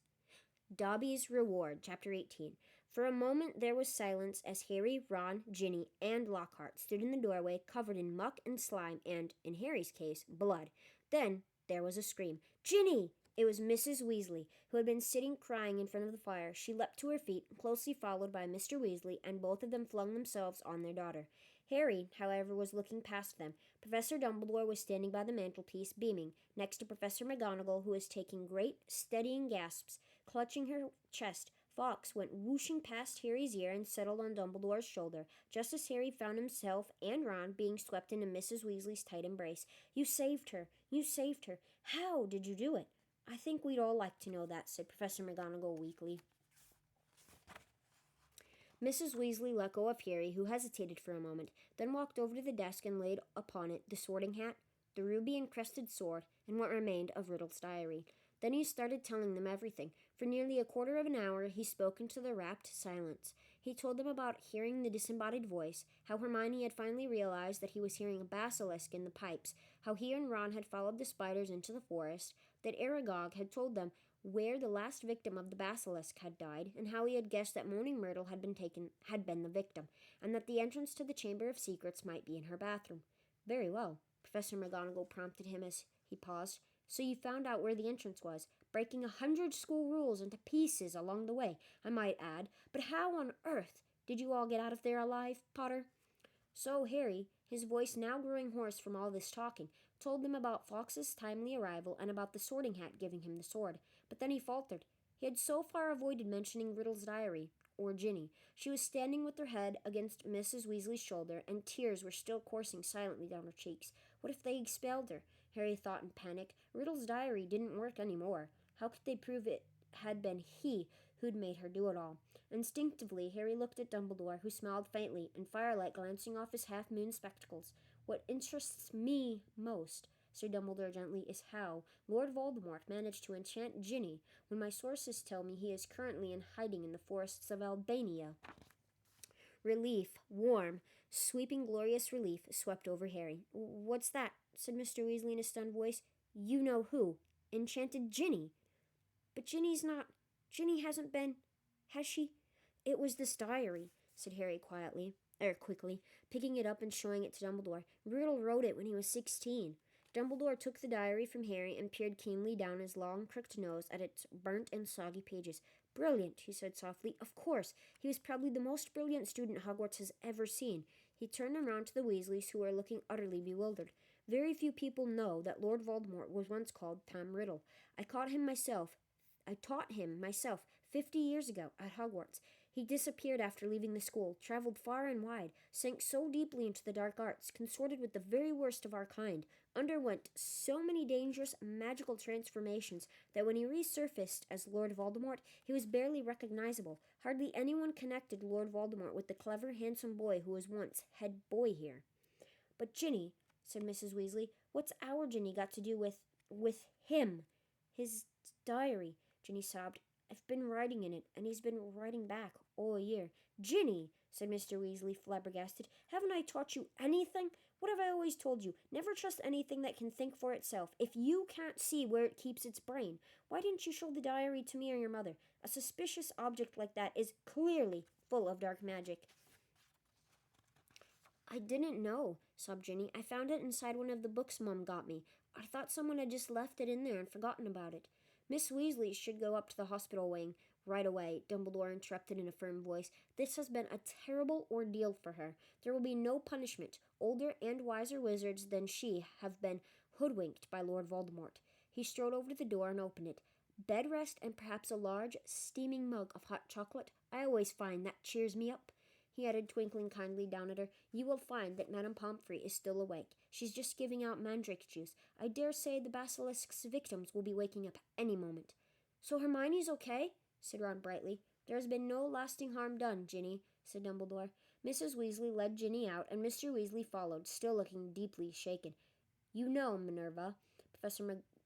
Dobby's Reward, Chapter 18. For a moment there was silence as Harry, Ron, Ginny, and Lockhart stood in the doorway covered in muck and slime and, in Harry's case, blood. Then there was a scream. "Ginny!" It was Mrs. Weasley, who had been sitting crying in front of the fire. She leapt to her feet, closely followed by Mr. Weasley, and both of them flung themselves on their daughter. Harry, however, was looking past them. Professor Dumbledore was standing by the mantelpiece, beaming, next to Professor McGonagall, who was taking great, steadying gasps. Clutching her chest, Fawkes went whooshing past Harry's ear and settled on Dumbledore's shoulder, just as Harry found himself and Ron being swept into Mrs. Weasley's tight embrace. "You saved her! You saved her! How did you do it? I think we'd all like to know that, said Professor McGonagall weakly. Mrs. Weasley let go of Harry, who hesitated for a moment, then walked over to the desk and laid upon it the sorting hat, the ruby-encrusted sword, and what remained of Riddle's diary. Then he started telling them everything. For nearly a quarter of an hour he spoke into the rapt silence. He told them about hearing the disembodied voice, how Hermione had finally realized that he was hearing a basilisk in the pipes, how he and Ron had followed the spiders into the forest, that Aragog had told them where the last victim of the basilisk had died, and how he had guessed that Moaning Myrtle had been the victim, and that the entrance to the Chamber of Secrets might be in her bathroom. Very well, Professor McGonagall prompted him as he paused. So you found out where the entrance was, breaking 100 school rules into pieces along the way, I might add. But how on earth did you all get out of there alive, Potter? So Harry, his voice now growing hoarse from all this talking, told them about Fawkes's timely arrival and about the sorting hat giving him the sword. But then he faltered. He had so far avoided mentioning Riddle's diary, or Ginny. She was standing with her head against Mrs. Weasley's shoulder, and tears were still coursing silently down her cheeks. What if they expelled her? Harry thought in panic. Riddle's diary didn't work anymore. How could they prove it had been he who'd made her do it all? Instinctively, Harry looked at Dumbledore, who smiled faintly, in firelight glancing off his half-moon spectacles. What interests me most, said Dumbledore gently, is how Lord Voldemort managed to enchant Ginny when my sources tell me he is currently in hiding in the forests of Albania. Relief, warm, sweeping, glorious relief, swept over Harry. What's that? Said Mr. Weasley in a stunned voice. You know who. Enchanted Ginny. But Ginny hasn't been... Has she? It was this diary, said Harry quickly, picking it up and showing it to Dumbledore. Riddle wrote it when he was 16. Dumbledore took the diary from Harry and peered keenly down his long, crooked nose at its burnt and soggy pages. Brilliant, he said softly. Of course, he was probably the most brilliant student Hogwarts has ever seen. He turned around to the Weasleys, who were looking utterly bewildered. Very few people know that Lord Voldemort was once called Tom Riddle. I taught him myself 50 years ago at Hogwarts. He disappeared after leaving the school, traveled far and wide, sank so deeply into the dark arts, consorted with the very worst of our kind, underwent so many dangerous magical transformations that when he resurfaced as Lord Voldemort, he was barely recognizable. Hardly anyone connected Lord Voldemort with the clever, handsome boy who was once head boy here. But Ginny, said Mrs. Weasley, what's our Ginny got to do with him? His diary, Ginny sobbed. I've been writing in it, and he's been writing back all year. Ginny, said Mr. Weasley, flabbergasted, haven't I taught you anything? What have I always told you? Never trust anything that can think for itself. If you can't see where it keeps its brain, why didn't you show the diary to me or your mother? A suspicious object like that is clearly full of dark magic. I didn't know, sobbed Ginny. I found it inside one of the books Mom got me. I thought someone had just left it in there and forgotten about it. Miss Weasley should go up to the hospital wing right away, Dumbledore interrupted in a firm voice. This has been a terrible ordeal for her. There will be no punishment. Older and wiser wizards than she have been hoodwinked by Lord Voldemort. He strode over to the door and opened it. Bed rest and perhaps a large, steaming mug of hot chocolate. I always find that cheers me up. He added, twinkling kindly down at her. You will find that Madame Pomfrey is still awake. She's just giving out mandrake juice. I dare say the basilisk's victims will be waking up any moment. So Hermione's okay? Said Ron brightly. There has been no lasting harm done, Ginny, said Dumbledore. Mrs. Weasley led Ginny out, and Mr. Weasley followed, still looking deeply shaken. You know, Minerva,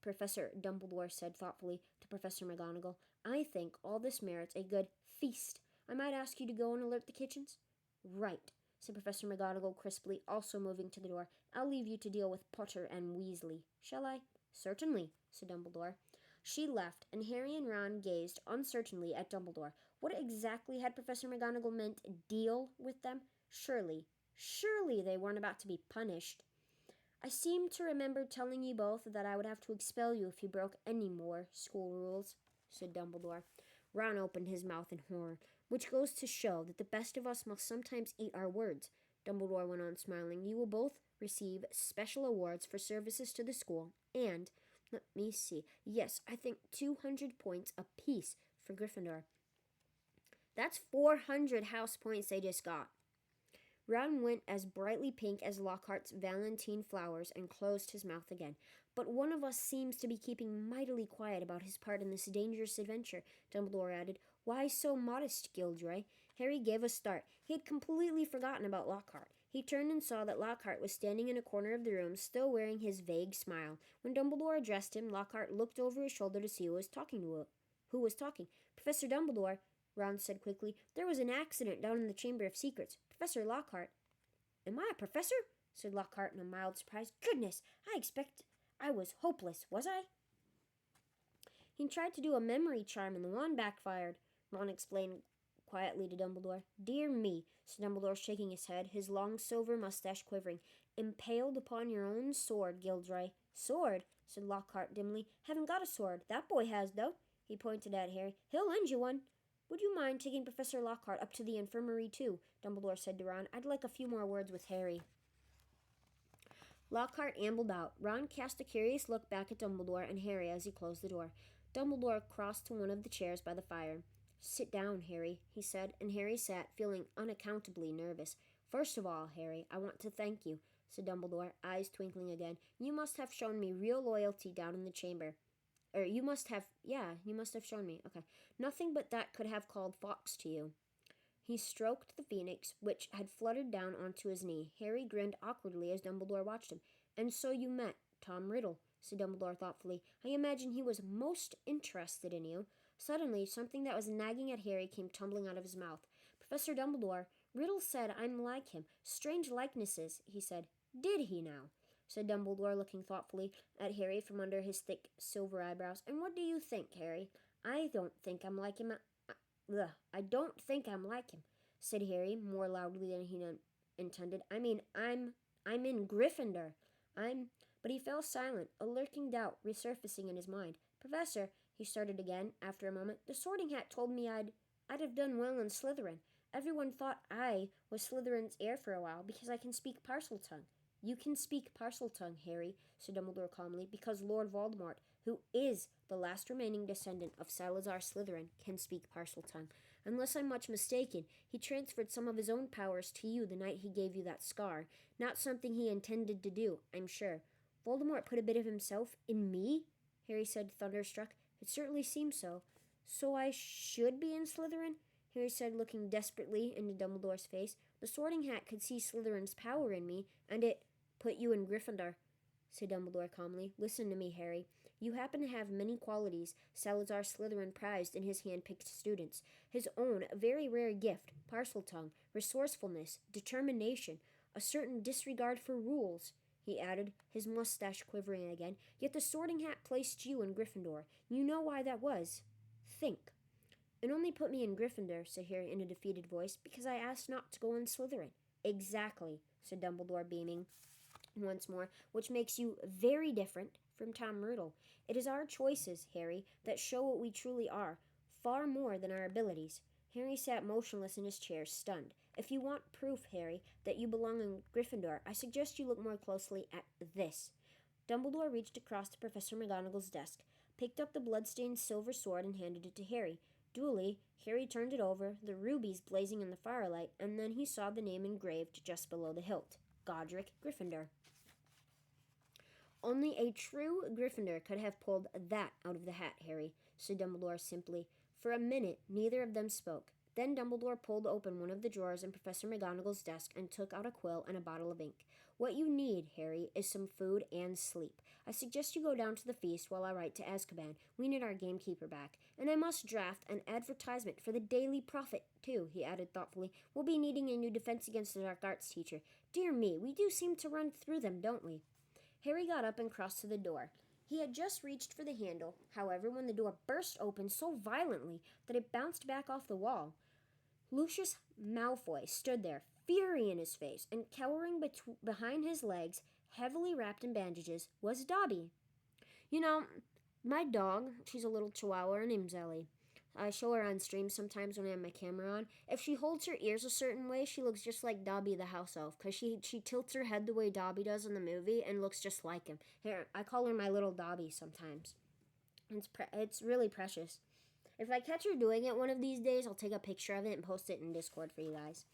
Professor Dumbledore said thoughtfully to Professor McGonagall, I think all this merits a good feast. I might ask you to go and alert the kitchens? Right, said Professor McGonagall crisply, also moving to the door. I'll leave you to deal with Potter and Weasley. Shall I? Certainly, said Dumbledore. She left, and Harry and Ron gazed uncertainly at Dumbledore. What exactly had Professor McGonagall meant, deal with them? Surely they weren't about to be punished. I seem to remember telling you both that I would have to expel you if you broke any more school rules, said Dumbledore. Ron opened his mouth in horror. Which goes to show that the best of us must sometimes eat our words, Dumbledore went on, smiling. You will both receive special awards for services to the school, and, let me see, yes, I think 200 points apiece for Gryffindor. That's 400 house points they just got. Ron went as brightly pink as Lockhart's Valentine flowers and closed his mouth again. But one of us seems to be keeping mightily quiet about his part in this dangerous adventure, Dumbledore added. Why so modest, Gilderoy? Harry gave a start. He had completely forgotten about Lockhart. He turned and saw that Lockhart was standing in a corner of the room, still wearing his vague smile. When Dumbledore addressed him, Lockhart looked over his shoulder to see who was talking. Professor Dumbledore, Ron said quickly. There was an accident down in the Chamber of Secrets. Professor Lockhart. Am I a professor? Said Lockhart in a mild surprise. Goodness, I expect I was hopeless, was I? He tried to do a memory charm and the wand backfired, Ron explained quietly to Dumbledore. Dear me, said Dumbledore, shaking his head, his long silver mustache quivering. Impaled upon your own sword, Gilderoy. Sword? Said Lockhart dimly. Haven't got a sword. That boy has, though. He pointed at Harry. He'll lend you one. Would you mind taking Professor Lockhart up to the infirmary, too? Dumbledore said to Ron. I'd like a few more words with Harry. Lockhart ambled out. Ron cast a curious look back at Dumbledore and Harry as he closed the door. Dumbledore crossed to one of the chairs by the fire. Sit down, Harry, he said, and Harry sat, feeling unaccountably nervous. First of all, Harry, I want to thank you, said Dumbledore, eyes twinkling again. You must have shown me real loyalty down in the chamber. You must have shown me. Okay. Nothing but that could have called Fawkes to you. He stroked the phoenix, which had fluttered down onto his knee. Harry grinned awkwardly as Dumbledore watched him. And so you met Tom Riddle, said Dumbledore thoughtfully. I imagine he was most interested in you. Suddenly, something that was nagging at Harry came tumbling out of his mouth. Professor Dumbledore, Riddle said I'm like him. Strange likenesses, he said. Did he now? Said Dumbledore, looking thoughtfully at Harry from under his thick silver eyebrows. And what do you think, Harry? I don't think I'm like him. I don't think I'm like him, said Harry more loudly than he intended. I mean, I'm in Gryffindor. But he fell silent, a lurking doubt resurfacing in his mind. Professor, he started again after a moment, the Sorting Hat told me I'd have done well in Slytherin. Everyone thought I was Slytherin's heir for a while because I can speak Parseltongue. You can speak Parseltongue, Harry, said Dumbledore calmly, because Lord Voldemort, who is the last remaining descendant of Salazar Slytherin, can speak Parseltongue. Unless I'm much mistaken, he transferred some of his own powers to you the night he gave you that scar. Not something he intended to do, I'm sure. Voldemort put a bit of himself in me? Harry said, thunderstruck. It certainly seems so. So I should be in Slytherin? Harry said, looking desperately into Dumbledore's face. The Sorting Hat could see Slytherin's power in me, and it put you in Gryffindor, said Dumbledore calmly. Listen to me, Harry. You happen to have many qualities Salazar Slytherin prized in his hand-picked students. His own very rare gift, Parseltongue, resourcefulness, determination, a certain disregard for rules, he added, his mustache quivering again. Yet the Sorting Hat placed you in Gryffindor. You know why that was. Think. It only put me in Gryffindor, said Harry in a defeated voice, because I asked not to go in Slytherin. Exactly, said Dumbledore, beaming once more, which makes you very different from Tom Riddle. It is our choices, Harry, that show what we truly are, far more than our abilities. Harry sat motionless in his chair, stunned. If you want proof, Harry, that you belong in Gryffindor, I suggest you look more closely at this. Dumbledore reached across to Professor McGonagall's desk, picked up the blood-stained silver sword, and handed it to Harry. Duly, Harry turned it over, the rubies blazing in the firelight, and then he saw the name engraved just below the hilt. Godric Gryffindor. Only a true Gryffindor could have pulled that out of the hat, Harry, said Dumbledore simply. For a minute, neither of them spoke. Then Dumbledore pulled open one of the drawers in Professor McGonagall's desk and took out a quill and a bottle of ink. What you need, Harry, is some food and sleep. I suggest you go down to the feast while I write to Azkaban. We need our gamekeeper back. And I must draft an advertisement for the Daily Prophet, too, he added thoughtfully. We'll be needing a new defense against the dark arts teacher. Dear me, we do seem to run through them, don't we? Harry got up and crossed to the door. He had just reached for the handle, however, when the door burst open so violently that it bounced back off the wall. Lucius Malfoy stood there, fury in his face, and cowering behind his legs, heavily wrapped in bandages, was Dobby. You know, my dog, she's a little chihuahua named Ellie. I show her on stream sometimes when I have my camera on. If she holds her ears a certain way, she looks just like Dobby the house elf, because she tilts her head the way Dobby does in the movie and looks just like him. Here, I call her my little Dobby sometimes. It's really precious. If I catch her doing it one of these days, I'll take a picture of it and post it in Discord for you guys.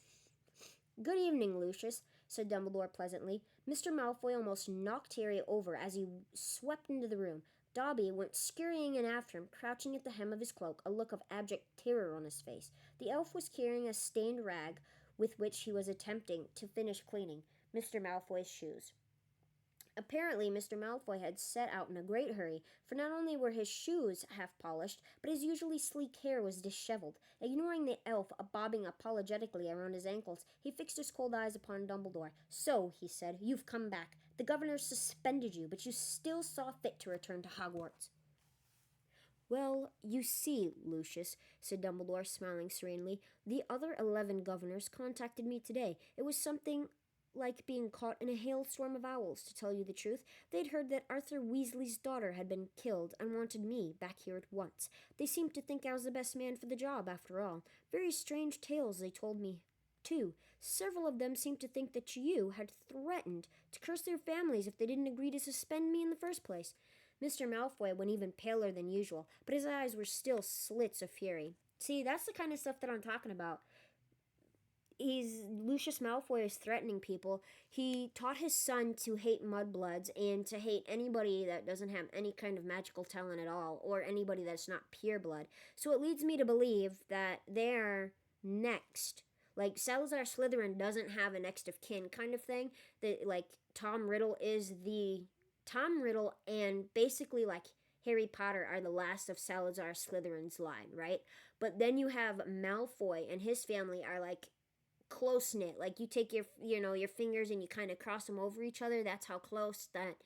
"Good evening, Lucius," said Dumbledore pleasantly. Mr. Malfoy almost knocked Harry over as he swept into the room. Dobby went scurrying in after him, crouching at the hem of his cloak, a look of abject terror on his face. The elf was carrying a stained rag with which he was attempting to finish cleaning Mr. Malfoy's shoes. Apparently, Mr. Malfoy had set out in a great hurry, for not only were his shoes half polished, but his usually sleek hair was disheveled. Ignoring the elf bobbing apologetically around his ankles, he fixed his cold eyes upon Dumbledore. "So," he said, "you've come back. The governor suspended you, but you still saw fit to return to Hogwarts." "Well, you see, Lucius," said Dumbledore, smiling serenely, "the other 11 governors contacted me today. It was something like being caught in a hailstorm of owls, to tell you the truth. They'd heard that Arthur Weasley's daughter had been killed and wanted me back here at once. They seemed to think I was the best man for the job, after all. Very strange tales they told me, too. Several of them seemed to think that you had threatened to curse their families if they didn't agree to suspend me in the first place." Mr. Malfoy went even paler than usual, but his eyes were still slits of fury. See, that's the kind of stuff that I'm talking about. Lucius Malfoy is threatening people. He taught his son to hate mudbloods and to hate anybody that doesn't have any kind of magical talent at all, or anybody that's not pure blood. So it leads me to believe that they're next. Like, Salazar Slytherin doesn't have a next of kin kind of thing. That, like, Tom Riddle and basically, like, Harry Potter are the last of Salazar Slytherin's line, right? But then you have Malfoy and his family are like close knit. Like, you take your fingers and you kind of cross them over each other. That's how close that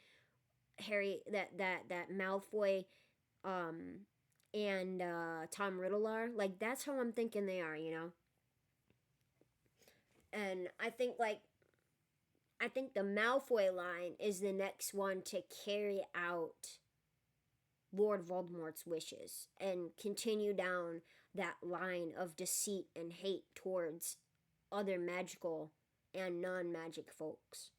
Malfoy and Tom Riddle are. Like, that's how I'm thinking they are, And I think the Malfoy line is the next one to carry out Lord Voldemort's wishes and continue down that line of deceit and hate towards other magical and non-magic folks.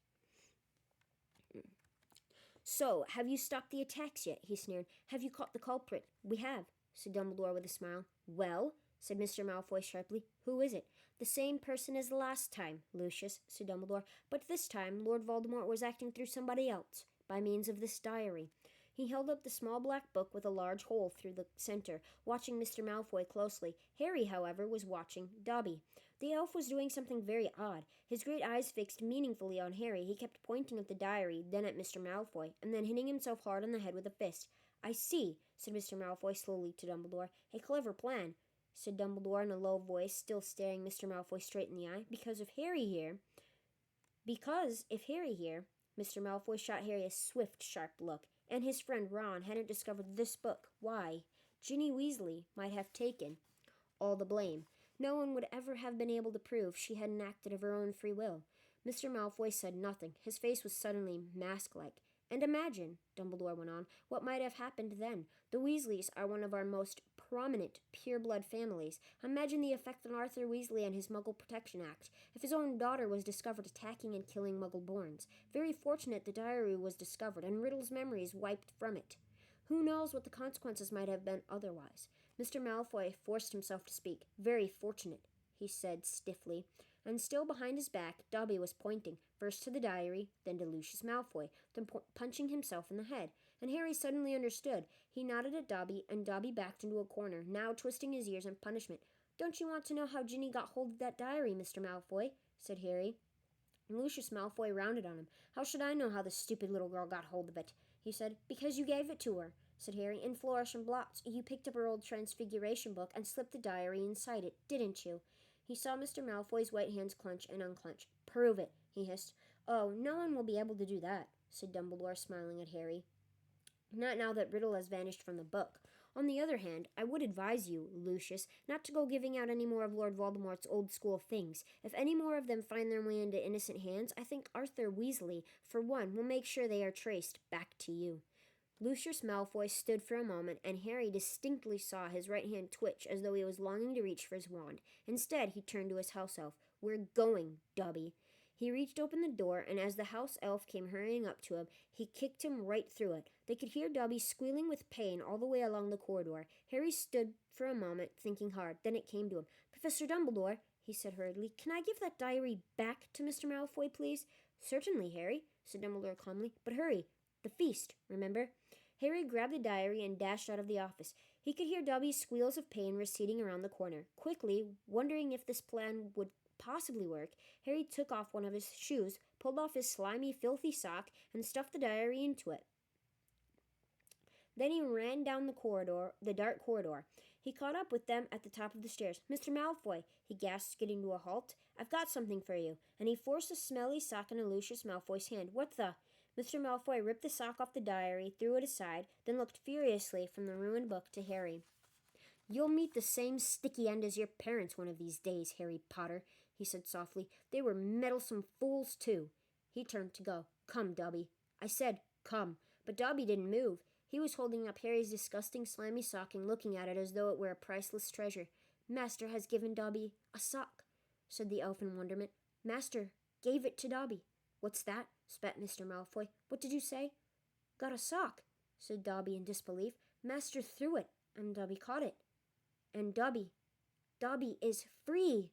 "So, have you stopped the attacks yet?" he sneered. "Have you caught the culprit?" "We have," said Dumbledore with a smile. "Well," said Mr. Malfoy sharply, "who is it?" "The same person as the last time, Lucius," said Dumbledore, "but this time Lord Voldemort was acting through somebody else, by means of this diary." He held up the small black book with a large hole through the center, watching Mr. Malfoy closely. Harry, however, was watching Dobby. The elf was doing something very odd. His great eyes fixed meaningfully on Harry, he kept pointing at the diary, then at Mr. Malfoy, and then hitting himself hard on the head with a fist. "I see," said Mr. Malfoy slowly to Dumbledore. "A clever plan," said Dumbledore in a low voice, still staring Mr. Malfoy straight in the eye. Because if Harry here, Mr. Malfoy shot Harry a swift, sharp look, and his friend Ron hadn't discovered this book, why, Ginny Weasley might have taken all the blame. No one would ever have been able to prove she hadn't acted of her own free will. Mr. Malfoy said nothing. His face was suddenly mask-like. "And imagine," Dumbledore went on, "what might have happened then. The Weasleys are one of our most prominent pure-blood families. Imagine the effect on Arthur Weasley and his Muggle Protection Act if his own daughter was discovered attacking and killing Muggle-borns. Very fortunate the diary was discovered and Riddle's memories wiped from it. Who knows what the consequences might have been otherwise?" Mr. Malfoy forced himself to speak. "Very fortunate," he said stiffly, and still behind his back, Dobby was pointing, first to the diary, then to Lucius Malfoy, then punching himself in the head. And Harry suddenly understood. He nodded at Dobby, and Dobby backed into a corner, now twisting his ears in punishment. "Don't you want to know how Ginny got hold of that diary, Mr. Malfoy?" said Harry. Lucius Malfoy rounded on him. "How should I know how the stupid little girl got hold of it?" he said. "Because you gave it to her," said Harry, "in fluorescent blots. You picked up her old Transfiguration book and slipped the diary inside it, didn't you?" He saw Mr. Malfoy's white hands clench and unclench. "Prove it," he hissed. "Oh, no one will be able to do that," said Dumbledore, smiling at Harry. "Not now that Riddle has vanished from the book. On the other hand, I would advise you, Lucius, not to go giving out any more of Lord Voldemort's old-school things. If any more of them find their way into innocent hands, I think Arthur Weasley, for one, will make sure they are traced back to you." Lucius Malfoy stood for a moment, and Harry distinctly saw his right hand twitch as though he was longing to reach for his wand. Instead, he turned to his house elf. "We're going, Dobby." He reached open the door, and as the house elf came hurrying up to him, he kicked him right through it. They could hear Dobby squealing with pain all the way along the corridor. Harry stood for a moment, thinking hard. Then it came to him. "Professor Dumbledore," he said hurriedly. "Can I give that diary back to Mr. Malfoy, please?" "Certainly, Harry," said Dumbledore calmly. "But hurry. The feast, remember?" Harry grabbed the diary and dashed out of the office. He could hear Dobby's squeals of pain receding around the corner. Quickly, wondering if this plan would possibly work, Harry took off one of his shoes, pulled off his slimy, filthy sock, and stuffed the diary into it. Then he ran down the dark corridor. He caught up with them at the top of the stairs. "Mr. Malfoy," he gasped, getting to a halt. "I've got something for you." And he forced a smelly sock into Lucius Malfoy's hand. "What the—" Mr. Malfoy ripped the sock off the diary, threw it aside, then looked furiously from the ruined book to Harry. "You'll meet the same sticky end as your parents one of these days, Harry Potter," he said softly. "They were meddlesome fools, too." He turned to go. "Come, Dobby." "I said, come." But Dobby didn't move. He was holding up Harry's disgusting, slimy sock and looking at it as though it were a priceless treasure. "Master has given Dobby a sock," said the elf in wonderment. "Master gave it to Dobby." "What's that?" spat Mr. Malfoy. "What did you say?" "Got a sock," said Dobby in disbelief. "Master threw it, and Dobby caught it. And Dobby is free."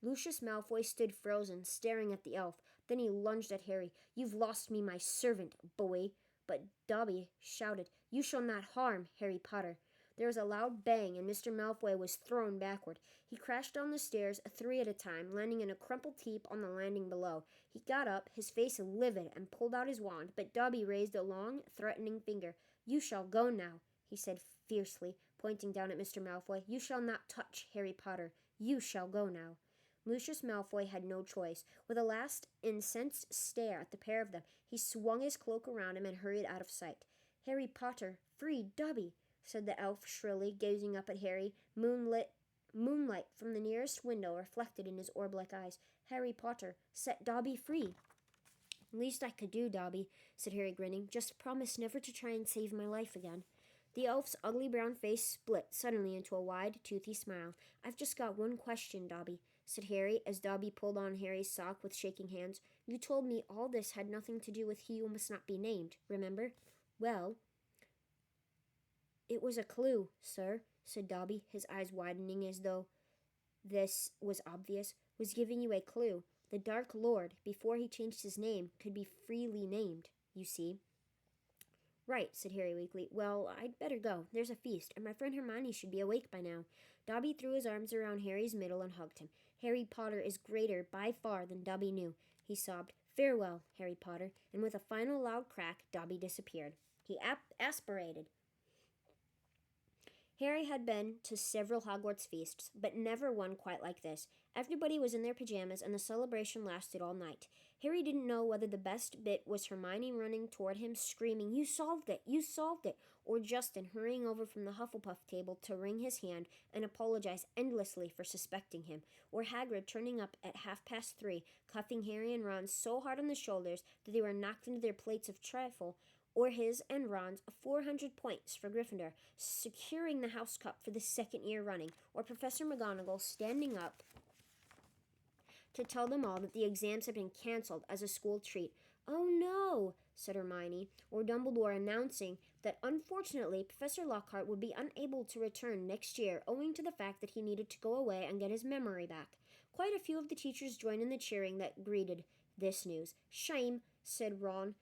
Lucius Malfoy stood frozen, staring at the elf. Then he lunged at Harry. "You've lost me my servant, boy." But Dobby shouted, "You shall not harm Harry Potter." There was a loud bang, and Mr. Malfoy was thrown backward. He crashed down the stairs, 3 at a time, landing in a crumpled heap on the landing below. He got up, his face livid, and pulled out his wand, but Dobby raised a long, threatening finger. "You shall go now," he said fiercely, pointing down at Mr. Malfoy. "You shall not touch Harry Potter. You shall go now." Lucius Malfoy had no choice. With a last incensed stare at the pair of them, he swung his cloak around him and hurried out of sight. "Harry Potter, free Dobby," said the elf shrilly, gazing up at Harry. Moonlight from the nearest window reflected in his orb-like eyes. "Harry Potter, set Dobby free." "Least I could do, Dobby," said Harry, grinning. "Just promise never to try and save my life again." The elf's ugly brown face split suddenly into a wide, toothy smile. "I've just got one question, Dobby," said Harry, as Dobby pulled on Harry's sock with shaking hands. "You told me all this had nothing to do with He Who Must Not Be Named, remember?" "Well, it was a clue, sir," said Dobby, his eyes widening as though this was obvious. "Was giving you a clue. The Dark Lord, before he changed his name, could be freely named, you see." "Right," said Harry weakly. "Well, I'd better go. There's a feast, and my friend Hermione should be awake by now." Dobby threw his arms around Harry's middle and hugged him. "Harry Potter is greater by far than Dobby knew," he sobbed. "Farewell, Harry Potter." And with a final loud crack, Dobby disappeared. He aspirated. Harry had been to several Hogwarts feasts, but never one quite like this. Everybody was in their pajamas, and the celebration lasted all night. Harry didn't know whether the best bit was Hermione running toward him, screaming, "You solved it! You solved it!" or Justin hurrying over from the Hufflepuff table to wring his hand and apologize endlessly for suspecting him, or Hagrid turning up at 3:30, cuffing Harry and Ron so hard on the shoulders that they were knocked into their plates of trifle, or his and Ron's 400 points for Gryffindor, securing the house cup for the 2nd year running, or Professor McGonagall standing up to tell them all that the exams had been cancelled as a school treat. "Oh no," said Hermione, or Dumbledore announcing that unfortunately Professor Lockhart would be unable to return next year owing to the fact that he needed to go away and get his memory back. Quite a few of the teachers joined in the cheering that greeted this news. "Shame," said Ron,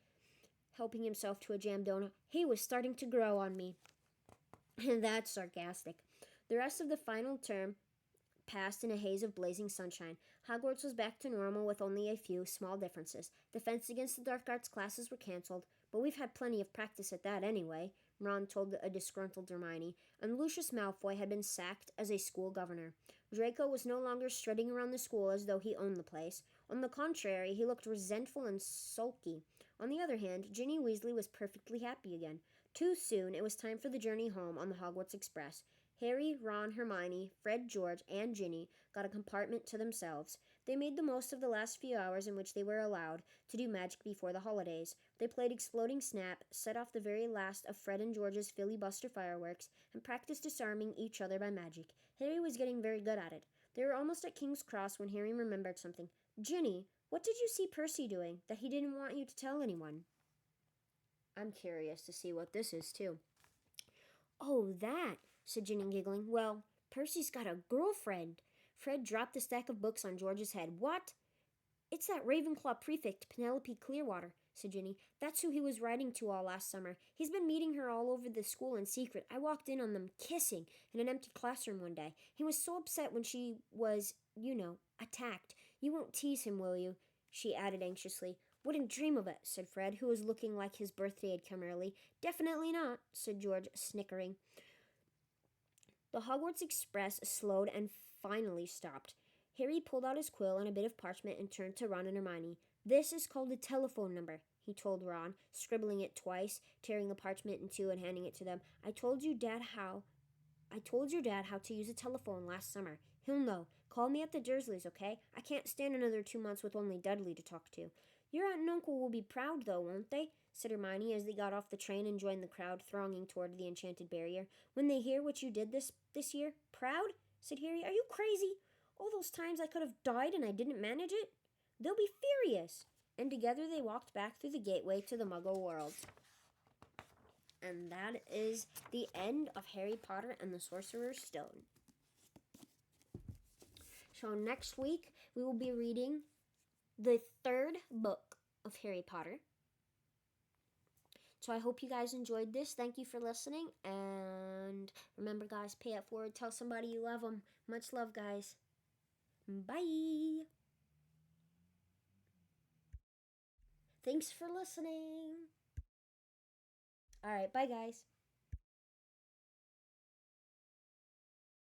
helping himself to a jam donut. "He was starting to grow on me." That's sarcastic. The rest of the final term passed in a haze of blazing sunshine. Hogwarts was back to normal with only a few small differences. The fence against the dark arts classes were cancelled, but we've had plenty of practice at that anyway, Ron told a disgruntled Hermione, and Lucius Malfoy had been sacked as a school governor. Draco was no longer strutting around the school as though he owned the place. On the contrary, he looked resentful and sulky. On the other hand, Ginny Weasley was perfectly happy again. Too soon, it was time for the journey home on the Hogwarts Express. Harry, Ron, Hermione, Fred, George, and Ginny got a compartment to themselves. They made the most of the last few hours in which they were allowed to do magic before the holidays. They played Exploding Snap, set off the very last of Fred and George's filibuster fireworks, and practiced disarming each other by magic. Harry was getting very good at it. They were almost at King's Cross when Harry remembered something. "Ginny, what did you see Percy doing that he didn't want you to tell anyone?" "I'm curious to see what this is, too." "Oh, that," said Ginny, giggling. "Well, Percy's got a girlfriend." Fred dropped the stack of books on George's head. What? It's that Ravenclaw prefect, Penelope Clearwater, said Ginny. That's who he was writing to all last summer. He's been meeting her all over the school in secret. I walked in on them kissing in an empty classroom one day. He was so upset when she was, attacked. You won't tease him, will you? She added anxiously. Wouldn't dream of it, said Fred, who was looking like his birthday had come early. Definitely not, said George, snickering. The Hogwarts Express slowed and finally stopped. Harry pulled out his quill and a bit of parchment and turned to Ron and Hermione. This is called a telephone number, he told Ron, scribbling it twice, tearing the parchment in two and handing it to them. I told your dad how to use a telephone last summer. He'll know. Call me at the Dursleys, okay? I can't stand another 2 months with only Dudley to talk to. Your aunt and uncle will be proud, though, won't they? Said Hermione as they got off the train and joined the crowd thronging toward the enchanted barrier. When they hear what you did this year? Proud? Said Harry. Are you crazy? All those times I could have died and I didn't manage it? They'll be furious. And together they walked back through the gateway to the Muggle world. And that is the end of Harry Potter and the Sorcerer's Stone. So next week we will be reading the third book of Harry Potter. So I hope you guys enjoyed this. Thank you for listening. And remember, guys, pay it forward. Tell somebody you love them. Much love, guys. Bye. Thanks for listening. All right, bye, guys.